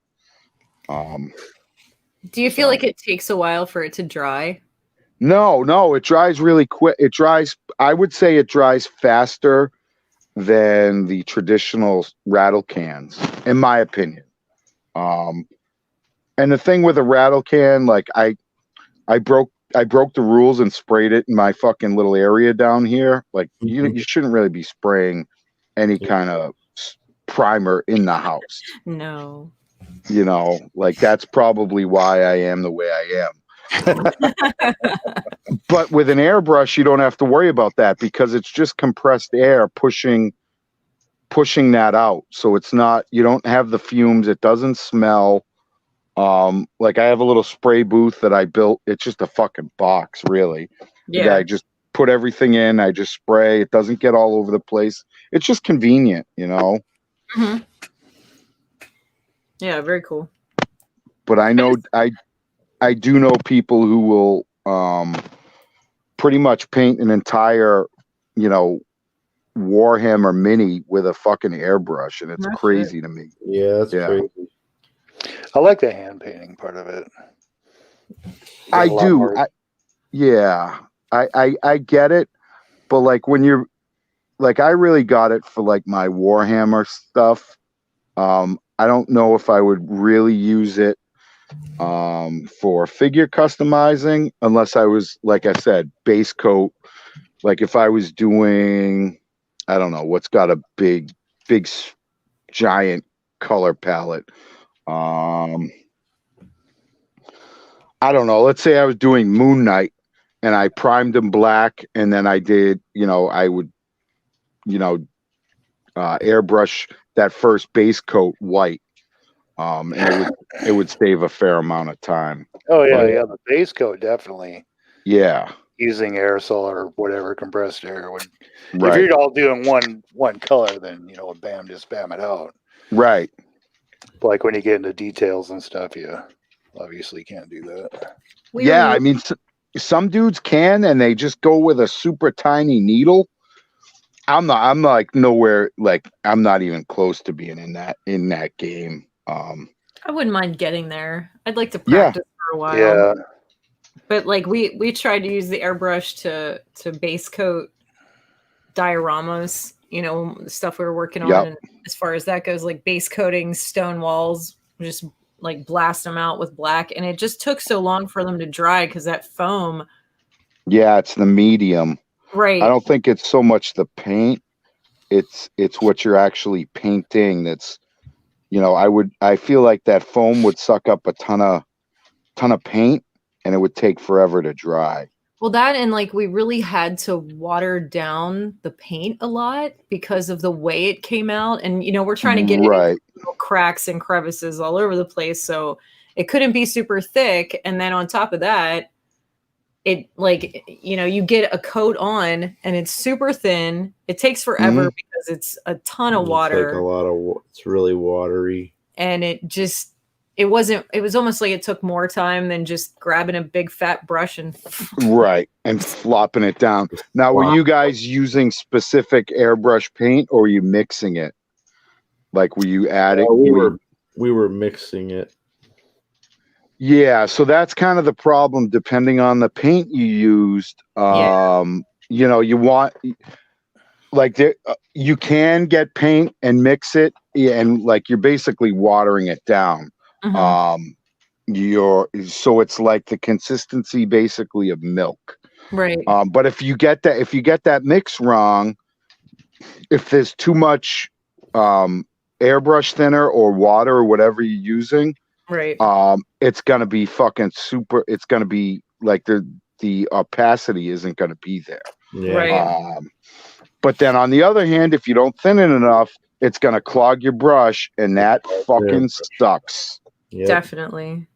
Do you feel like it takes a while for it to dry? No, it dries really quick. I would say it dries faster than the traditional rattle cans, in my opinion. And the thing with a rattle can, like I broke the rules and sprayed it in my fucking little area down here. Like you shouldn't really be spraying any kind of primer in the house. No. Like that's probably why I am the way I am. But with an airbrush, you don't have to worry about that because it's just compressed air pushing that out. So it's not, you don't have the fumes. It doesn't smell. Like I have a little spray booth that I built. It's just a fucking box, really. Yeah. I just put everything in. I just spray. It doesn't get all over the place. It's just convenient, Mm-hmm. Yeah, very cool. But I know I do know people who will pretty much paint an entire, Warhammer mini with a fucking airbrush, and it's crazy to me. Yeah, that's crazy. I like the hand painting part of it. I do. I get it, but like when you're like, I really got it for like my Warhammer stuff. I don't know if I would really use it for figure customizing unless I was, like I said, base coat. Like if I was doing, I don't know, what's got a big giant color palette. I don't know. Let's say I was doing Moon Knight and I primed him black, and then I did, I would, airbrush that first base coat white. And it would save a fair amount of time. Oh yeah, the base coat definitely. Yeah. Using aerosol or whatever compressed air would. Right. If you're all doing one color, then bam, just spam it out. Right. Like when you get into details and stuff, you obviously can't do that. I mean, some dudes can, and they just go with a super tiny needle. I'm like nowhere, like I'm not even close to being in that game. I wouldn't mind getting there. I'd like to practice for a while. Yeah. But like we tried to use the airbrush to base coat dioramas, stuff we were working on. And as far as that goes, like base coating stone walls, just like blast them out with black. And it just took so long for them to dry because that foam. Yeah, it's the medium. Right. I don't think it's so much the paint. It's what you're actually painting. That's, I feel like that foam would suck up a ton of paint, and it would take forever to dry. Well, that and like we really had to water down the paint a lot because of the way it came out. And, we're trying to get it Right. into little cracks and crevices all over the place. So it couldn't be super thick. And then on top of that, it like, you get a coat on and it's super thin. It takes forever because it's a ton of water. It's like a lot of, it's really watery. And it was almost like it took more time than just grabbing a big fat brush and Right. And flopping it down. Now, were you guys using specific airbrush paint or were you mixing it? Like, were you adding? We were mixing it. Yeah. So that's kind of the problem depending on the paint you used. You want, like, you can get paint and mix it. And like, you're basically watering it down. So it's like the consistency basically of milk, right. But if you get that mix wrong, if there's too much airbrush thinner or water or whatever you're using, right, it's gonna be fucking super. It's gonna be like the opacity isn't gonna be there. Yeah. right. But then on the other hand, if you don't thin it enough, it's gonna clog your brush, and that fucking sucks. Yep. Definitely.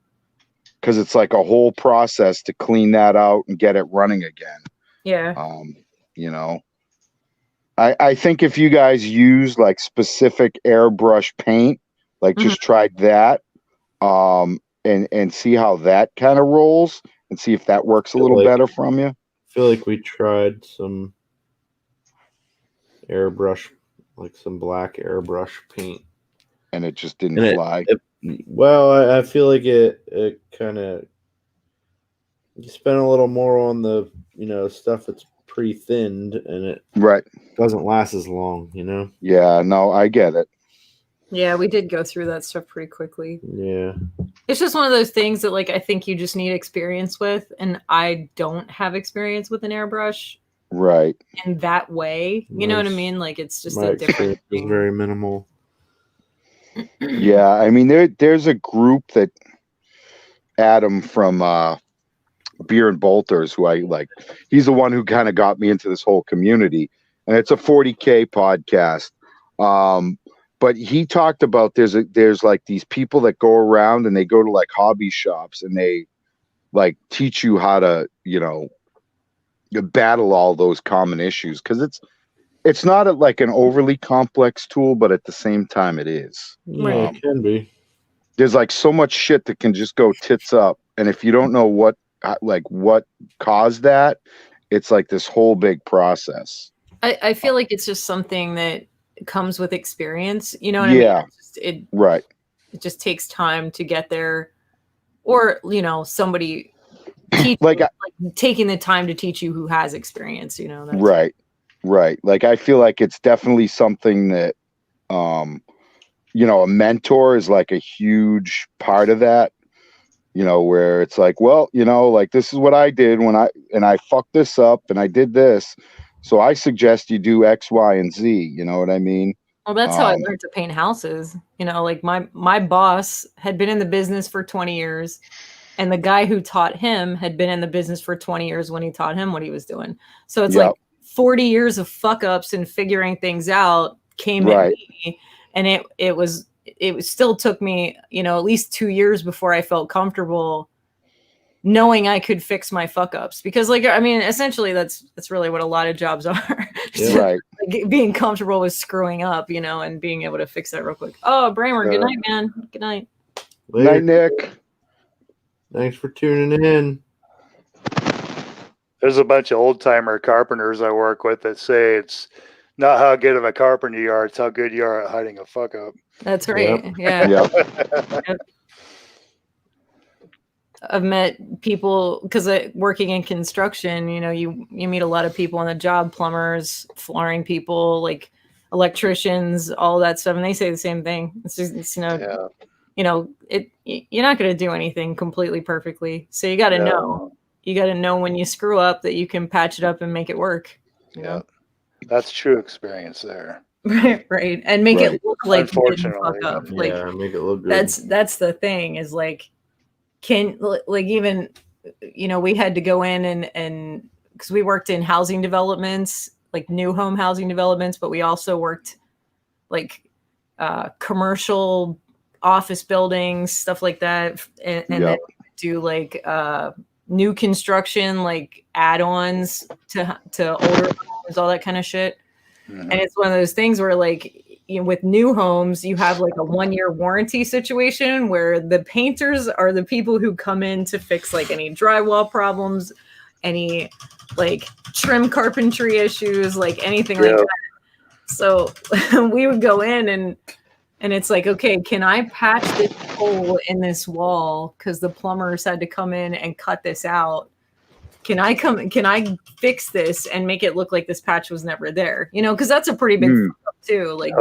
Because it's like a whole process to clean that out and get it running again. Yeah. I think if you guys use like specific airbrush paint, like just try that, and see how that kind of rolls and see if that works a little better from you. I feel like we tried some airbrush, like some black airbrush paint, and it just didn't fly. I feel like it kind of, you spend a little more on the stuff that's pre-thinned, and it doesn't last as long. Yeah, no, I get it. Yeah, we did go through that stuff pretty quickly. Yeah, it's just one of those things that like I think you just need experience with, and I don't have experience with an airbrush. Right. In that way, you know what I mean? Like it's just a different thing. Very minimal. Yeah, I mean there's a group that Adam from Beer and Bolters, who I like, he's the one who kind of got me into this whole community, and it's a 40K podcast. But he talked about there's like these people that go around and they go to like hobby shops and they like teach you how to battle all those common issues, because it's not like an overly complex tool, but at the same time it is. Yeah, it can be. There's like so much shit that can just go tits up, and if you don't know what caused that, it's like this whole big process. I feel like it's just something that comes with experience. You know what I mean? It just takes time to get there, or somebody taking the time to teach you who has experience. That's right. Like I feel like it's definitely something that a mentor is like a huge part of that. Where it's like, well, like this is what I did when I fucked this up and I did this. So I suggest you do X, Y, and Z. You know what I mean? Well, that's how I learned to paint houses. Like my boss had been in the business for 20 years, and the guy who taught him had been in the business for 20 years when he taught him what he was doing. So it's like 40 years of fuck ups and figuring things out came at me, and it still took me, at least 2 years before I felt comfortable knowing I could fix my fuck ups, because essentially that's really what a lot of jobs are. Right. Like being comfortable with screwing up, and being able to fix that real quick. Oh, Bramer, good night, man. Good night. Good night, Nick. Thanks for tuning in. There's a bunch of old timer carpenters I work with that say it's not how good of a carpenter you are, it's how good you are at hiding a fuck up. That's right. Yep. Yeah. Yep. I've met people because working in construction, you meet a lot of people on the job, plumbers, flooring people, like electricians, all that stuff. And they say the same thing. It's just, you're not going to do anything completely perfectly. So you got to know when you screw up that you can patch it up and make it work. You know? That's true experience there. Right. And make it look like you didn't fuck up. Make it look good. That's the thing is like, even we had to go in and because we worked in housing developments, like new home housing developments, but we also worked like commercial office buildings, stuff like that, and then do like new construction, like add-ons to older homes, all that kind of shit. And it's one of those things where like with new homes, you have like a 1-year warranty situation where the painters are the people who come in to fix like any drywall problems, any like trim carpentry issues, like anything like that. So we would go in and it's like, okay, can I patch this hole in this wall because the plumbers had to come in and cut this out? Can I fix this and make it look like this patch was never there? Because that's a pretty big fuck up too. Like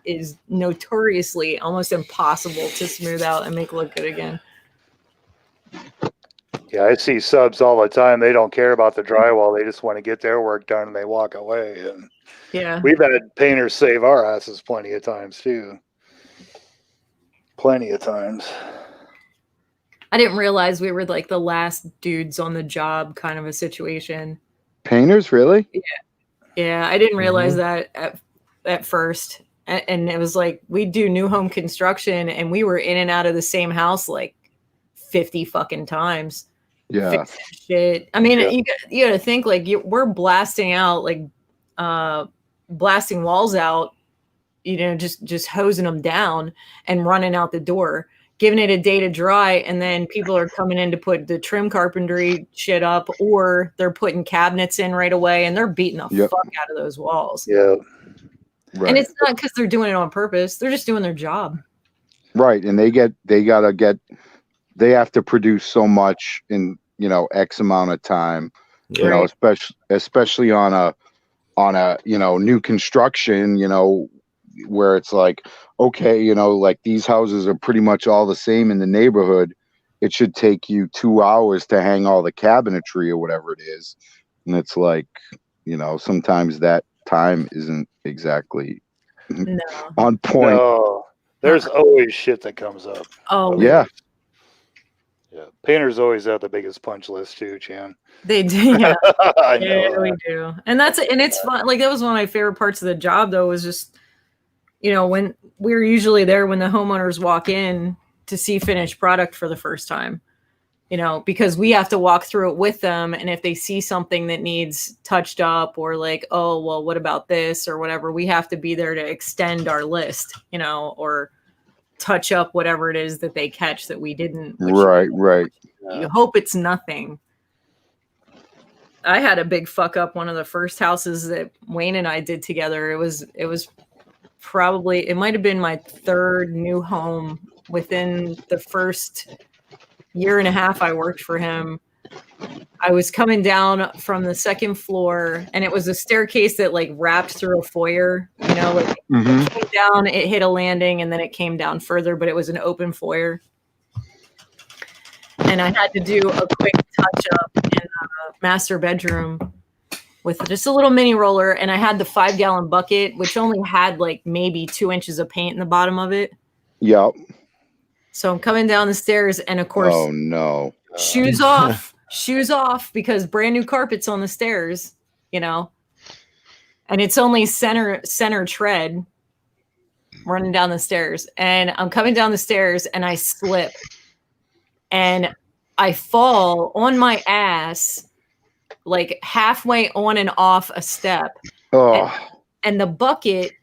is notoriously almost impossible to smooth out and make look good again. Yeah, I see subs all the time. They don't care about the drywall. They just want to get their work done and they walk away. And we've had painters save our asses plenty of times too. Plenty of times. I didn't realize we were like the last dudes on the job kind of a situation. Painters, really? Yeah. I didn't realize that at first. And it was like, we do new home construction and we were in and out of the same house like 50 fucking times. Yeah. Shit. I mean, you got to think like we're blasting out, like blasting walls out, just hosing them down and running out the door, giving it a day to dry. And then people are coming in to put the trim carpentry shit up, or they're putting cabinets in right away and they're beating the fuck out of those walls. Yeah. Right. And it's not because they're doing it on purpose. They're just doing their job. Right. And they have to produce so much in, X amount of time, especially on a, new construction, where it's like, okay, like these houses are pretty much all the same in the neighborhood. It should take you 2 hours to hang all the cabinetry or whatever it is. And it's like, sometimes that time isn't exactly on point. No, there's always shit that comes up. Oh, yeah. Yeah. Painters always have the biggest punch list too, Chan. They do. Yeah. I know we do. And it's fun. Like that was one of my favorite parts of the job though, was just, when we're usually there when the homeowners walk in to see finished product for the first time, because we have to walk through it with them. And if they see something that needs touched up or like, oh, well, what about this or whatever, we have to be there to extend our list, or touch up whatever it is that they catch that we didn't. Right. You hope it's nothing. I had a big fuck up one of the first houses that Wayne and I did together. It was probably, it might have been my third new home within the first year and a half I worked for him. I was coming down from the second floor and it was a staircase that like wrapped through a foyer, it came down, it hit a landing and then it came down further, but it was an open foyer. And I had to do a quick touch up in the master bedroom with just a little mini roller. And I had the 5-gallon bucket, which only had like maybe 2 inches of paint in the bottom of it. Yep. So I'm coming down the stairs and of course, oh no, shoes off because brand new carpet's on the stairs, and it's only center tread running down the stairs. And I'm coming down the stairs and I slip and I fall on my ass, like halfway on and off a step. Oh. And the bucket,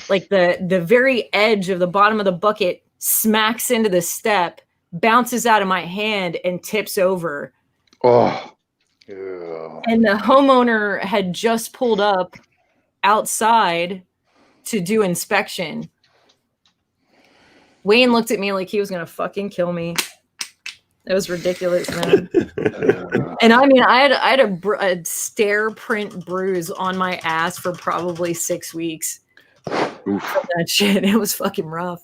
like the very edge of the bottom of the bucket smacks into the step, bounces out of my hand and tips over. Oh. And the homeowner had just pulled up outside to do inspection. Wayne looked at me like he was going to fucking kill me. It was ridiculous, man. And I mean, I had a stair print bruise on my ass for probably 6 weeks. From that shit. It was fucking rough.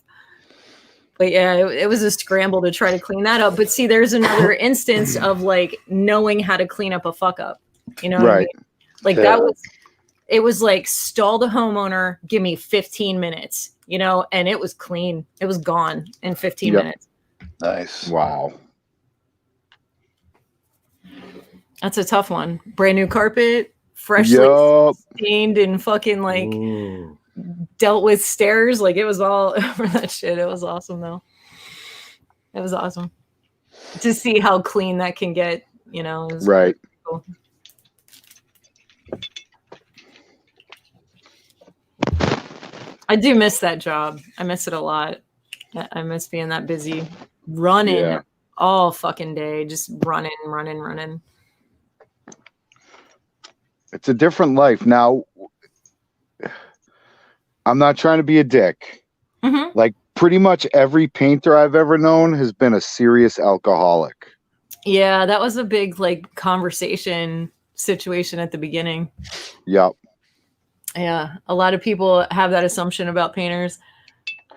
But yeah, it was a scramble to try to clean that up. But see, there's another instance of like knowing how to clean up a fuck up. You know what I mean? Like it was like stall the homeowner, give me 15 minutes, and it was clean. It was gone in 15 minutes. Nice. Wow. That's a tough one. Brand new carpet, freshly Yup. stained and fucking like Mm. dealt with stairs. Like it was all for that shit. It was awesome though. It was awesome to see how clean that can get. You know, it was Right. cool. I do miss that job. I miss it a lot. I miss being that busy, running Yeah. all fucking day, just running. It's a different life. Now, I'm not trying to be a dick. Mm-hmm. Like pretty much every painter I've ever known has been a serious alcoholic. Yeah, that was a big like conversation situation at the beginning. Yep. Yeah, a lot of people have that assumption about painters.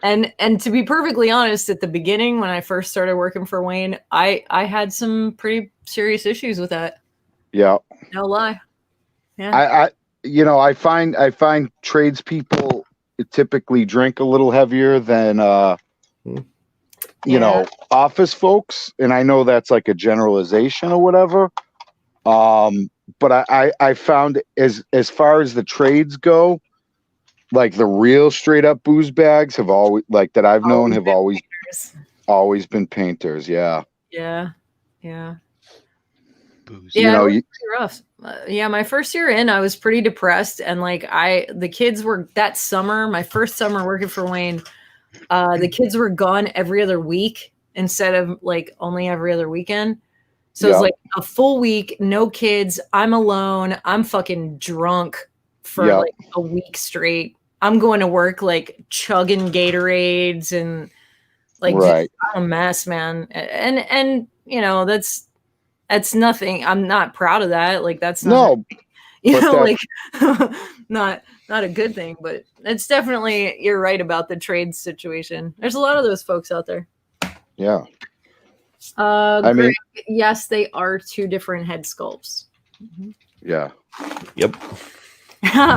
And to be perfectly honest, at the beginning when I first started working for Wayne, I had some pretty serious issues with that. Yeah. No lie. Yeah. I find tradespeople typically drink a little heavier than office folks, and I know that's like a generalization or whatever. But I found as far as the trades go, like the real straight up booze bags have always like that I've known have always been painters. Yeah. Yeah. Booze. Yeah, You know, it was pretty rough. Yeah, my first year in, I was pretty depressed, and like the kids were that summer, my first summer working for Wayne. The kids were gone every other week instead of like only every other weekend. So it's like a full week, no kids. I'm alone. I'm fucking drunk for like a week straight. I'm going to work like chugging Gatorades and like just a mess, man. And you know, that's nothing. I'm not proud of that. Like that's not, like not a good thing, but it's definitely, you're right about the trade situation. There's a lot of those folks out there. Yeah. I mean, yes, they are two different head sculpts. Mm-hmm. Yeah. Yep.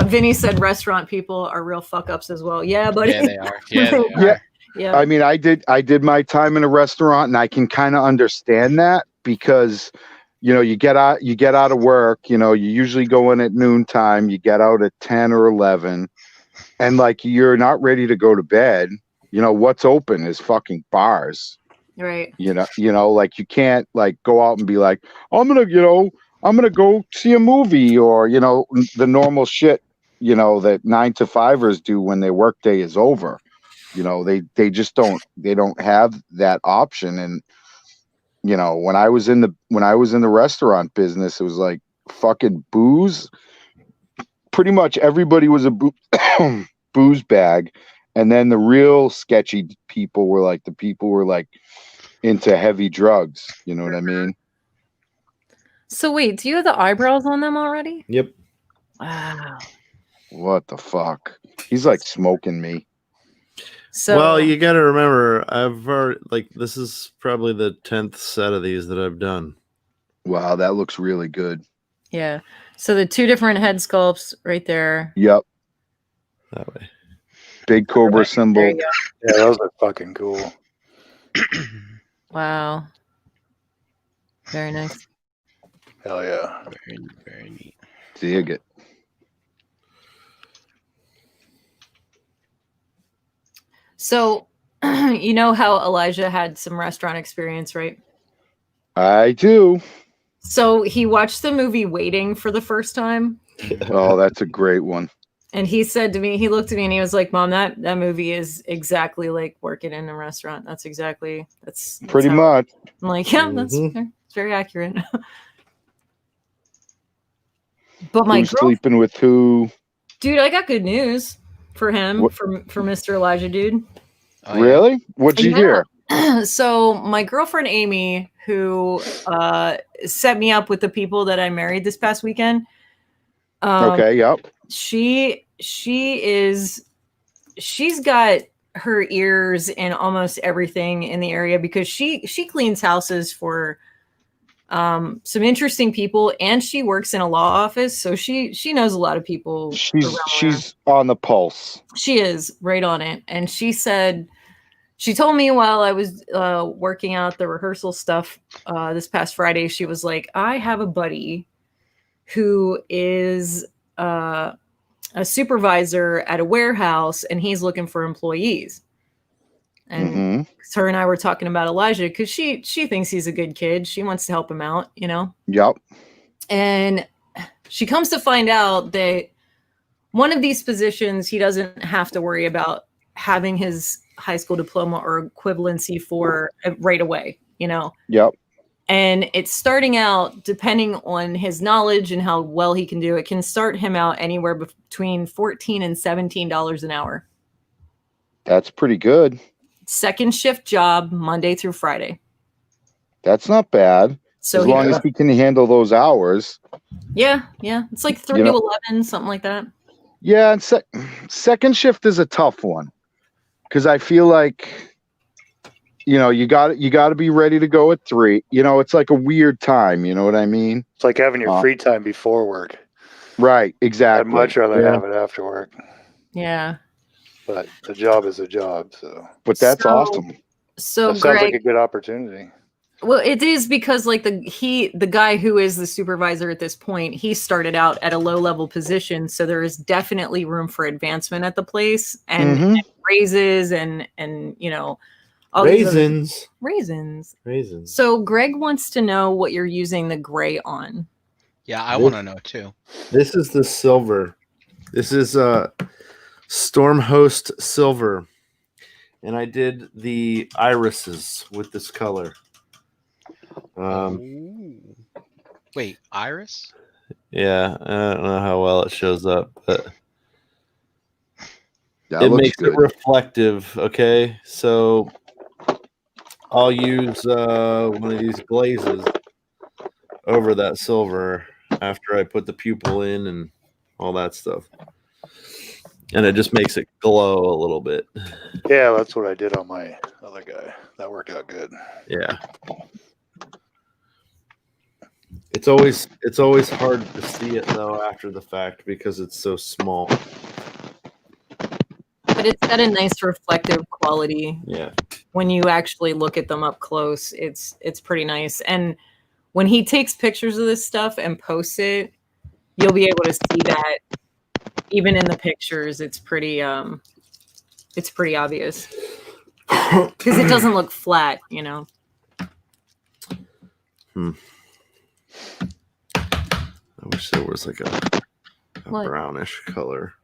Vinny said restaurant people are real fuck ups as well. Yeah, buddy. Yeah, they are. Yeah, they are. Yeah. I mean, I did my time in a restaurant, and I can kind of understand that because, you know, you get out of work, you know, you usually go in at noontime, you get out at 10 or 11, and like you're not ready to go to bed. You know, what's open is fucking bars. Right. You know, like you can't like go out and be like, I'm gonna go see a movie, or, you know, the normal shit, you know, that 9-to-5ers do when their workday is over. You know, they just don't have that option. And, you know, when I was in the restaurant business, it was like fucking booze. Pretty much everybody was a booze bag. And then the real sketchy people were like the people who were like into heavy drugs. You know what I mean? So wait, do you have the eyebrows on them already? Yep. Wow. What the fuck? He's like smoking me. So well, you got to remember, I've already, like, this is probably the 10th set of these that I've done. Wow, that looks really good. Yeah. So the two different head sculpts right there. Yep. That way. Big cobra symbol. There you go. Yeah, those are fucking cool. Wow. Very nice. Hell yeah. Very, very neat. Dig it. So, you know how Elijah had some restaurant experience, right? I do. So he watched the movie Waiting for the first time. Oh, that's a great one. And he said to me, he looked at me and he was like, Mom, that movie is exactly like working in a restaurant. That's Pretty much. I'm like, yeah, that's it's very accurate. But my Who's sleeping with who? Dude, I got good news for him, What? for Mr. Elijah, dude. Oh, yeah. Really? What'd you hear? So my girlfriend Amy, who set me up with the people that I married this past weekend. Okay, yep. She's got her ears in almost everything in the area because she cleans houses for some interesting people, and she works in a law office, so she knows a lot of people. She's on the pulse. She is right on it. And she said She told me while I was working out the rehearsal stuff this past Friday, she was like, I have a buddy who is a supervisor at a warehouse and he's looking for employees. And her and I were talking about Elijah because she thinks he's a good kid. She wants to help him out, you know? Yep. And she comes to find out that one of these positions, he doesn't have to worry about having his high school diploma or equivalency for right away, you know? Yep. And it's starting out, depending on his knowledge and how well he can do it, can start him out anywhere between $14 and $17 an hour. That's pretty good. Second shift job, Monday through Friday. That's not bad. So as long as he can handle those hours. Yeah. It's like 3 to 11, something like that. Yeah, and second shift is a tough one because I feel like, you got to be ready to go at 3. It's like a weird time. You know what I mean? It's like having your free time before work. Right. Exactly. I'd much rather have it after work. Yeah. But the job is a job, so. But that's awesome. So that sounds like a good opportunity. Well, it is because like the guy who is the supervisor at this point, he started out at a low level position, so there is definitely room for advancement at the place and raises and all raisins. Raisins. So Greg wants to know what you're using the gray on. Yeah, I want to know too. This is the silver. This is Stormhost silver, and I did the irises with this color. Wait, iris? Yeah, I don't know how well it shows up, but it makes good. it reflective. Okay, so I'll use one of these glazes over that silver after I put the pupil in and all that stuff. And it just makes it glow a little bit. Yeah, that's what I did on my other guy. That worked out good. Yeah. It's always hard to see it though after the fact because it's so small. But it's got a nice reflective quality. Yeah. When you actually look at them up close, it's pretty nice. And when he takes pictures of this stuff and posts it, you'll be able to see that even in the pictures, it's pretty obvious. Because it doesn't look flat, I wish there was like a brownish color.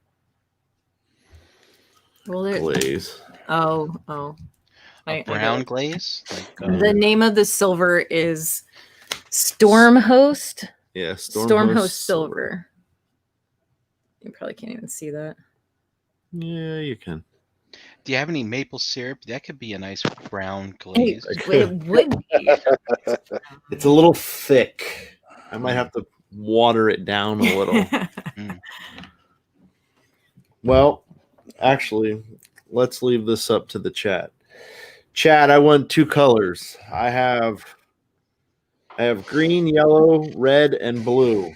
Glaze. Oh. Brown glaze? The name of the silver is Stormhost. Yeah, Stormhost silver. You probably can't even see that. Yeah, you can. Do you have any maple syrup? That could be a nice brown glaze. It would be. It's a little thick. I might have to water it down a little. Well, actually, let's leave this up to the chat. Chat, I want 2 colors. I have green, yellow, red, and blue.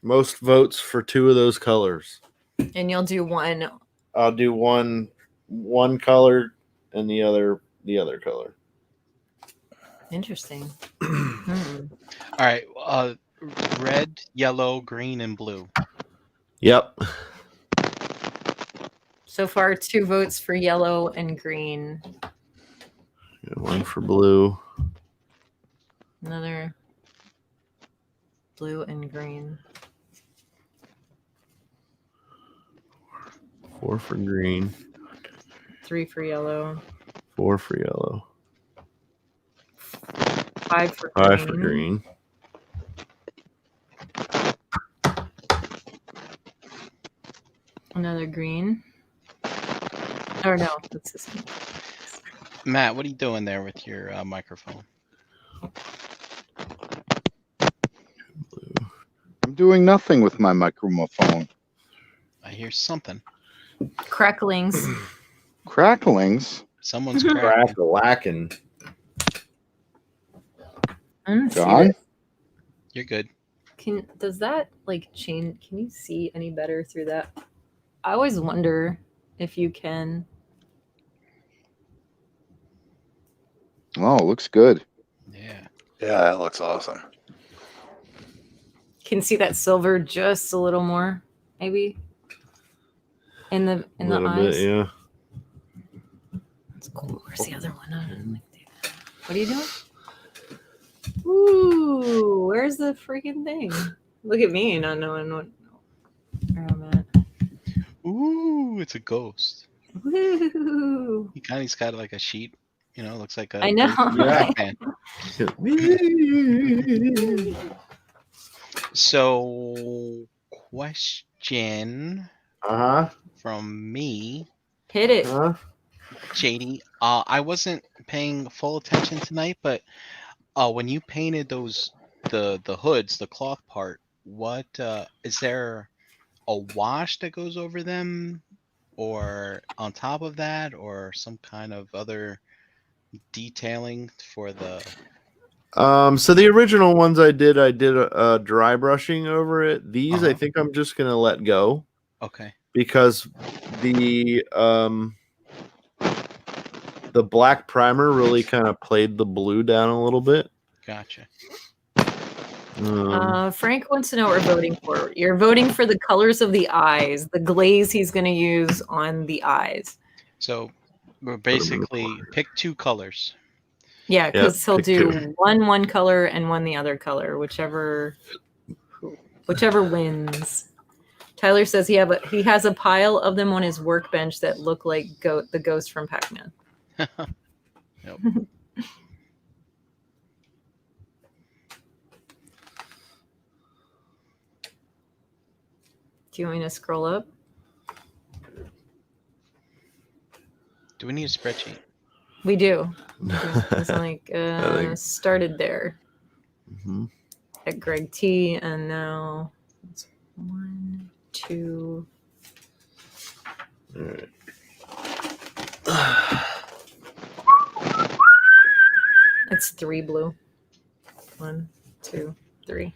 Most votes for 2 of those colors. And you'll do one. I'll do one color and the other color. Interesting. All right. Red, yellow, green, and blue. Yep. So far, 2 votes for yellow and green. One for blue. Another blue and green. 4 for green. 3 for yellow. 4 for yellow. 5 for green. 5 for green. Another green. Or no, that's this one. Matt, what are you doing there with your microphone? I'm doing nothing with my microphone. I hear something. Cracklings. Cracklings? Someone's cracking. Lacking. John? You're good. Does that like change? Can you see any better through that? I always wonder if you can. Oh, looks good. Yeah. Yeah, that looks awesome. Can see that silver just a little more, maybe. In the eyes. Bit, yeah. That's cool. Where's the other one? What are you doing? Ooh, where's the freaking thing? Look at me not knowing where I'm at. Ooh, it's a ghost. Woo! He kind of's got like a sheet. Looks like a I know. ghost from Yeah. Batman. So, question from me, Hit it. JD. I wasn't paying full attention tonight, but when you painted the hoods, the cloth part, what is there a wash that goes over them, or on top of that, or some kind of other detailing for the? So the original ones I did a dry brushing over it. These I think I'm just gonna let go. Okay. Because the black primer really kind of played the blue down a little bit. Gotcha. Frank wants to know what we're voting for. You're voting for the colors of the eyes, the glaze he's going to use on the eyes. So we're basically pick 2 colors. Yeah, because he'll do two. one color and one the other color, whichever wins. Tyler says he has a pile of them on his workbench that look like the ghost from Pac-Man. Yep. Do you want me to scroll up? Do we need a spreadsheet? We do. It's like started there at Greg T, and now it's 1, 2. All right. It's 3 blue. 1, 2, 3.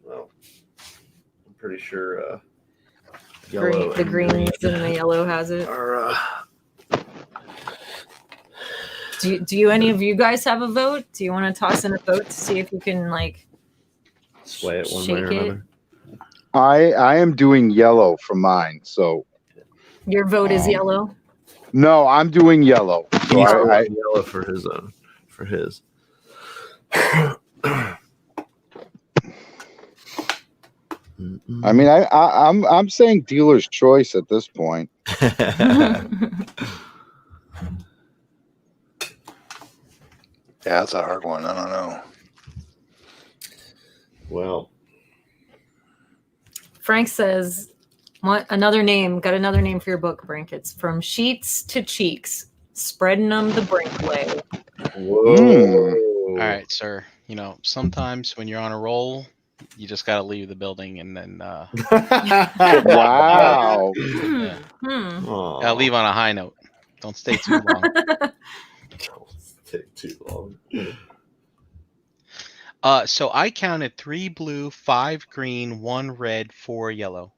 Well, I'm pretty sure yellow The greens and the yellow has it. are, Do you any of you guys have a vote? Do you want to toss in a vote to see if you can sway it one way shake or it? another? I am doing yellow for mine. So Your vote is yellow. no, I'm doing yellow. So He's I yellow for his own. For his. I mean, I'm saying dealer's choice at this point. Yeah, that's a hard one. I don't know. Well, Frank says, got another name for your book, Brink. It's From Sheets to Cheeks, Spreading Them the Brink Way. whoa. All right, sir. Sometimes when you're on a roll, you just got to leave the building and then Wow. yeah. Aw. Leave on a high note. Don't stay too long. Don't take too long. So I counted 3 blue, 5 green, 1 red, 4 yellow.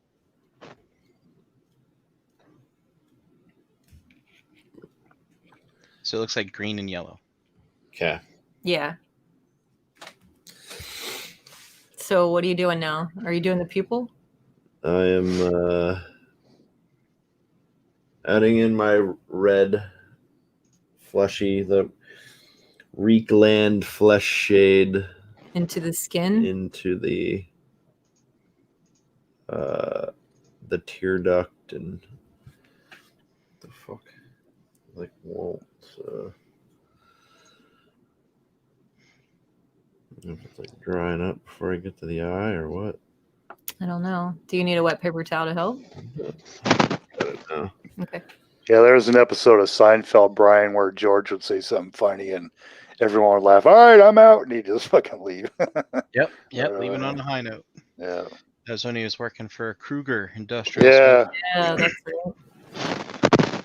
So it looks like green and yellow. Okay. Yeah. So what are you doing now? Are you doing the pupil? I am adding in my red fleshy, the Reekland flesh shade Into the skin? into the tear duct and the fuck won't if it's drying up before I get to the eye or what. I don't know. Do you need a wet paper towel to help? I don't know. Okay. Yeah, there was an episode of Seinfeld, Brian, where George would say something funny and everyone would laugh. All right, I'm out, and he'd just fucking leave. Yep. Leaving on a high note. Yeah. That was when he was working for Kruger Industrial. Yeah. Yeah, that's right.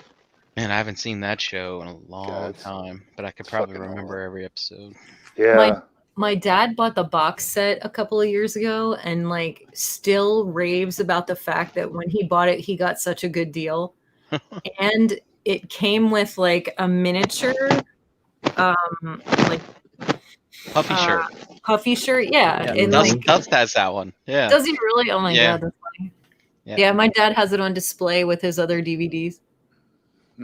Man, I haven't seen that show in a long time, but I could probably remember every episode. Yeah. My dad bought the box set a couple of years ago and still raves about the fact that when he bought it, he got such a good deal. And it came with like a miniature, like Puffy shirt. puffy shirt. Yeah, Yeah, and Dust, like, Dust has that one. Yeah. does he really? Oh my Yeah. god, that's funny. Yeah. Yeah, my dad has it on display with his other DVDs.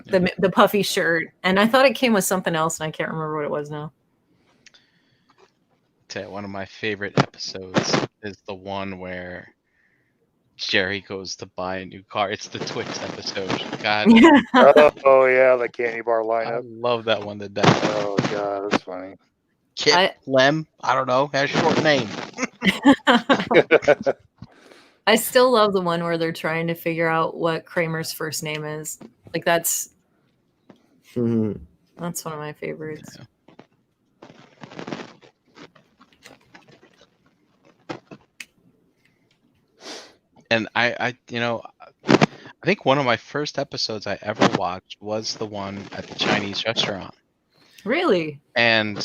The puffy shirt, and I thought it came with something else, and I can't remember what it was now. Tell you, one of my favorite episodes is the one where Jerry goes to buy a new car. It's the Twix episode. God, Oh yeah, the candy bar I lineup. love that one to death. Oh god, that's funny. Kip, Lem, I don't know, has a short name. I still love the one where they're trying to figure out what Kramer's first name is. Like that's one of my favorites. Yeah. And I think one of my first episodes I ever watched was the one at the Chinese restaurant. Really? And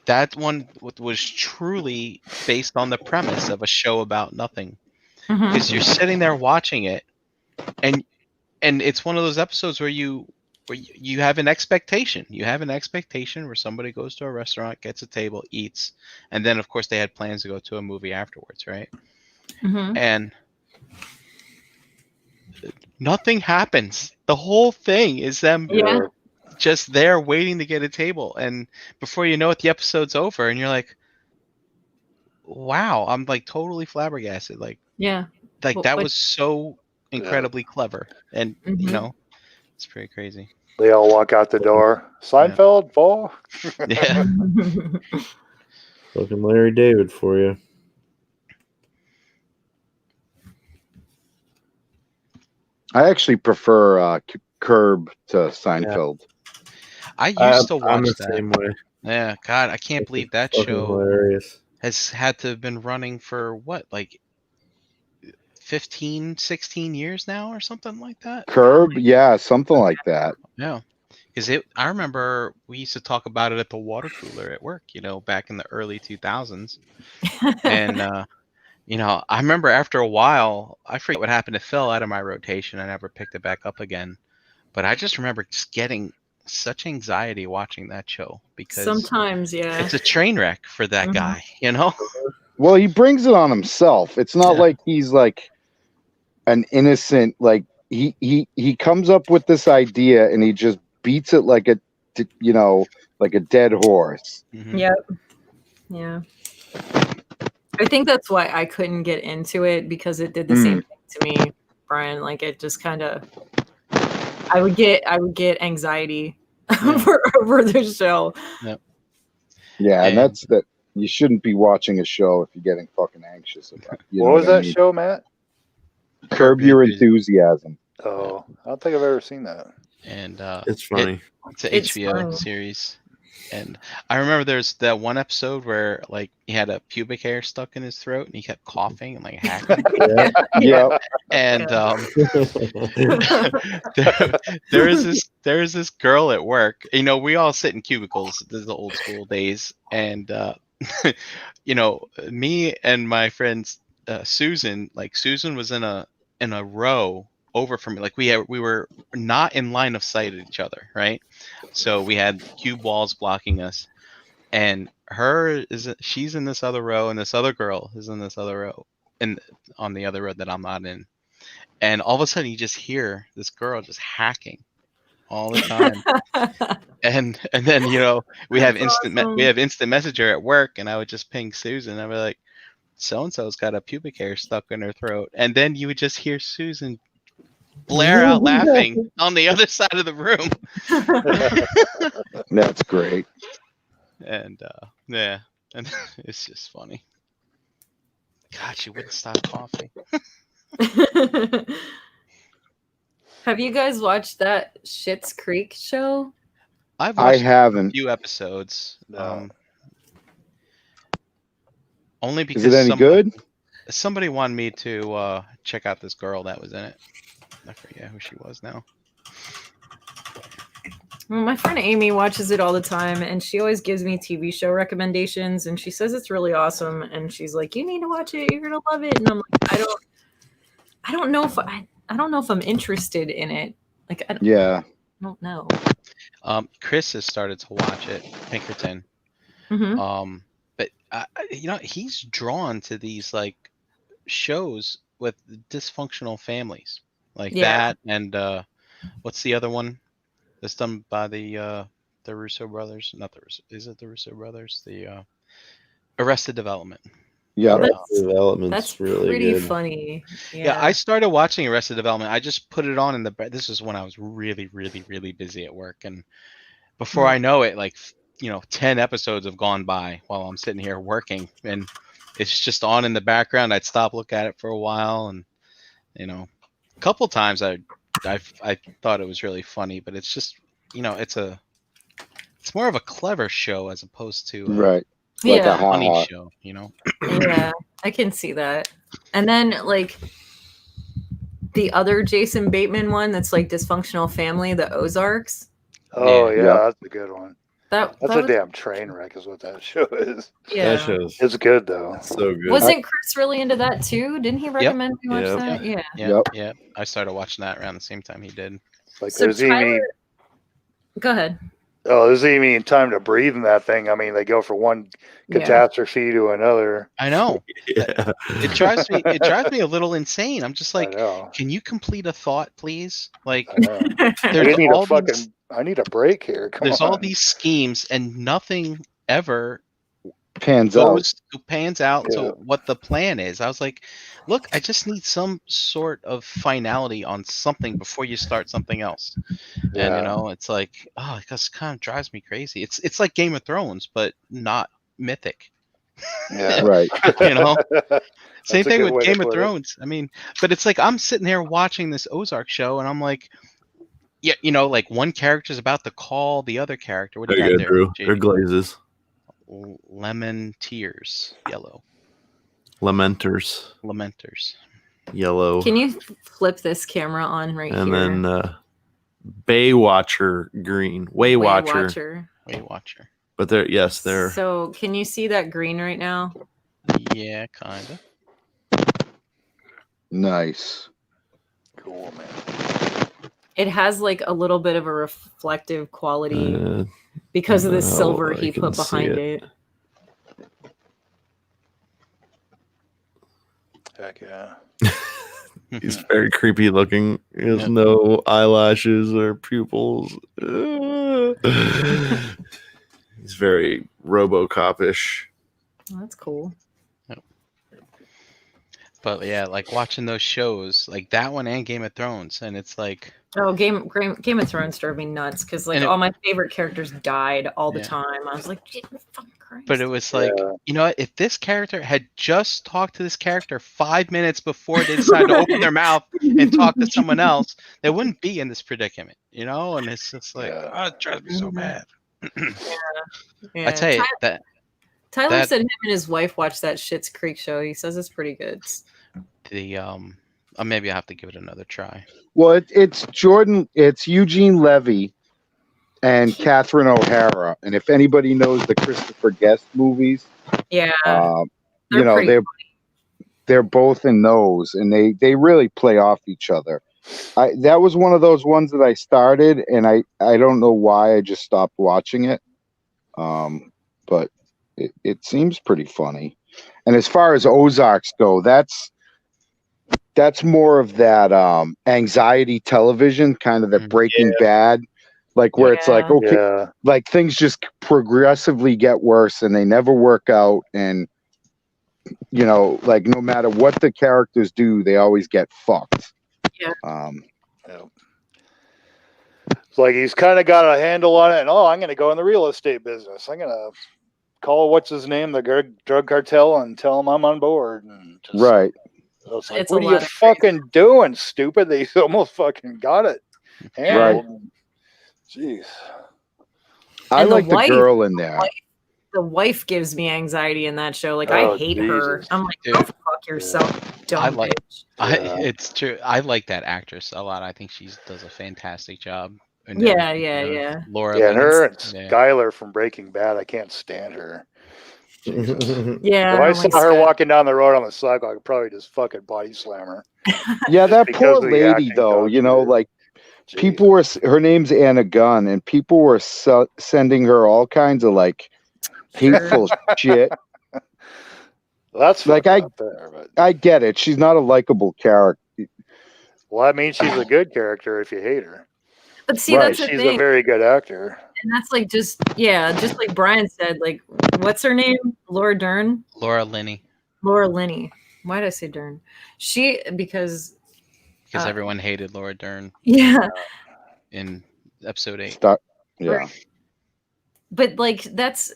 that one was truly based on the premise of a show about nothing. Mhm. Because you're sitting there watching it, and it's one of those episodes where you have an expectation. You have an expectation where somebody goes to a restaurant, gets a table, eats, and then of course they had plans to go to a movie afterwards, right? Mhm. And nothing happens. The whole thing is them Yeah. just there waiting to get a table, and before you know it, the episode's over, and you're like, "Wow!" I'm like totally flabbergasted. Like Yeah. that was so incredibly clever, and Mhm. it's pretty crazy. They all walk out the door. Seinfeld, Paul. Yeah. Fucking Larry David for you. I actually prefer Curb to Seinfeld. I used to I'm watch the that. same way. Yeah, God, I can't believe that Fucking show hilarious. has had to have been running for what, like 15, 16 years now or something like that? Curb, yeah, something like that. Yeah. Because I remember we used to talk about it at the water cooler at work, back in the early 2000s. And, I remember after a while, I forget what happened. It fell out of my rotation. I never picked it back up again. But I just remember just getting such anxiety watching that show because Sometimes, yeah. it's a train wreck for that Mhm. guy, Well, he brings it on himself. It's not like he's like an innocent, like he comes up with this idea and he just beats it like a dead horse. Mhm. Yep. Yeah. I think that's why I couldn't get into it, because it did the same thing to me, Brian. Like it just kind of, I would get anxiety over the show. Yep. Yeah, and that's that. You shouldn't be watching a show if you're getting fucking anxious about it. What was that show, Matt? Curb Your Enthusiasm. Oh, I don't think I've ever seen that. And It's funny. It's an It's HBO funny. series. And I remember there's that one episode where like he had a pubic hair stuck in his throat and he kept coughing and like hacking. Yeah. And there is this girl at work. We all sit in cubicles. This is the old school days. And me and my friends Susan was in a row over from me. Like we were not in line of sight at each other, right? So we had cube walls blocking us, and she's in this other row, and this other girl is in this other row, and on the other row that I'm not in. And all of a sudden, you just hear this girl just hacking all the time. and then we have awesome. we have instant messenger at work, and I would just ping Susan. I'd be like, so and so's got a pubic hair stuck in her throat, and then you would just hear Susan blare out laughing on the other side of the room. That's great. And and it's just funny. God, she wouldn't stop coughing. Have you guys watched that Schitt's Creek show? I haven't. A few episodes. No. Only because Is it any good? Somebody wanted me to check out this girl that was in it. I forget who she was now. Well, my friend Amy watches it all the time, and she always gives me TV show recommendations, and she says it's really awesome, and she's like, you need to watch it, you're gonna love it. And I'm like, I don't know if I'm interested in it. Like I don't know. Chris has started to watch it, Pinkerton. Mm-hmm. But he's drawn to these like shows with dysfunctional families, like that, and what's the other one that's done by the Russo brothers? Not the Russo. Is it the Russo brothers? The Arrested Development. Yeah. Development's really pretty good. funny. Yeah, I started watching Arrested Development. I just put it on in the. This was when I was really, really, really busy at work, and before I know it, like 10 episodes have gone by while I'm sitting here working, and it's just on in the background. I'd stop, look at it for a while, and a couple times I thought it was really funny, but it's just it's more of a clever show as opposed to Right. Like a funny show, Yeah, I can see that. And then like the other Jason Bateman one that's like Dysfunctional Family, the Ozarks. Oh yeah, that's a good one. That's a damn train wreck is what that show is. Yeah. It's good though. So good. Wasn't Chris really into that too? Didn't he recommend we watch that? Yeah. I started watching that around the same time he did. Like So there's even Go ahead. Oh, there's even time to breathe in that thing. I mean, they go from one catastrophe to another. I know. It drives me a little insane. I'm just like, can you complete a thought, please? Like, I need a break here. There's all these schemes, and nothing ever pans out to what the plan is. I was like, look, I just need some sort of finality on something before you start something else. And it's like, it just kind of drives me crazy. It's like Game of Thrones, but not mythic. Yeah, right. Same thing with Game of Thrones. I mean, but it's like I'm sitting here watching this Ozark show, and I'm like, like one character's about to call the other character. What do you got there, Drew? They're glazes. Lemon tears, yellow. Lamenters. Yellow. Can you flip this camera on right and here? And then Baywatcher green. Waywatcher. But they're. So can you see that green right now? Yeah, kind of. Nice. Cool, man. It has like a little bit of a reflective quality because of the silver he put behind it. Heck yeah. He's very creepy looking. He has no eyelashes or pupils. He's very RoboCop-ish. Oh, that's cool. But yeah, like watching those shows, like that one and Game of Thrones, and it's like, Game of Thrones drove me nuts because like all my favorite characters died all the time. I was like, fucking Christ. But it was like, if this character had just talked to this character 5 minutes before they decided to open their mouth and talk to someone else, they wouldn't be in this predicament, And it's just like, it drives me so mad. I tell you that. Tyler said him and his wife watched that Schitt's Creek show. He says it's pretty good. Maybe I have to give it another try. Well, it's Eugene Levy and Catherine O'Hara, and if anybody knows the Christopher Guest movies, they're both in those, and they really play off each other. That was one of those ones that I started, and I don't know why I just stopped watching it, but it seems pretty funny. And as far as Ozarks go, that's more of that anxiety television, kind of the Breaking Bad, like where it's like, okay, like things just progressively get worse and they never work out. And, like no matter what the characters do, they always get fucked. Yeah. It's like he's kind of got a handle on it. And, I'm going to go in the real estate business. I'm going to call what's his name, the drug cartel, and tell him I'm on board. And just, right. It's like, what are you fucking doing, stupid? They almost fucking got it. Right. Jeez. I like the girl in there. The wife gives me anxiety in that show. Like, I hate her. I'm like, go fuck yourself, dumb bitch. It's true. I like that actress a lot. I think she does a fantastic job. And, Laura. Yeah, and her and Skylar from Breaking Bad. I can't stand her. Yeah. If I saw her walking down the road on the sidewalk, I'd probably just fucking body slam her. Yeah, that poor lady, though. Like people were, her name's Anna Gunn, and people were sending her all kinds of like hateful shit. Well, that's Like like there, but I get it. She's not a likable character. well, that means she's a good character if you hate her. But see, Right. that's the She's thing. a very good actor. And that's like just like Brian said, like what's her name? Laura Dern? Laura Linney, Laura Linney. Why did I say Dern? Because everyone hated Laura Dern yeah. in episode 8. Yeah. But like that's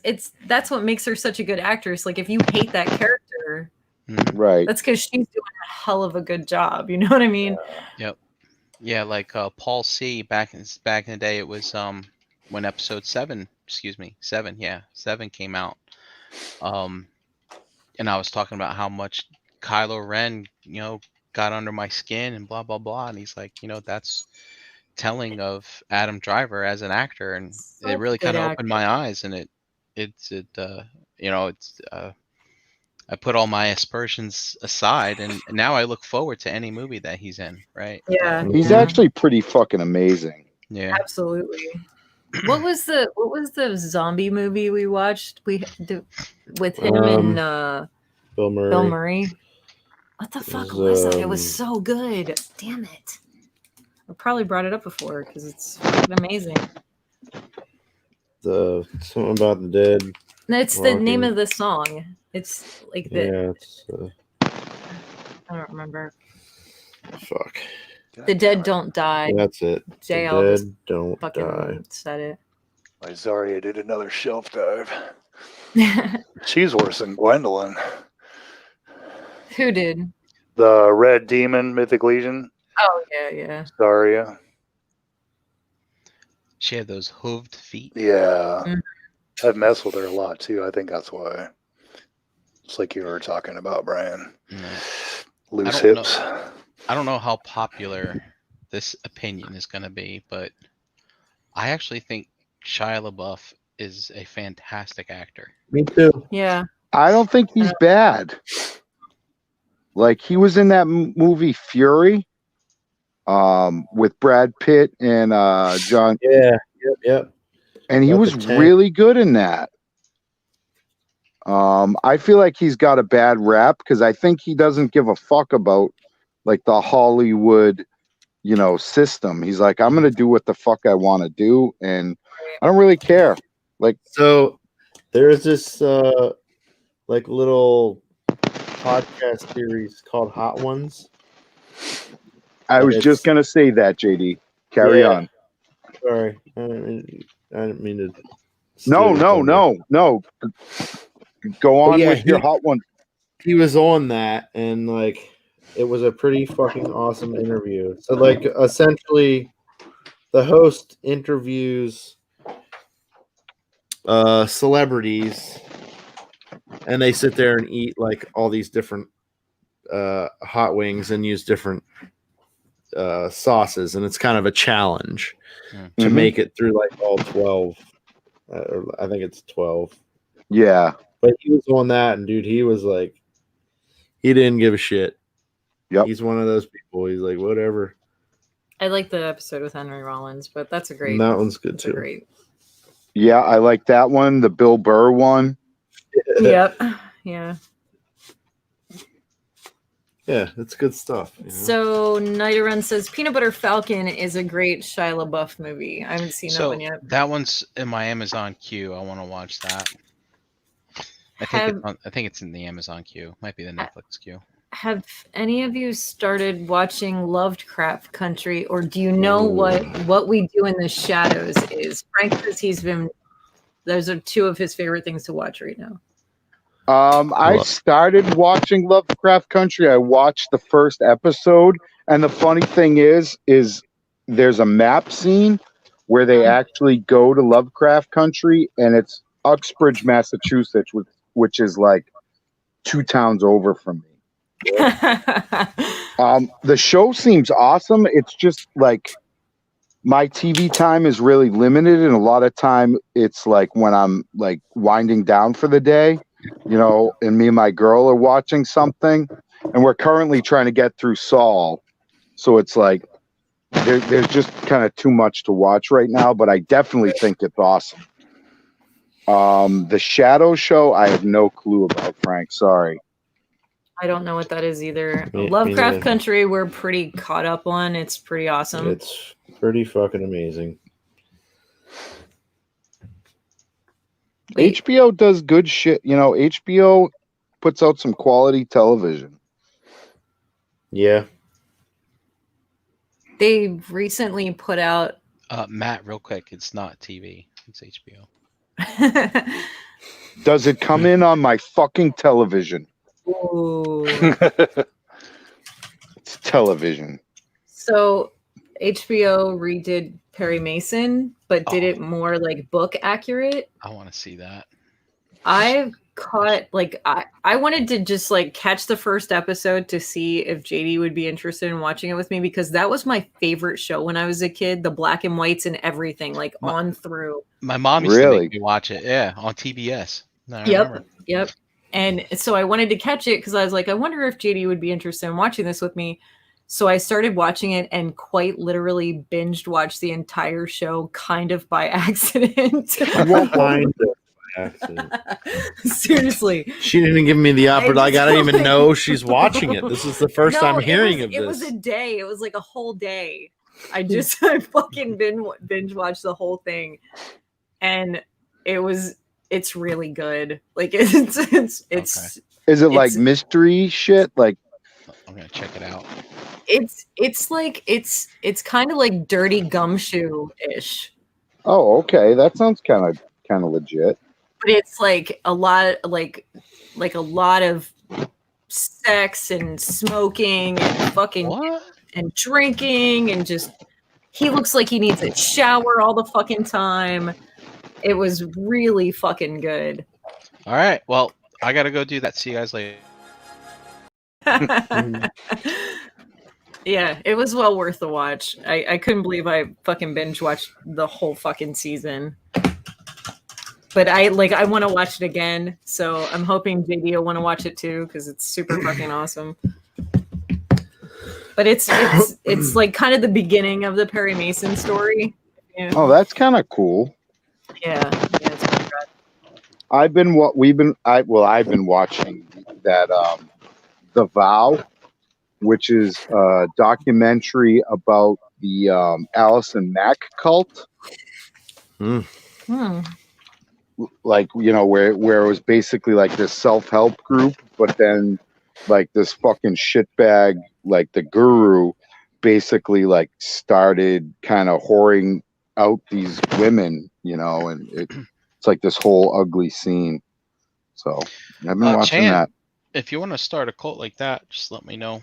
what makes her such a good actress. Like if you hate that character, Right. that's because she's doing a hell of a good job. You know what I mean? Yep. Yeah, like Paul C. back in the day, it was when episode 7 came out. And I was talking about how much Kylo Ren, got under my skin and blah blah blah, and he's like, that's telling of Adam Driver as an actor, and Such it really good kind of actor. opened my eyes, and I put all my aspersions aside, and now I look forward to any movie that he's in, right? Yeah. He's actually pretty fucking amazing. Yeah. Absolutely. What was the zombie movie we watched? With him and Bill Murray. Bill Murray. What the fuck was that? It was so good. Damn it. I probably brought it up before because it's fucking amazing. Something about the dead. That's the name of the song. It's like the Yeah, it's I don't remember. fuck. The dead don't die. That's it. JL The just dead don't fucking die. said it. My Zarya did another shelf dive. She's worse than Gwendolyn. Who did? The Red Demon, Mythic Legion. Oh yeah. Zarya. She had those hooved feet. Yeah. Mhm. I've messed with her a lot too. I think that's why. It's like you were talking about, Brian. Loose I don't hips. I don't know how popular this opinion is going to be, but I actually think Shia LaBeouf is a fantastic actor. Me too. Yeah. I don't think he's bad. Like he was in that movie Fury, with Brad Pitt and John. Yeah. Yep. And he About was the tank. really good in that. I feel like he's got a bad rap because I think he doesn't give a fuck about like the Hollywood, system. He's like, I'm gonna do what the fuck I want to do, and I don't really care. Like, So there's this like little podcast series called Hot Ones. I was just gonna say that, JD. Carry Yeah. on. Sorry, I didn't mean to. No. Go on yeah, with your hot one. He was on that, and like it was a pretty fucking awesome interview. So like essentially, the host interviews celebrities, and they sit there and eat like all these different hot wings and use different sauces, and it's kind of a challenge to Mhm. make it through like all 12. I think it's 12. Yeah. But he was on that, and dude, he was like, he didn't give a shit. Yep. He's one of those people. He's like, whatever. I like the episode with Henry Rollins, but that's a great. And that one's good that's a too. great. Yeah, I like that one. The Bill Burr one. Yep. Yeah. Yeah, it's good stuff. So Night Run says Peanut Butter Falcon is a great Shia LaBeouf movie. I haven't seen that one yet. That one's in my Amazon queue. I want to watch that. I think it's in the Amazon queue. Might be the Netflix queue. Have any of you started watching Lovecraft Country, or do you know what We Do in the Shadows is? Frank says those are two of his favorite things to watch right now. I started watching Lovecraft Country. I watched the first episode, and the funny thing is there's a map scene where they actually go to Lovecraft Country, and it's Uxbridge, Massachusetts, which is like 2 towns over from me. The show seems awesome. It's just like my TV time is really limited, and a lot of time it's like when I'm like winding down for the day, and me and my girl are watching something, and we're currently trying to get through Saul. So it's like there's just kind of too much to watch right now, but I definitely think it's awesome. The Shadow Show, I have no clue about, Frank. Sorry. I don't know what that is either. Me Lovecraft neither. Country, we're pretty caught up on. It's pretty awesome. It's pretty fucking amazing. Wait, HBO does good shit. You know, HBO puts out some quality television. Yeah. they recently put out. Matt, real quick, it's not TV. It's HBO. Does it come in on my fucking television? Ooh. It's television. So HBO redid Perry Mason, but did it more like book accurate. I want to see that. I caught like I wanted to just like catch the first episode to see if JD would be interested in watching it with me, because that was my favorite show when I was a kid, the black and whites and everything, like on through. My mom used to Really? make me watch it. Yeah, on TBS. No, I Yep. remember. Yep. And so I wanted to catch it because I was like, I wonder if JD would be interested in watching this with me. So I started watching it and quite literally binged watched the entire show kind of by accident. What kind of accident? Seriously. She didn't even give me the opportunity. Like, I don't even like- know she's watching it. This is the first No, time hearing it was of a this. day. It was like a whole day. I fucking binge watched the whole thing. And it's really good. Like it's Is it like It's- mystery shit? Like, I'm gonna check it out. it's like it's kind of like Dirty Gumshoe-ish. oh, okay, that sounds kind of legit. But it's like a lot like a lot of sex and smoking and fucking What? and drinking and just he looks like he needs a shower all the fucking time. It was really fucking good. All right. Well, I gotta go do that. See you guys later. Yeah, it was well worth the watch. I couldn't believe I fucking binge watched the whole fucking season. But I want to watch it again, so I'm hoping JD will want to watch it too because it's super fucking awesome. But it's like kind of the beginning of the Perry Mason story. Yeah, Oh, that's kind of cool. yeah, it's pretty rad. I've been watching that The Vow, which is a documentary about the Allison Mack cult. Hmm. Like, you know, where it was basically like this self-help group, but then like this fucking shitbag, like the guru, basically like started kind of whoring out these women, you know, and it's like this whole ugly scene. So I've been watching Chan, that. if you want to start a cult like that, just let me know.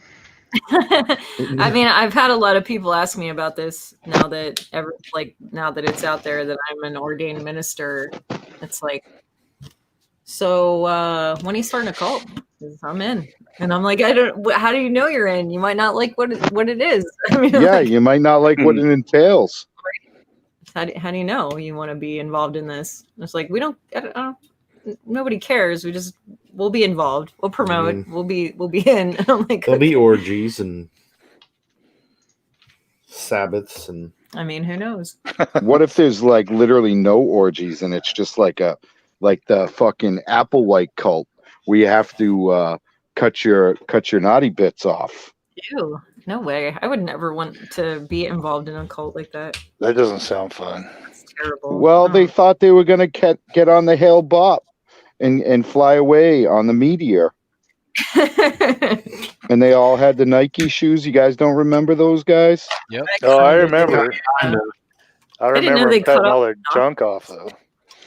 I mean, I've had a lot of people ask me about this now that it's out there that I'm an ordained minister. It's like, so when are you starting a cult? 'Cause I'm in, and I'm like, how do you know you're in? You might not like what it is. I mean, Yeah, like, you might not like what it entails. how do you know you want to be involved in this? It's like I don't nobody cares. We'll be involved. We'll promote. We'll be in. And I'm like, There'll be orgies and Sabbaths and I mean, who knows? What if there's like literally no orgies and it's just like the fucking Applewhite cult where you have to cut your naughty bits off? Ew, no way. I would never want to be involved in a cult like that. That doesn't sound fun. It's terrible. Well, No. they thought they were gonna get on the Hale Bopp and fly away on the meteor, and they all had the Nike shoes. You guys don't remember those guys? Yep. Oh, I remember. I didn't know remember they them cutting cut all off their the junk off though.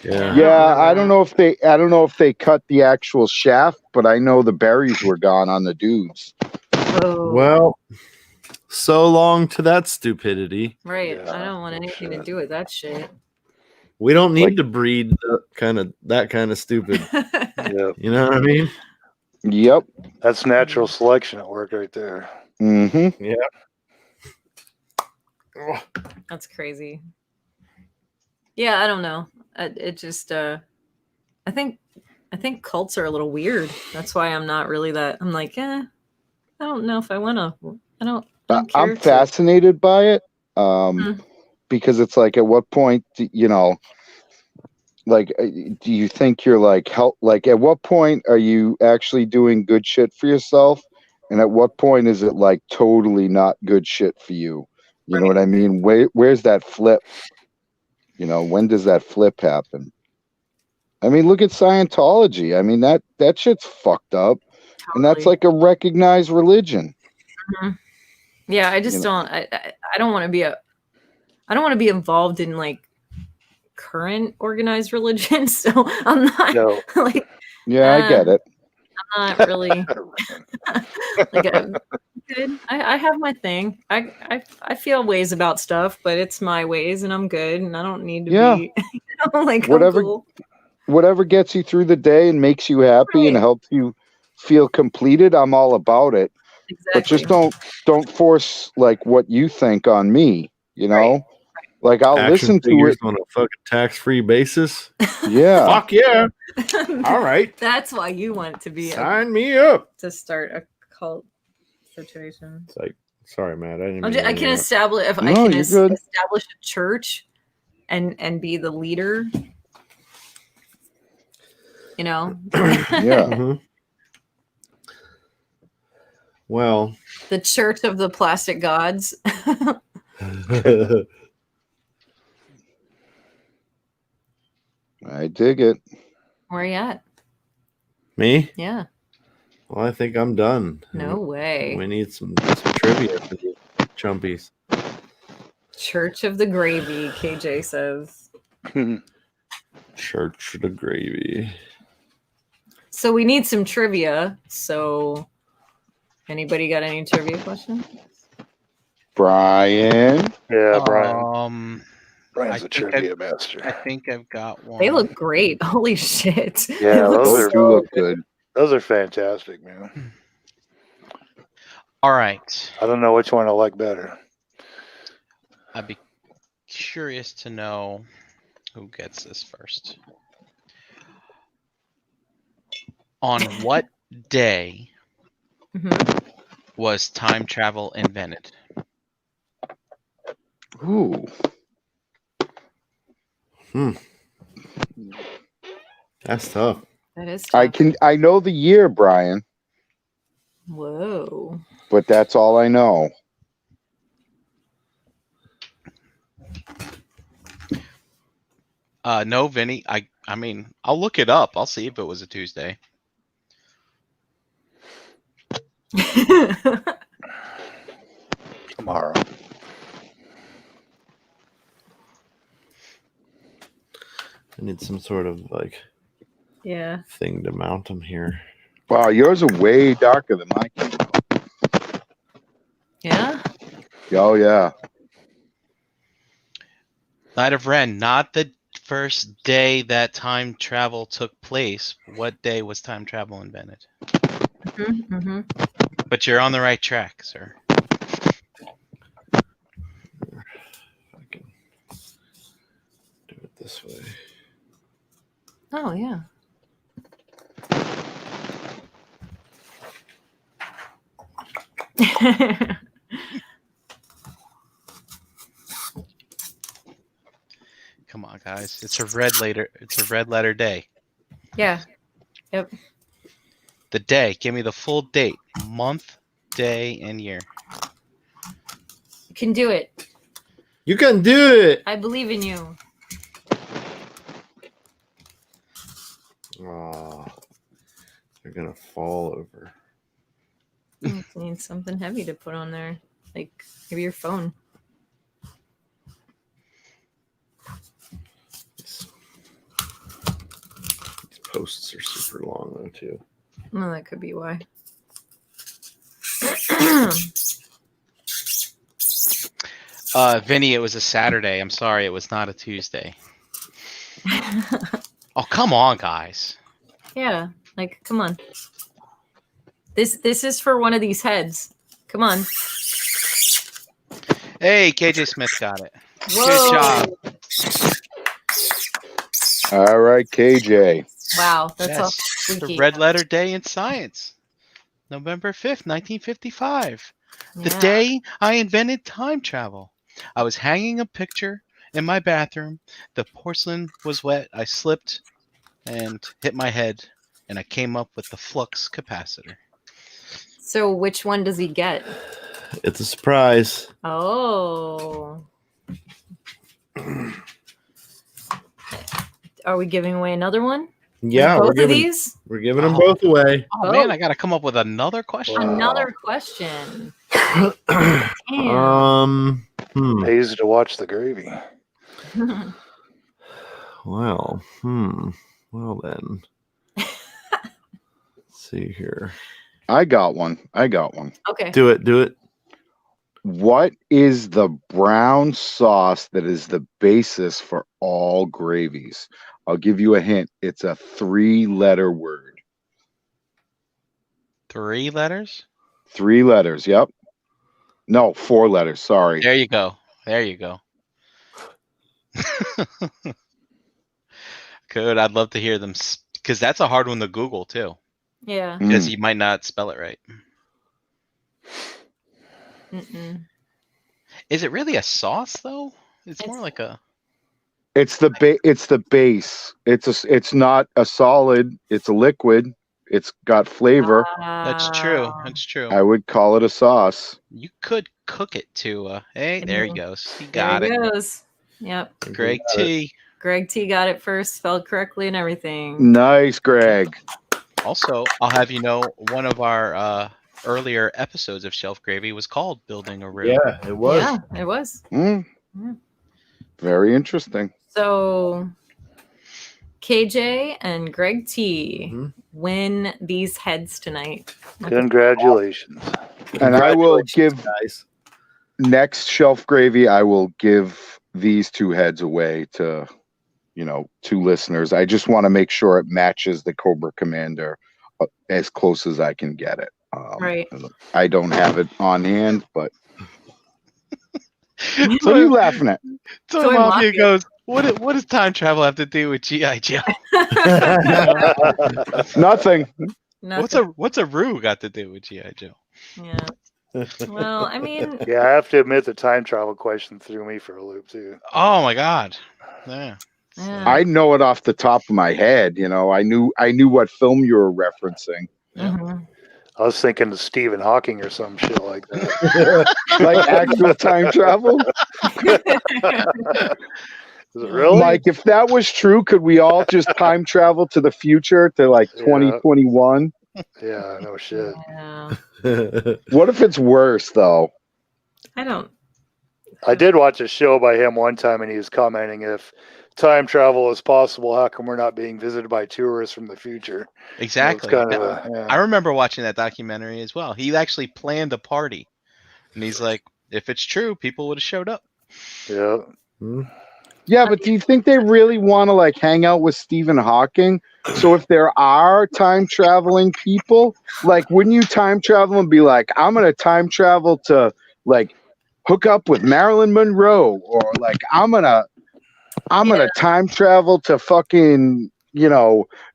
yeah. Yeah, remember I don't know if they cut the actual shaft, but I know the berries were gone on the dudes. Oh, Well, so long to that stupidity. right. Yeah, I don't want anything to shit. do with that shit. We don't need Like- to breed that kind of stupid. Yeah, You know what I mean? Yep. that's natural selection at work right there. Mm-hmm. That's crazy. Yeah, I don't know. It just I think cults are a little weird. That's why I'm not really that. I'm like, I don't know if I want to. I don't care I'm to- fascinated by it, Because it's like, at what point, like, do you think you're like like, at what point are you actually doing good shit for yourself, and at what point is it like totally not good shit for you? You know what I mean? Where's that flip? When does that flip happen? I mean, look at Scientology. I mean, that shit's fucked up, and that's like a recognized religion. Yeah, I just don't. I don't want to be I don't want to be involved in like current organized religion. So I'm not like. Yeah, I get it. I'm not really like good. I have my thing. I feel ways about stuff, but it's my ways, and I'm good, and I don't need to be like whatever gets you through the day and makes you happy and helps you feel completed. I'm all about it. Exactly. But just don't force like what you think on me. Like, I'll listen to it on a fucking tax-free basis. Yeah. Fuck yeah. All right. That's why you want to be sign me up to start a cult situation. It's like, sorry, Matt. I can establish establish a church and be the leader. Yeah. Well, the Church of the Plastic Gods. I dig it. Where are you at? Me? Yeah. Well, I think I'm done. No way. We need some trivia for the chumpies. Church of the Gravy, KJ says. Church of the Gravy. So we need some trivia. So anybody got any trivia questions? Brian? Yeah, Brian. Brian's a trivia master. I think I've got one. They look great. Holy shit. Yeah, those do look good. Those are fantastic, man. All right. I don't know which one I like better. I'd be curious to know who gets this first. On what day was time travel invented? Ooh. That's tough. That is tough. I know the year, Brian. Whoa. But that's all I know. No, Vinny. I mean, I'll look it up. I'll see if it was a Tuesday. Tomorrow. I need some sort of like thing to mount them here. Wow, yours are way darker than my camera. Yeah? Oh, yeah. Knight of Ren, not the first day that time travel took place. What day was time travel invented? But you're on the right track, sir. I can do it this way. Oh, yeah. Come on, guys. It's a red letter day. Yeah. Yep. The day. Give me the full date. Month, day, and year. You can do it. You can do it. I believe in you. Oh, they're gonna fall over. You need something heavy to put on there, like maybe your phone. These posts are super long though too. Well, that could be why. Vinny, it was a Saturday. I'm sorry, it was not a Tuesday. Oh, come on, guys. Yeah, like come on. This is for one of these heads. Come on. Hey, KJ Smith got it. Whoa. Good job. All right, KJ. Wow, that's Yes, all the squeaky. red letter day in science. November 5th, 1955. The Yeah. day I invented time travel. I was hanging a picture in my bathroom. The porcelain was wet. I slipped and hit my head, and I came up with the flux capacitor. So which one does he get? It's a surprise. Oh. Are we giving away another one? Yeah, both of these? We're giving them both away. Oh, man, I got to come up with another question. Another question. Damn. Pays to watch the gravy. Well, well then. Let's see here. I got one. Okay. Do it. What is the brown sauce that is the basis for all gravies? I'll give you a hint. It's a 3-letter word. 3 letters? 3 letters, yep. No, 4 letters, sorry. There you go. Good. I'd love to hear them, because that's a hard one to Google, too. Yeah. Because you might not spell it right. Mm-mm. Is it really a sauce, though? It's more like a... It's the base. It's not a solid, it's a liquid. It's got flavor. That's true. I would call it a sauce. You could cook it to... hey, there he goes. He There got he it. goes. Yep. Greg T. Greg T got it first, spelled correctly and everything. Nice, Greg. Also, I'll have you know, one of our earlier episodes of Shelf Gravy was called Building a Room. Yeah, it was. Yeah, it was. Very interesting. So KJ and Greg T win these heads tonight. Congratulations. And I will give guys. next Shelf Gravy, I will give these 2 heads away to 2 listeners. I just want to make sure it matches the Cobra Commander as close as I can get it. Right. I don't have it on hand, but what are you laughing at? Toy Mafia goes, what does time travel have to do with G.I. Joe? Nothing. What's a Roo got to do with G.I. Joe? Yeah. Well, I mean, Yeah, I have to admit the time travel question threw me for a loop too. Oh my god. Yeah. I know it off the top of my head. I knew what film you were referencing. mhm. I was thinking of Stephen Hawking or some shit like that. Like actual time travel. Is it really? Mike, if that was true, could we all just time travel to the future to like 2021? Yeah, no shit. Yeah. What if it's worse though? I did watch a show by him one time, and he was commenting, if time travel is possible, how come we're not being visited by tourists from the future? Exactly. Kind of I remember watching that documentary as well. He actually planned a party. And he's like, if it's true, people would have showed up. Yeah. Yeah, but do you think they really want to like hang out with Stephen Hawking? So if there are time traveling people, like wouldn't you time travel and be like, I'm gonna time travel to like hook up with Marilyn Monroe, or like I'm gonna time travel to fucking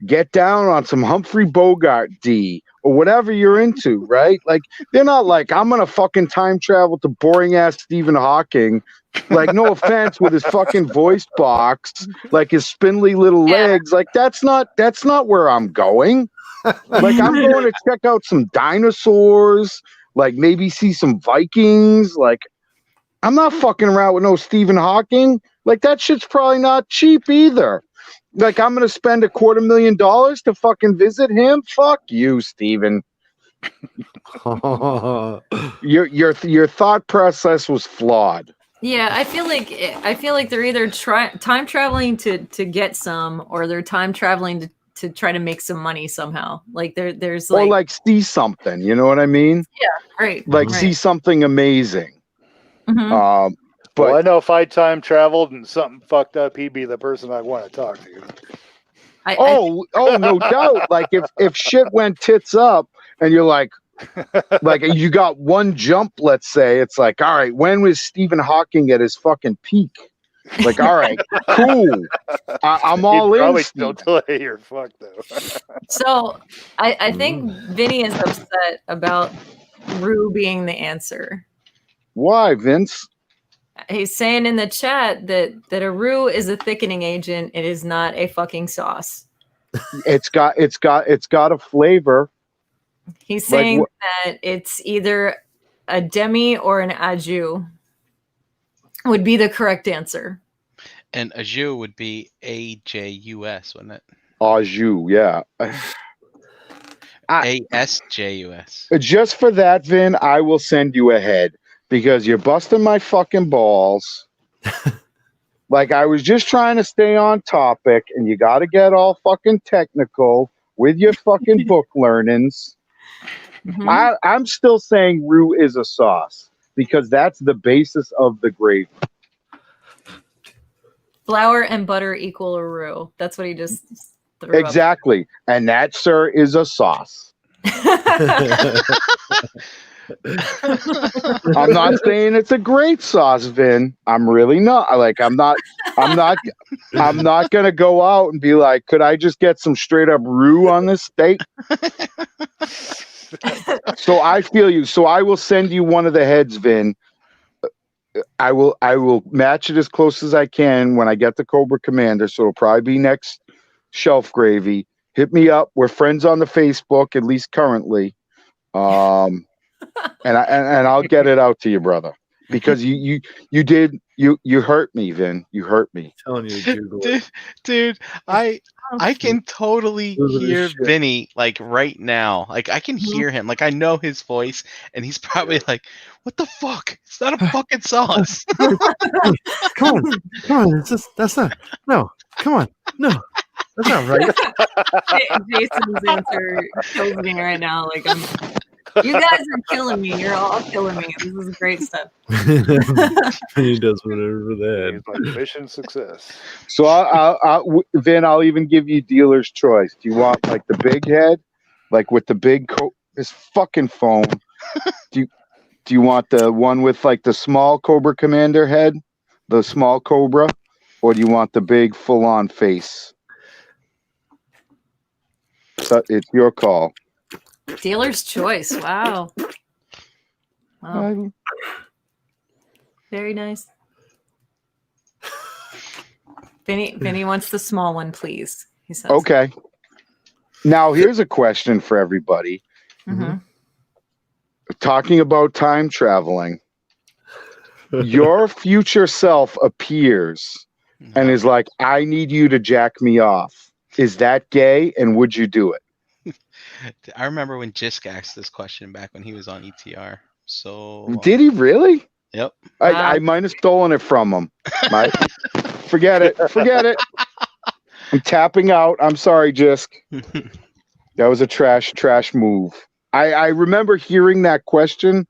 get down on some Humphrey Bogart D or whatever you're into, right? Like they're not like, I'm gonna fucking time travel to boring ass Stephen Hawking. Like, no offense, with his fucking voice box, like his spindly little legs. Like that's not where I'm going. Like I'm going to check out some dinosaurs, like maybe see some Vikings. Like I'm not fucking around with no Stephen Hawking. Like that shit's probably not cheap either. Like I'm gonna spend $250,000 to fucking visit him. Fuck you, Stephen. Your thought process was flawed. Yeah, I feel like they're either time traveling to get some, or they're time traveling to try to make some money somehow. Like there's like, or like see something, you know what I mean? Yeah, right. Like see something amazing. Mhm. But I know if I time traveled and something fucked up, he'd be the person I want to talk to. No doubt. Like if shit went tits up and you're like you got one jump, let's say, it's like, all right, when was Stephen Hawking at his fucking peak? Like, all right, cool. I'm all in. Probably still tell you you're fucked though. So I think Vinny is upset about Rue being the answer. Why, Vince? He's saying in the chat that a roux is a thickening agent. It is not a fucking sauce. It's got a flavor. He's Like saying that it's either a demi or an au jus would be the correct answer. And au jus would be AJUS, wouldn't it? Au jus, yeah. ASJUS. Just for that, Vin, I will send you ahead because you're busting my fucking balls. Like, I was just trying to stay on topic, and you got to get all fucking technical with your fucking book learnings. Mhm. I'm still saying roux is a sauce because that's the basis of the gravy. Flour and butter equal a roux. That's what he just threw Exactly. And that, sir, is a sauce. I'm not saying it's a great sauce, Vin. I'm really not. Like, I'm not gonna go out and be like, could I just get some straight up roux on this steak? So I feel you. So I will send you one of the heads, Vin. I will match it as close as I can when I get the Cobra Commander. So it'll probably be next Shelf Gravy. Hit me up. We're friends on the Facebook, at least currently. And I'll get it out to you, brother. Because you hurt me, Vin. You hurt me. I'm telling you, Dude, I can totally Losing his hear shit. Vinny like right now. Like I can hear him. Like I know his voice, and he's probably like, "What the fuck? It's not a fucking sauce." Come on. That's not. No, come on. No, that's not right. Jason's answer kills me right now. Like, you guys are killing me. You're all killing me. This is great stuff. He does whatever for that. He's like, mission success. So Vin, I'll even give you dealer's choice. Do you want like the big head, like with the big this fucking phone? Do you want the one with like the small Cobra Commander head, the small Cobra, or do you want the big full-on face? So it's your call. Dealer's choice. Wow. Very nice. Vinny wants the small one, please. He says. Okay. Now here's a question for everybody. Mhm. Talking about time traveling, your future self appears and is like, I need you to jack me off. Is that gay? And would you do it? I remember when Jisk asked this question back when he was on ETR. So Did he really? Yep. I might have stolen it from him. Forget it. I'm tapping out. I'm sorry, Jisk. That was a trash move. I remember hearing that question,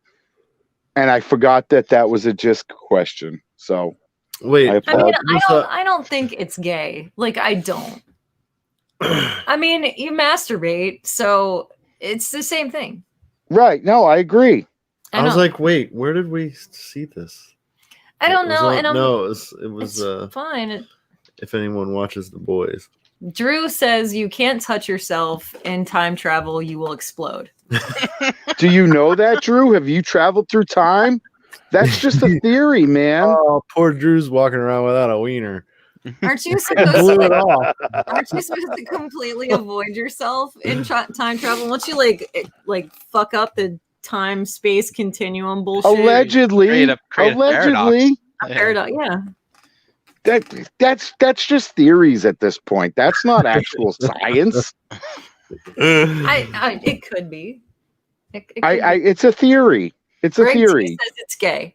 and I forgot that was a Jisk question. So Wait, I don't think it's gay. Like, I don't. I mean, you masturbate, so it's the same thing. Right. No, I agree. I was like, wait, where did we see this? I don't know. It was fine. If anyone watches The Boys. Drew says you can't touch yourself in time travel, you will explode. Do you know that, Drew? Have you traveled through time? That's just a theory, man. Oh, poor Drew's walking around without a wiener. Aren't you supposed to completely avoid yourself in time travel? Won't you like fuck up the time space continuum bullshit? Allegedly. Allegedly. Paradox, yeah. That's just theories at this point. That's not actual science. It could be. It's a theory. It's a theory. Says it's gay.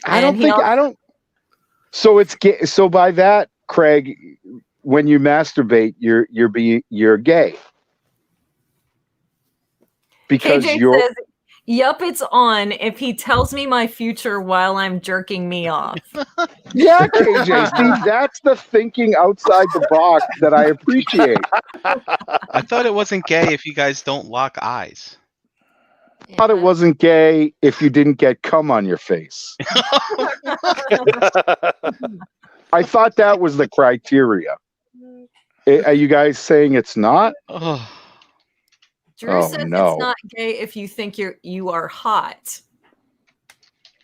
I don't. So it's gay. So by that, Craig, when you masturbate, you're gay. Because KJ says, "Yup, it's on if he tells me my future while I'm jerking me off." Yeah, KJ. See, that's the thinking outside the box that I appreciate. I thought it wasn't gay if you guys don't lock eyes. I thought it wasn't gay if you didn't get cum on your face. I thought that was the criteria. Are you guys saying it's not? Drew says it's not gay if you think you are hot.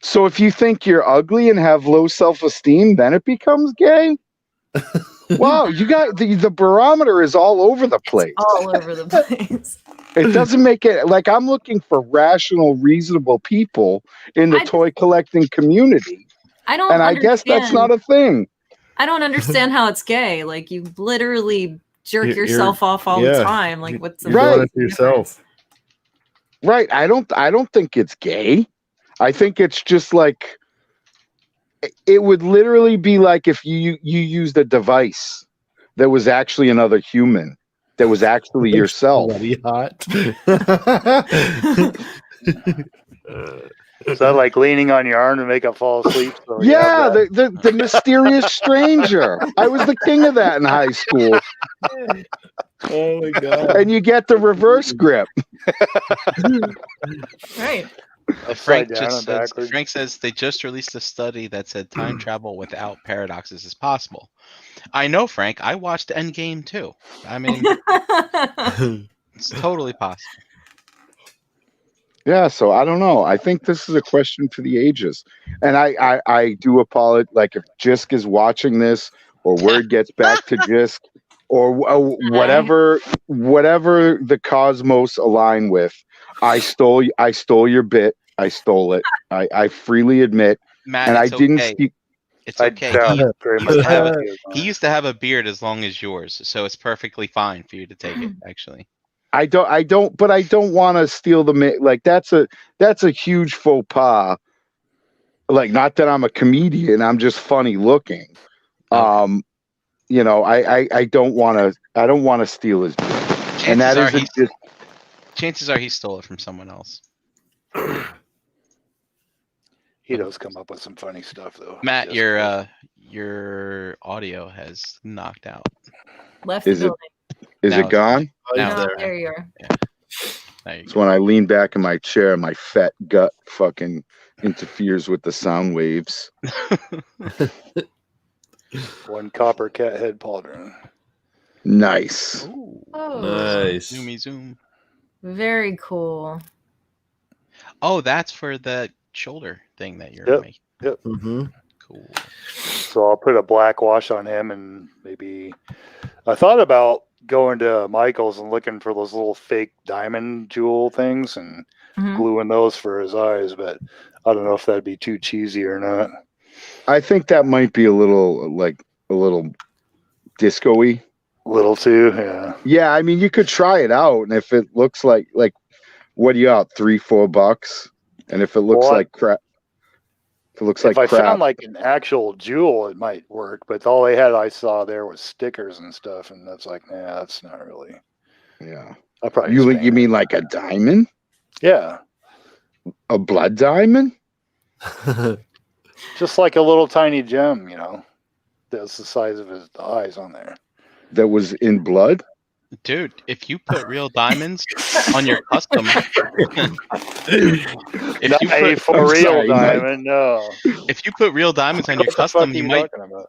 So if you think you're ugly and have low self-esteem, then it becomes gay? Wow, you got the barometer is all over the place. All over the place. It doesn't make it like I'm looking for rational, reasonable people in the toy collecting community. I don't And I understand. guess that's not a thing. I don't understand how it's gay. Like you literally jerk yourself off all the time. Like what's the Right. Doing it to yourself. Right. I don't think it's gay. I think it's just like it would literally be like if you used a device that was actually another human, that was actually yourself. Bloody hot. Is that like leaning on your arm to make it fall asleep? So Yeah, the mysterious stranger. I was the king of that in high school. Oh my god. And you get the reverse grip. Right. Frank down and backwards. Frank says they just released a study that said time travel without paradoxes is possible. I know, Frank. I watched Endgame too. I mean, it's totally possible. Yeah, so I don't know. I think this is a question for the ages. And I do apologize. Like if Jisk is watching this or word gets back to Jisk or whatever the cosmos align with, I stole your bit. I stole it. I freely admit. Matt, and I it's didn't okay. speak. It's okay. He used to have a beard as long as yours, so it's perfectly fine for you to take it, actually. I don't want to steal the like that's a huge faux pas. Like, not that I'm a comedian, I'm just funny looking. Okay. You know, I don't want to steal his beard. And that isn't just. Chances are he stole it from someone else. He does come up with some funny stuff, though. Matt, your audio has knocked out. Left the building. Is it gone? No, there you are. Yeah. It's when I lean back in my chair, my fat gut fucking interferes with the sound waves. One copper cat head pauldron. Nice. Ooh. Oh, Nice. Zoomy zoom. very cool. Oh, that's for the shoulder thing that you're making. Yep. Mm-hmm. Cool. So I'll put a black wash on him, and maybe I thought about going to Michael's and looking for those little fake diamond jewel things and gluing those for his eyes, but I don't know if that'd be too cheesy or not. I think that might be a little disco-y. Little too, yeah. Yeah, I mean, you could try it out, and if it looks like what do you out, $3-4? And if it looks like crap, if I found like an actual jewel, it might work. But all I saw there was stickers and stuff, and that's like, nah, that's not really. Yeah. I probably you mean like a diamond? Yeah. A blood diamond? Just like a little tiny gem, you know. That's the size of his eyes on there. That was in blood? Dude, if you put real diamonds on your custom, if you put real diamonds on your custom,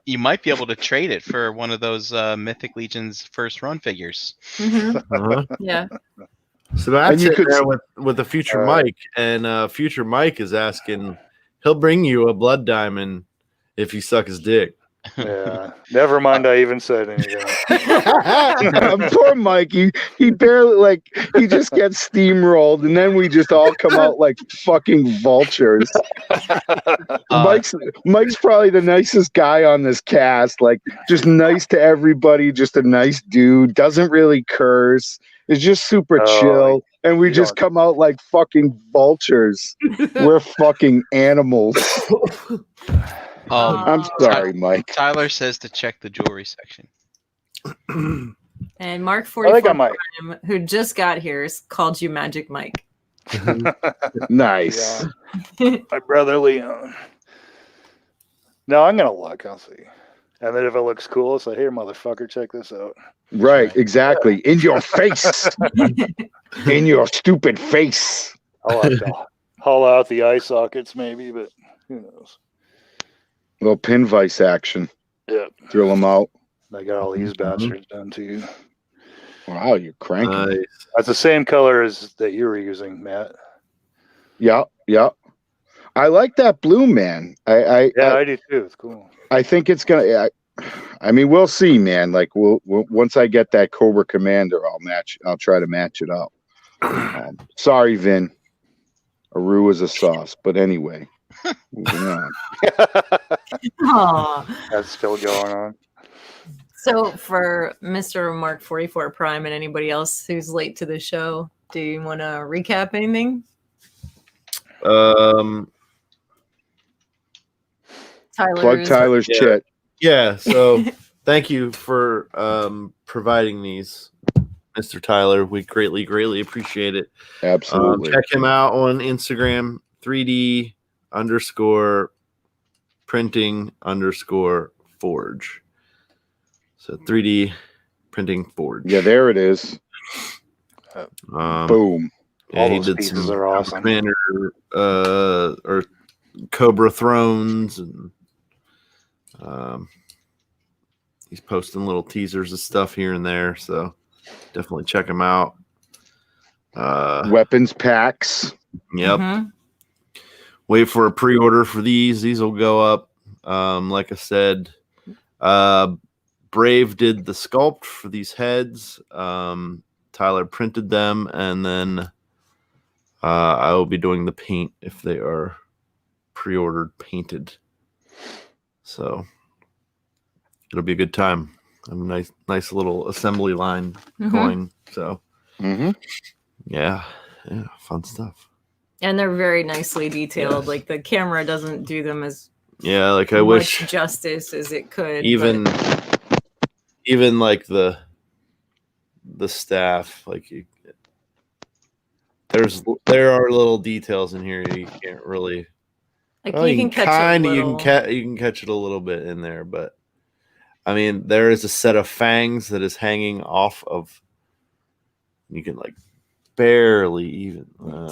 you might be able to trade it for one of those Mythic Legion's first run figures. Yeah. So that's there with the future Mike, and future Mike is asking, he'll bring you a blood diamond if you suck his dick. Yeah, never mind. I even said anything. Poor Mike. He barely he just gets steamrolled, and then we just all come out like fucking vultures. Mike's probably the nicest guy on this cast. Like, just nice to everybody. Just a nice dude. Doesn't really curse. Is just super chill, and we just come out like fucking vultures. We're fucking animals. I'm sorry, Mike. Tyler says to check the jewelry section. And Mark 44, who just got here, called you Magic Mike. Nice. My brother Leon. No, I'm gonna look. I'll see. And then if it looks cool, say, "Here, motherfucker, check this out." Right, exactly. In your face. In your stupid face. I'll have to haul out the eye sockets, maybe, but who knows? A little pin vise action. Yeah. Drill them out. I got all these bastards done too. Wow, you're cranking. That's the same color as that you were using, Matt. Yeah. I like that blue, man. I do too. It's cool. I think it's gonna. I mean, we'll see, man. Like, we'll once I get that Cobra Commander, I'll try to match it up. Sorry, Vin. Aru is a sauce, but anyway, moving on. Aw. That's still going on. So for Mr. Mark 44 Prime and anybody else who's late to the show, do you want to recap anything? Plug Tyler's chit. Yeah, so thank you for providing these, Mr. Tyler. We greatly appreciate it. Absolutely. Check him out on Instagram, 3D_printing_forge. So 3D printing forge. Yeah, there it is. Boom. Yeah, All he those did pieces some are awesome. Commander or Cobra Thrones, and he's posting little teasers of stuff here and there. So definitely check him out. Weapons packs. Yep. Mhm. Wait for a pre-order for these. These will go up. Like I said, Brave did the sculpt for these heads. Tyler printed them, and then I will be doing the paint if they are pre-ordered painted. So it'll be a good time. A nice little assembly line going. So yeah, fun stuff. And they're very nicely detailed. Yes. Like the camera doesn't do them as Like I much wish justice as it could. even like the staff, like there are little details in here you can't really. Like Well, you can catch a little. you can catch it a little bit in there, but I mean, there is a set of fangs that is hanging off of. You can like barely even.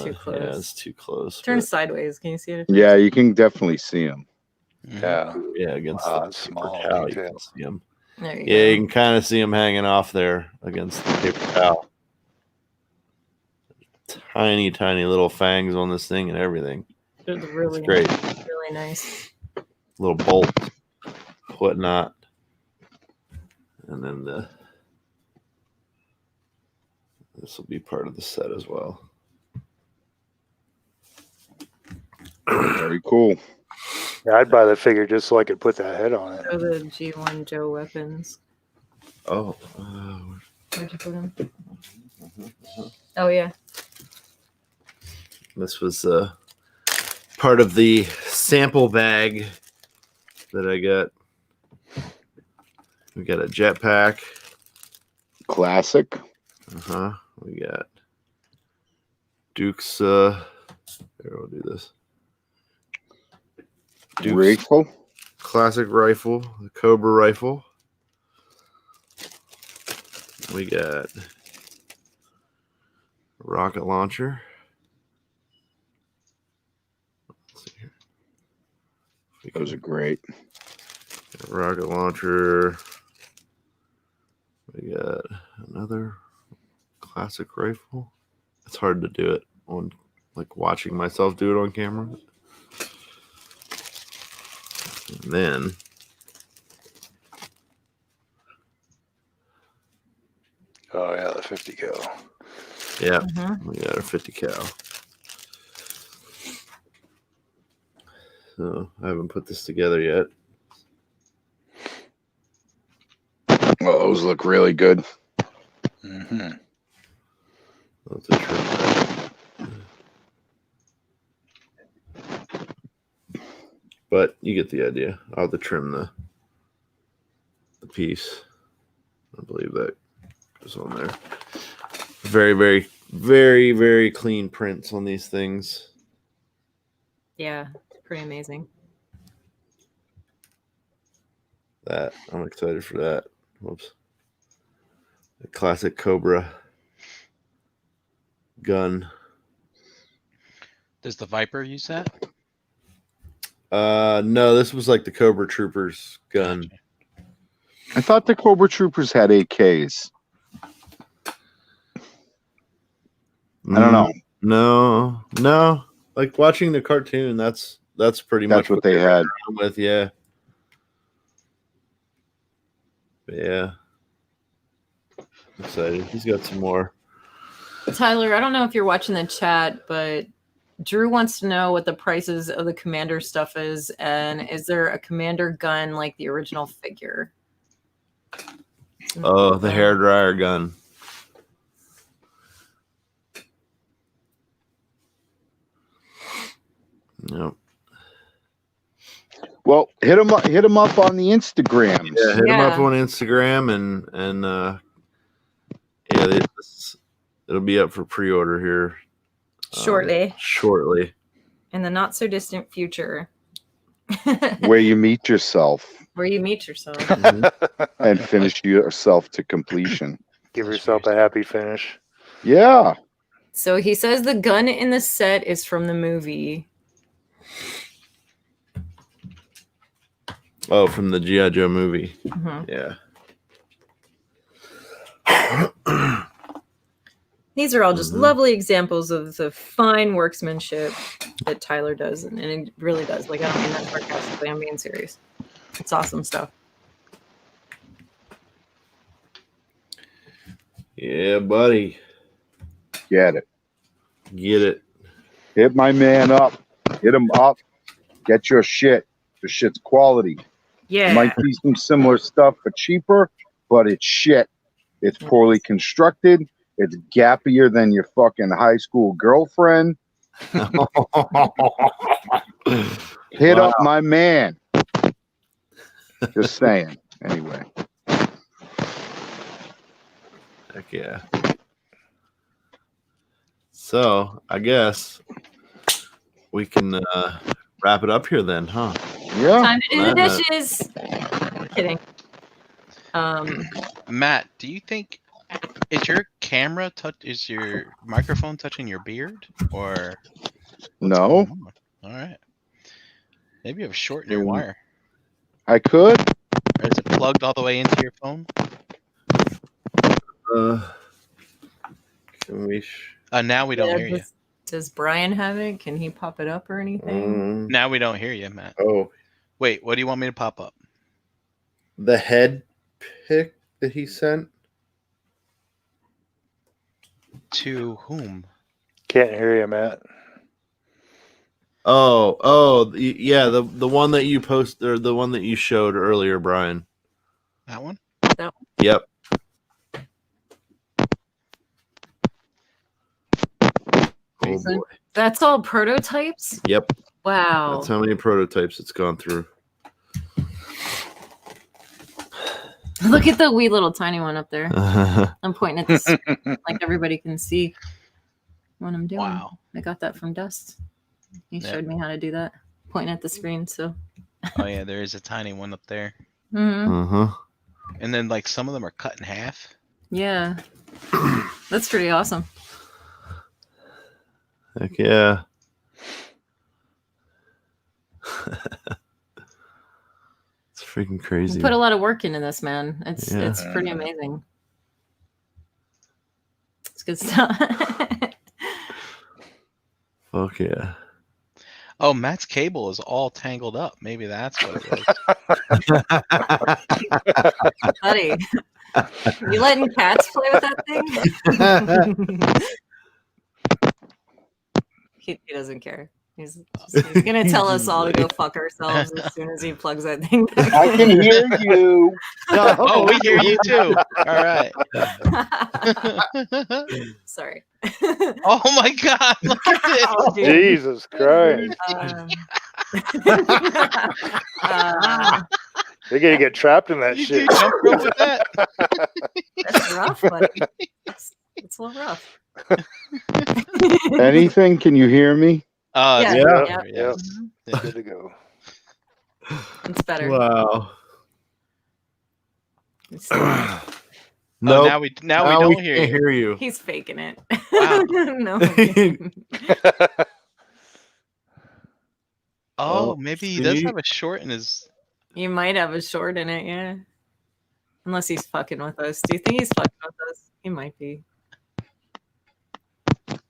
Too close. Yeah, it's too close. Turn but- sideways. Can you see it? Yeah, you can definitely see them. Yeah. against Wow, the it's paper small towel, you can details. see 'em. There you Yeah, you go. can kind of see them hanging off there against the paper towel. Tiny little fangs on this thing and everything. They're really, It's great. really nice. Little bolts, whatnot. And then this will be part of the set as well. Very cool. Yeah, I'd buy the figure just so I could put that head on it. So the G1 Joe weapons. Oh, Where'd you put them? Oh yeah. this was part of the sample bag that I got. We got a jetpack. Classic. We got Duke's. Here, we'll do this. Duke's Rifle. classic rifle, the Cobra rifle. We got a rocket launcher. Let's see here. Those are great. Rocket launcher. We got another classic rifle. It's hard to do it on, like, watching myself do it on camera. And then Oh yeah, the 50 cal. yeah, Mhm. we got a 50 cal. So I haven't put this together yet. Well, those look really good. Mm-hmm. Let's trim that. But you get the idea. I'll have to trim the piece. I believe that goes on there. Very clean prints on these things. Yeah, it's pretty amazing. That I'm excited for that. Whoops. The classic Cobra gun. Does the Viper use that? No, this was like the Cobra Troopers gun. Gotcha. I thought the Cobra Troopers had AKs. I don't know. No. Like watching the cartoon. That's pretty much That's what they had. with. Yeah. But yeah. Excited. He's got some more. Tyler, I don't know if you're watching the chat, but Drew wants to know what the prices of the Commander stuff is, and is there a Commander gun like the original figure? Oh, the hairdryer gun. Yep. Well, hit him up on the Instagrams. Yeah, hit him up on Instagram and yeah, it'll be up for pre-order here shortly in the not so distant future. Where you meet yourself. And finish yourself to completion. Give yourself a happy finish. Yeah. So he says the gun in the set is from the movie. Oh, from the G.I. Joe movie. Mm-hmm. Yeah. These are all just lovely examples of the fine workmanship that Tyler does, and it really does. Like, I don't mean that sarcastically. I'm being serious. It's awesome stuff. Yeah, buddy. Get it. Hit my man up. Hit him up. Get your shit. The shit's quality. Yeah. Might be some similar stuff for cheaper, but it's shit. It's poorly constructed. It's gappier than your fucking high school girlfriend. Hit up my man. Just saying. Anyway. Heck yeah. So I guess we can wrap it up here then, huh? Yeah. Time to do the dishes. Kidding. Matt, do you think is your microphone touching your beard or no? All right. Maybe you have a short in your wire. I could. Or is it plugged all the way into your phone? Can we? Now we don't hear you. Does Brian have it? Can he pop it up or anything? Now we don't hear you, Matt. Oh. Wait, what do you want me to pop up? The head pic that he sent. To whom? Can't hear you, Matt. Yeah, the one that you posted, or the one that you showed earlier, Brian. That one? That one. Yep. Oh boy. That's all prototypes? Yep. Wow. That's how many prototypes it's gone through. Look at the wee little tiny one up there. I'm pointing at this like everybody can see what I'm doing. Wow. I got that from Dust. He showed me how to do that. Pointing at the screen, so. Oh yeah, there is a tiny one up there. Mm-hmm. And then like some of them are cut in half. Yeah. That's pretty awesome. Heck yeah. It's freaking crazy. You put a lot of work into this, man. It's pretty amazing. It's good stuff. Fuck yeah. Oh, Matt's cable is all tangled up. Maybe that's what it was. Buddy, you letting cats play with that thing? He doesn't care. He's gonna tell us all to go fuck ourselves as soon as he plugs that thing back. I can hear you. Oh, we hear you too. All right. Sorry. Oh my God! Look at this. Oh, Jesus Christ! They're gonna get trapped in that shit. With that? That's rough, buddy. It's a little rough. Anything? Can you hear me? Yeah. Yeah. Good to go. It's better. Wow. No, now we don't hear you. He's faking it. Wow. No. Oh, maybe he does have a short in his. You might have a short in it, yeah. Unless he's fucking with us. Do you think he's fucking with us? He might be.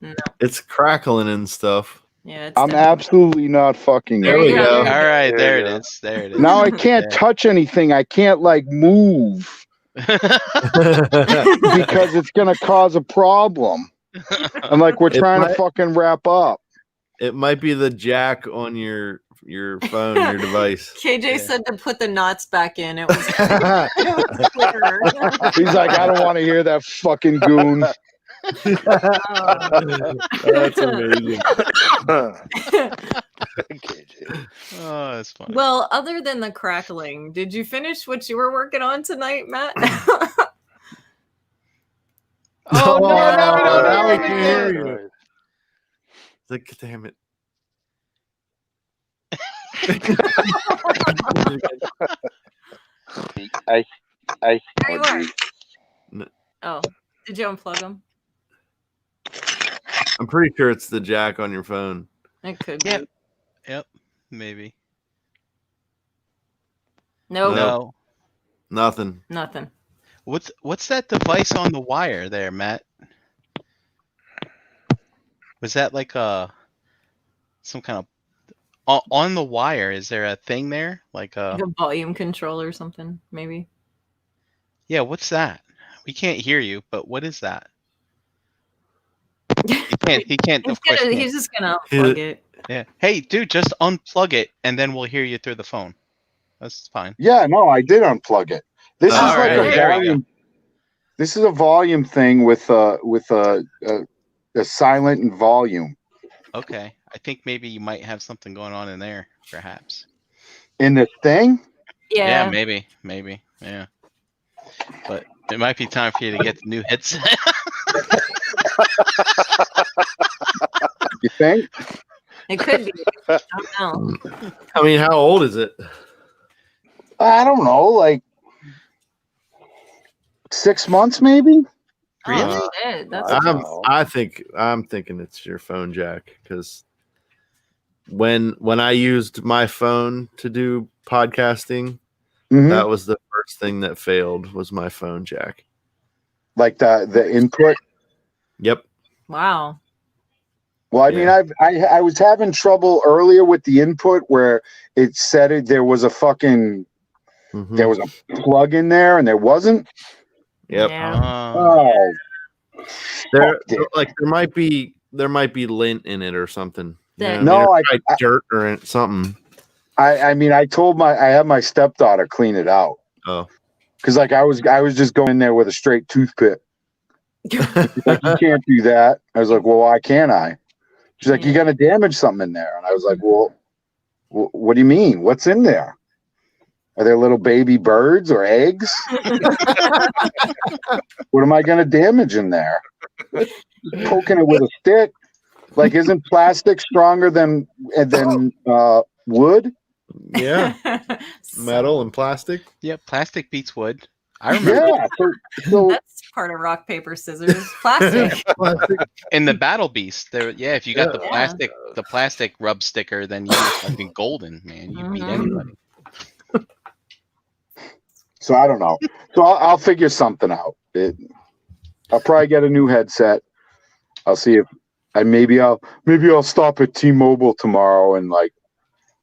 No. It's crackling and stuff. Yeah, it's I'm definitely- absolutely not fucking There it. you go. All right, There there you it go. is. There it is. Now I can't Yeah. touch anything. I can't like move because it's gonna cause a problem. And like we're It trying to might- fucking wrap up. It might be the jack on your phone, your device. KJ Yeah. said to put the knots back in. It was, it was clearer. He's like, I don't want to hear that fucking goon. That's amazing. KJ. Oh, that's funny. Well, other than the crackling, did you finish what you were working on tonight, Matt? Oh, no, now we no, can no. hear you. It's like, damn it. I There you are. No. Oh, did you unplug them? I'm pretty sure it's the jack on your phone. It could Yep. be. Yep, maybe. Nope, No. Nothing. nothing. What's that device on the wire there, Matt? Was that like some kind of on the wire? Is there a thing there like Like a volume control or something, maybe. Yeah, what's that? We can't hear you, but what is that? He can't of course. Can't. He's just gonna unplug it. Yeah. Hey, dude, just unplug it and then we'll hear you through the phone. That's fine. Yeah, no, I did unplug it. This is All like right, a there we volume. This is a volume thing with a silent and volume Okay. I think maybe you might have something going on in there, perhaps. in this thing. Yeah, Yeah. maybe. Yeah. But it might be time for you to get the new headset. You think? It could be. I don't know. I mean, how old is it? I don't know, like 6 months maybe. Really? Oh, shit, that's Wow. I'm thinking it's your phone jack because when I used my phone to do podcasting, Mhm. that was the first thing that failed was my phone jack. Like the input. Yep. wow. Well, I mean, I was having trouble earlier with the input where it said there was a fucking Mhm. there was a plug in there and there wasn't. Yep. Yeah. Oh, There fuck it. like there might be lint in it or something. You know what No, I mean? I- Or like dirt or something. I mean, I had my stepdaughter clean it out Oh. because like I was just going in there with a straight toothpick. Like, you can't do that. I was like, well, why can't I? She's like, you're gonna damage something in there, and I was like, well, what do you mean? What's in there? Are there little baby birds or eggs? What am I gonna damage in there? Poking it with a stick. Like, isn't plastic stronger than wood? Yeah. Metal and plastic. Yeah, plastic beats wood. I remember Yeah. So That's part of rock, paper, scissors. Plastic. Plastic. in the Battle Beast, there if you got Yeah. the plastic rub sticker, then you're fucking golden, man. You beat Mhm. anybody. So I don't know. So I'll figure something out. I'll probably get a new headset. I'll see if maybe I'll stop at T-Mobile tomorrow and like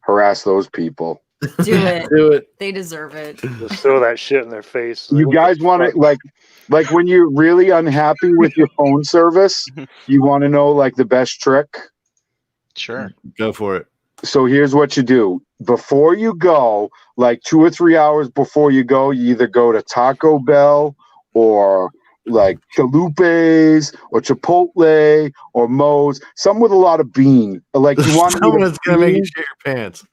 harass those people. Do it. Do it. They deserve it. Just throw that shit in their face. You guys want to like when you're really unhappy with your phone service, you want to know like the best trick. Sure. Go for it. So here's what you do. Before you go, like 2 or 3 hours before you go, you either go to Taco Bell or like Chalupa's or Chipotle or Moe's, some with a lot of bean. Like you want to Someone's gonna make you shit your pants.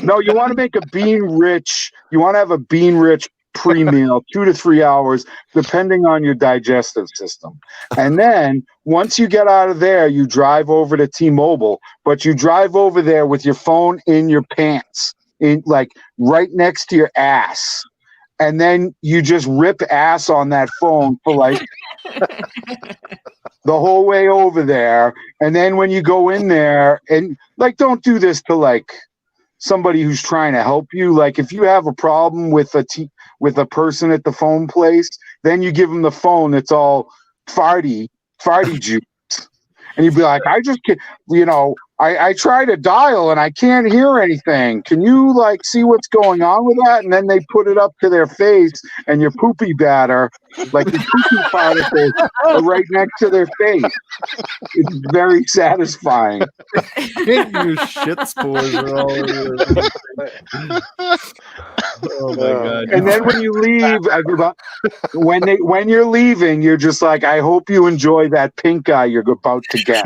No, you want to make a bean rich. You want to have a bean rich pre-meal, 2 to 3 hours, depending on your digestive system. And then once you get out of there, you drive over to T-Mobile, but you drive over there with your phone in your pants, in like right next to your ass. And then you just rip ass on that phone for like the whole way over there. And then when you go in there, and like, don't do this to like somebody who's trying to help you. Like if you have a problem with a person at the phone place, then you give them the phone that's all farty juice. And you'd be like, I just can't, I try to dial and I can't hear anything. Can you like see what's going on with that? And then they put it up to their face, and your poopy batter, like your poopy particles, are right next to their face. It's very satisfying. Your shit spores are all over your Oh my god! And then when you leave, when you're leaving, you're just like, I hope you enjoy that pink eye you're about to get.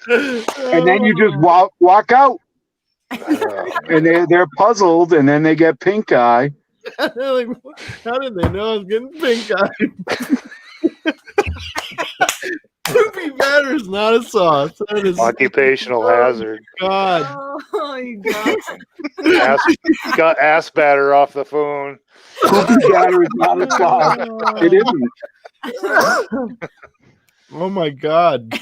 And then you just walk out, and they're puzzled, and then they get pink eye. Like, how did they know I was getting pink eye? Poopy batter is not a sauce. That is Occupational hazard. God. Oh, you got Got ass batter off the phone. Poopy batter is not a sauce. It isn't. Oh my god.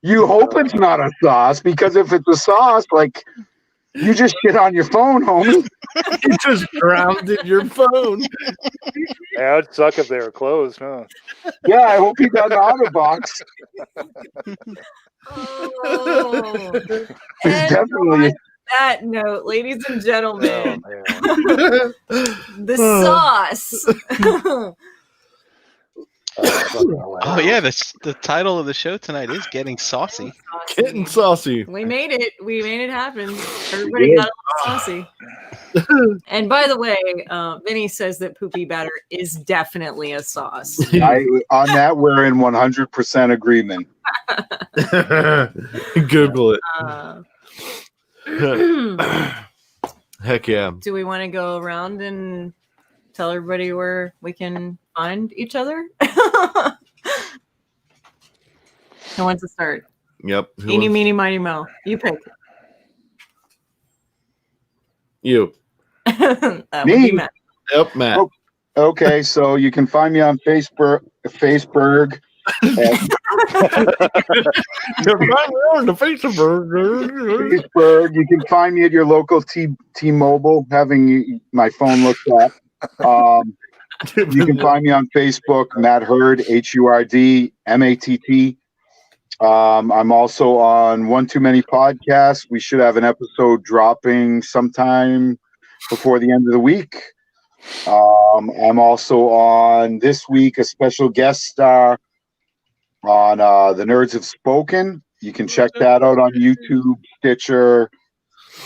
You hope it's not a sauce, because if it's a sauce, like, you just shit on your phone, homie. You just grounded your phone. Yeah, it'd suck if they were closed, huh? Yeah, I hope he got an Otterbox. Oh. It's And definitely. on that note, ladies and gentlemen, Oh, the sauce. Oh yeah, the title of the show tonight is Getting Saucy. Getting saucy. We made it. We made it happen. Everybody got a little saucy. And by the way, Vinny says that poopy batter is definitely a sauce. On that, we're in 100% agreement. Google it. Uh, Heck yeah. do we want to go around and tell everybody where we can find each other? Who wants to start? Yep. Eeny, meeny, miny, mo. You pick. You. That would Me? be Matt. Yep, Matt. Oh. Okay, so you can find me on Facebook. You're on the Facebook. Facebook. You can find me at your local T-Mobile, having my phone looked at. You can find me on Facebook, Matt Hurd, HURD, MATT. I'm also on One Too Many Podcasts. We should have an episode dropping sometime before the end of the week. I'm also on this week a special guest star on The Nerds Have Spoken. You can check that out on YouTube, Stitcher,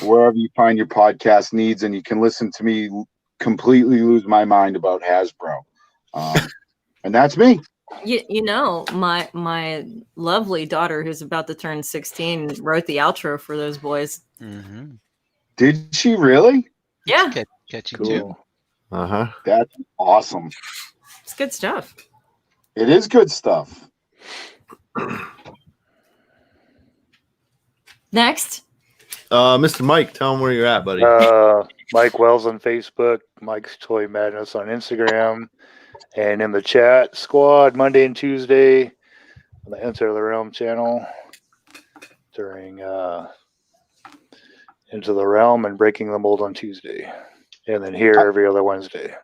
wherever you find your podcast needs, and you can listen to me completely lose my mind about Hasbro. And that's me. You know, my lovely daughter, who's about to turn 16, wrote the outro for those boys. Mm-hmm. Did she really? Yeah, Catchy cool. too. Uh-huh. That's awesome. it's good stuff. It is good stuff. Next. Mr. Mike, tell him where you're at, buddy. Mike Wells on Facebook, Mike's Toy Madness on Instagram, and in the chat squad Monday and Tuesday on the Enter the Realm channel during Into the Realm and Breaking the Mold on Tuesday, and then here every other Wednesday.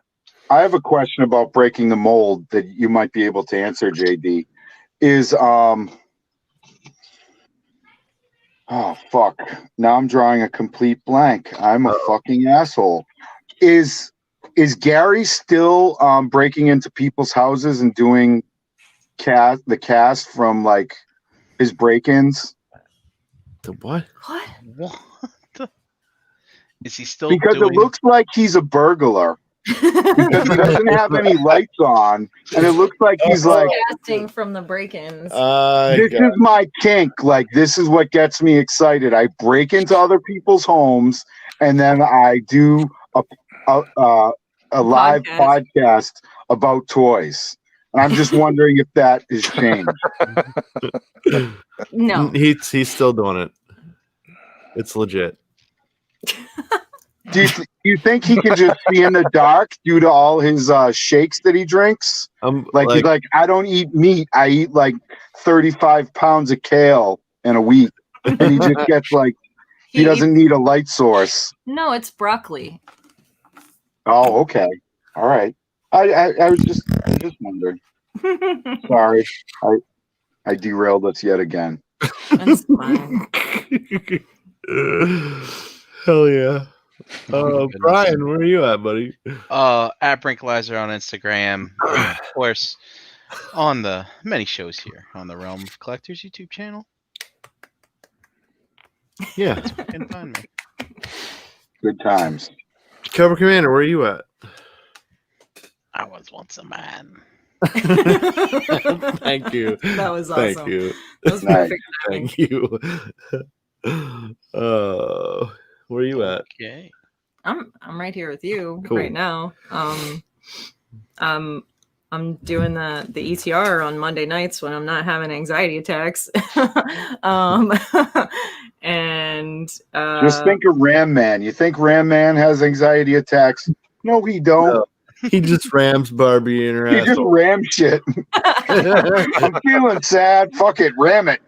I have a question about breaking the mold that you might be able to answer, JD. Is oh fuck. Now I'm drawing a complete blank. I'm a fucking asshole. Is Gary still breaking into people's houses and doing the cast from like his break-ins? The what? What? What? Is he still Because doing? it looks like he's a burglar. Because he doesn't have any lights on, and it looks like he's like, Casting from the break-ins. this is my kink. Like, this is what gets me excited. I break into other people's homes, and then I do a live podcast about toys. And I'm just wondering if that is changed. No. He's still doing it. It's legit. Do you think he can just be in the dark due to all his shakes that he drinks? He's like, I don't eat meat. I eat like 35 pounds of kale in a week. And he just gets like, he doesn't need a light source. No, it's broccoli. Oh, okay. All right. I was just wondering. Sorry. I derailed us yet again. That's fine. Hell yeah. Oh my goodness. Brian, where are you at, buddy? At Brinkalizer on Instagram. Of course, on the many shows here on the Realm of Collectors YouTube channel. Yeah. That's where you can find me. Good times. Cobra Commander, where are you at? I was once a man. Thank you. That was awesome. Thank you. That was Nice. perfect timing. Thank you. Where are you at? Okay. I'm right here with you Cool. right now. I'm doing the ETR on Monday nights when I'm not having anxiety attacks. And Just think of Ram Man. You think Ram Man has anxiety attacks? No, he don't. No. He just rams Barbie in her He just asshole. ram shit. I'm feeling sad. Fuck it, ram it.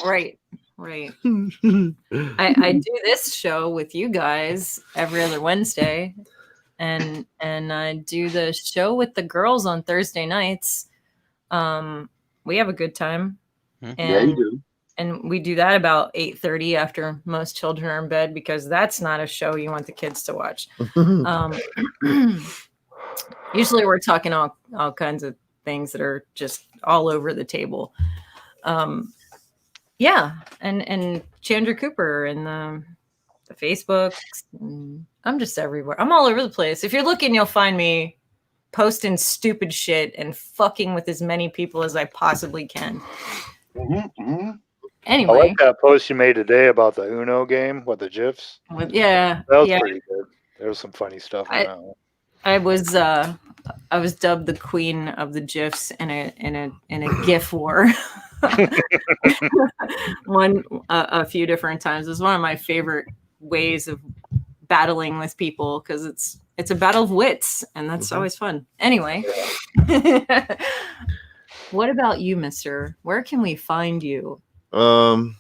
right. I do this show with you guys every other Wednesday, and I do the show with the girls on Thursday nights. We have a good time, Mhm. Yeah, you do. and we do that about 8:30 after most children are in bed, because that's not a show you want the kids to watch. Usually we're talking all kinds of things that are just all over the table. Yeah, and Chandra Cooper and the Facebooks. And I'm just everywhere. I'm all over the place. If you're looking, you'll find me posting stupid shit and fucking with as many people as I possibly can. I Anyway, like that post you made today about the Uno game with the GIFs. yeah, That was yeah. pretty good. There was some funny stuff in that one. I was dubbed the queen of the GIFs in a GIF war. A few different times. It was one of my favorite ways of battling with people, because it's a battle of wits, and that's always fun. Anyway, what about you, mister? Where can we find you? All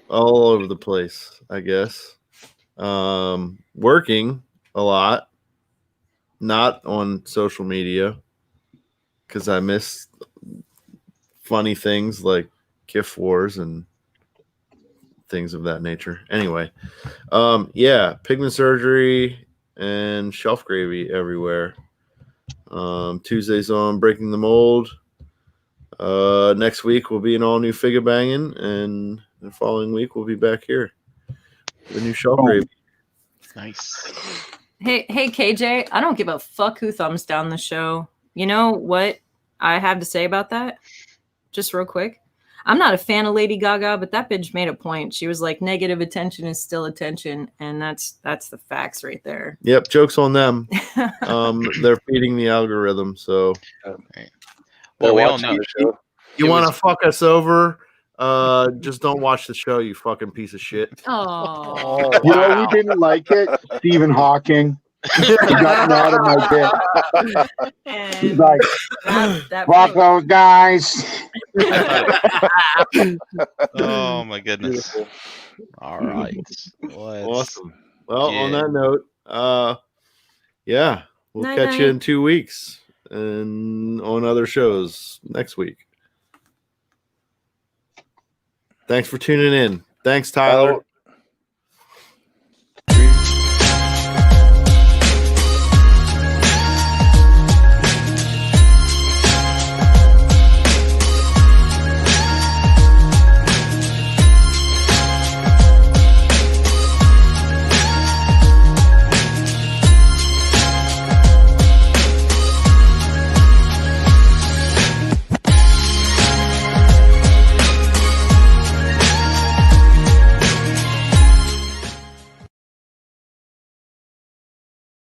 over the place, I guess. Working a lot, not on social media, because I miss funny things like GIF wars and things of that nature. Anyway, pigment surgery and ShelfGravy everywhere. Tuesdays on Breaking the Mold. Next week will be an all new figure banging, and the following week we'll be back here with a new ShelfGravy. Nice. Hey KJ, I don't give a fuck who thumbs down the show. You know what I have to say about that? Just real quick. I'm not a fan of Lady Gaga, but that bitch made a point. She was like, negative attention is still attention, and that's the facts right there. Yep, joke's on them. They're feeding the algorithm, so Right. Well, we all know. The show. you It want to was- fuck us over? Just don't watch the show, you fucking piece of shit. Oh, You know who didn't like it? Stephen Hawking. He got mad at my bit. He's and like, that fuck those guys. Oh my goodness. All right. Let's- Awesome. Well, on Yeah. that note, we'll Night, catch you night. in 2 weeks and on other shows next week. Thanks for tuning in. Thanks, Tyler.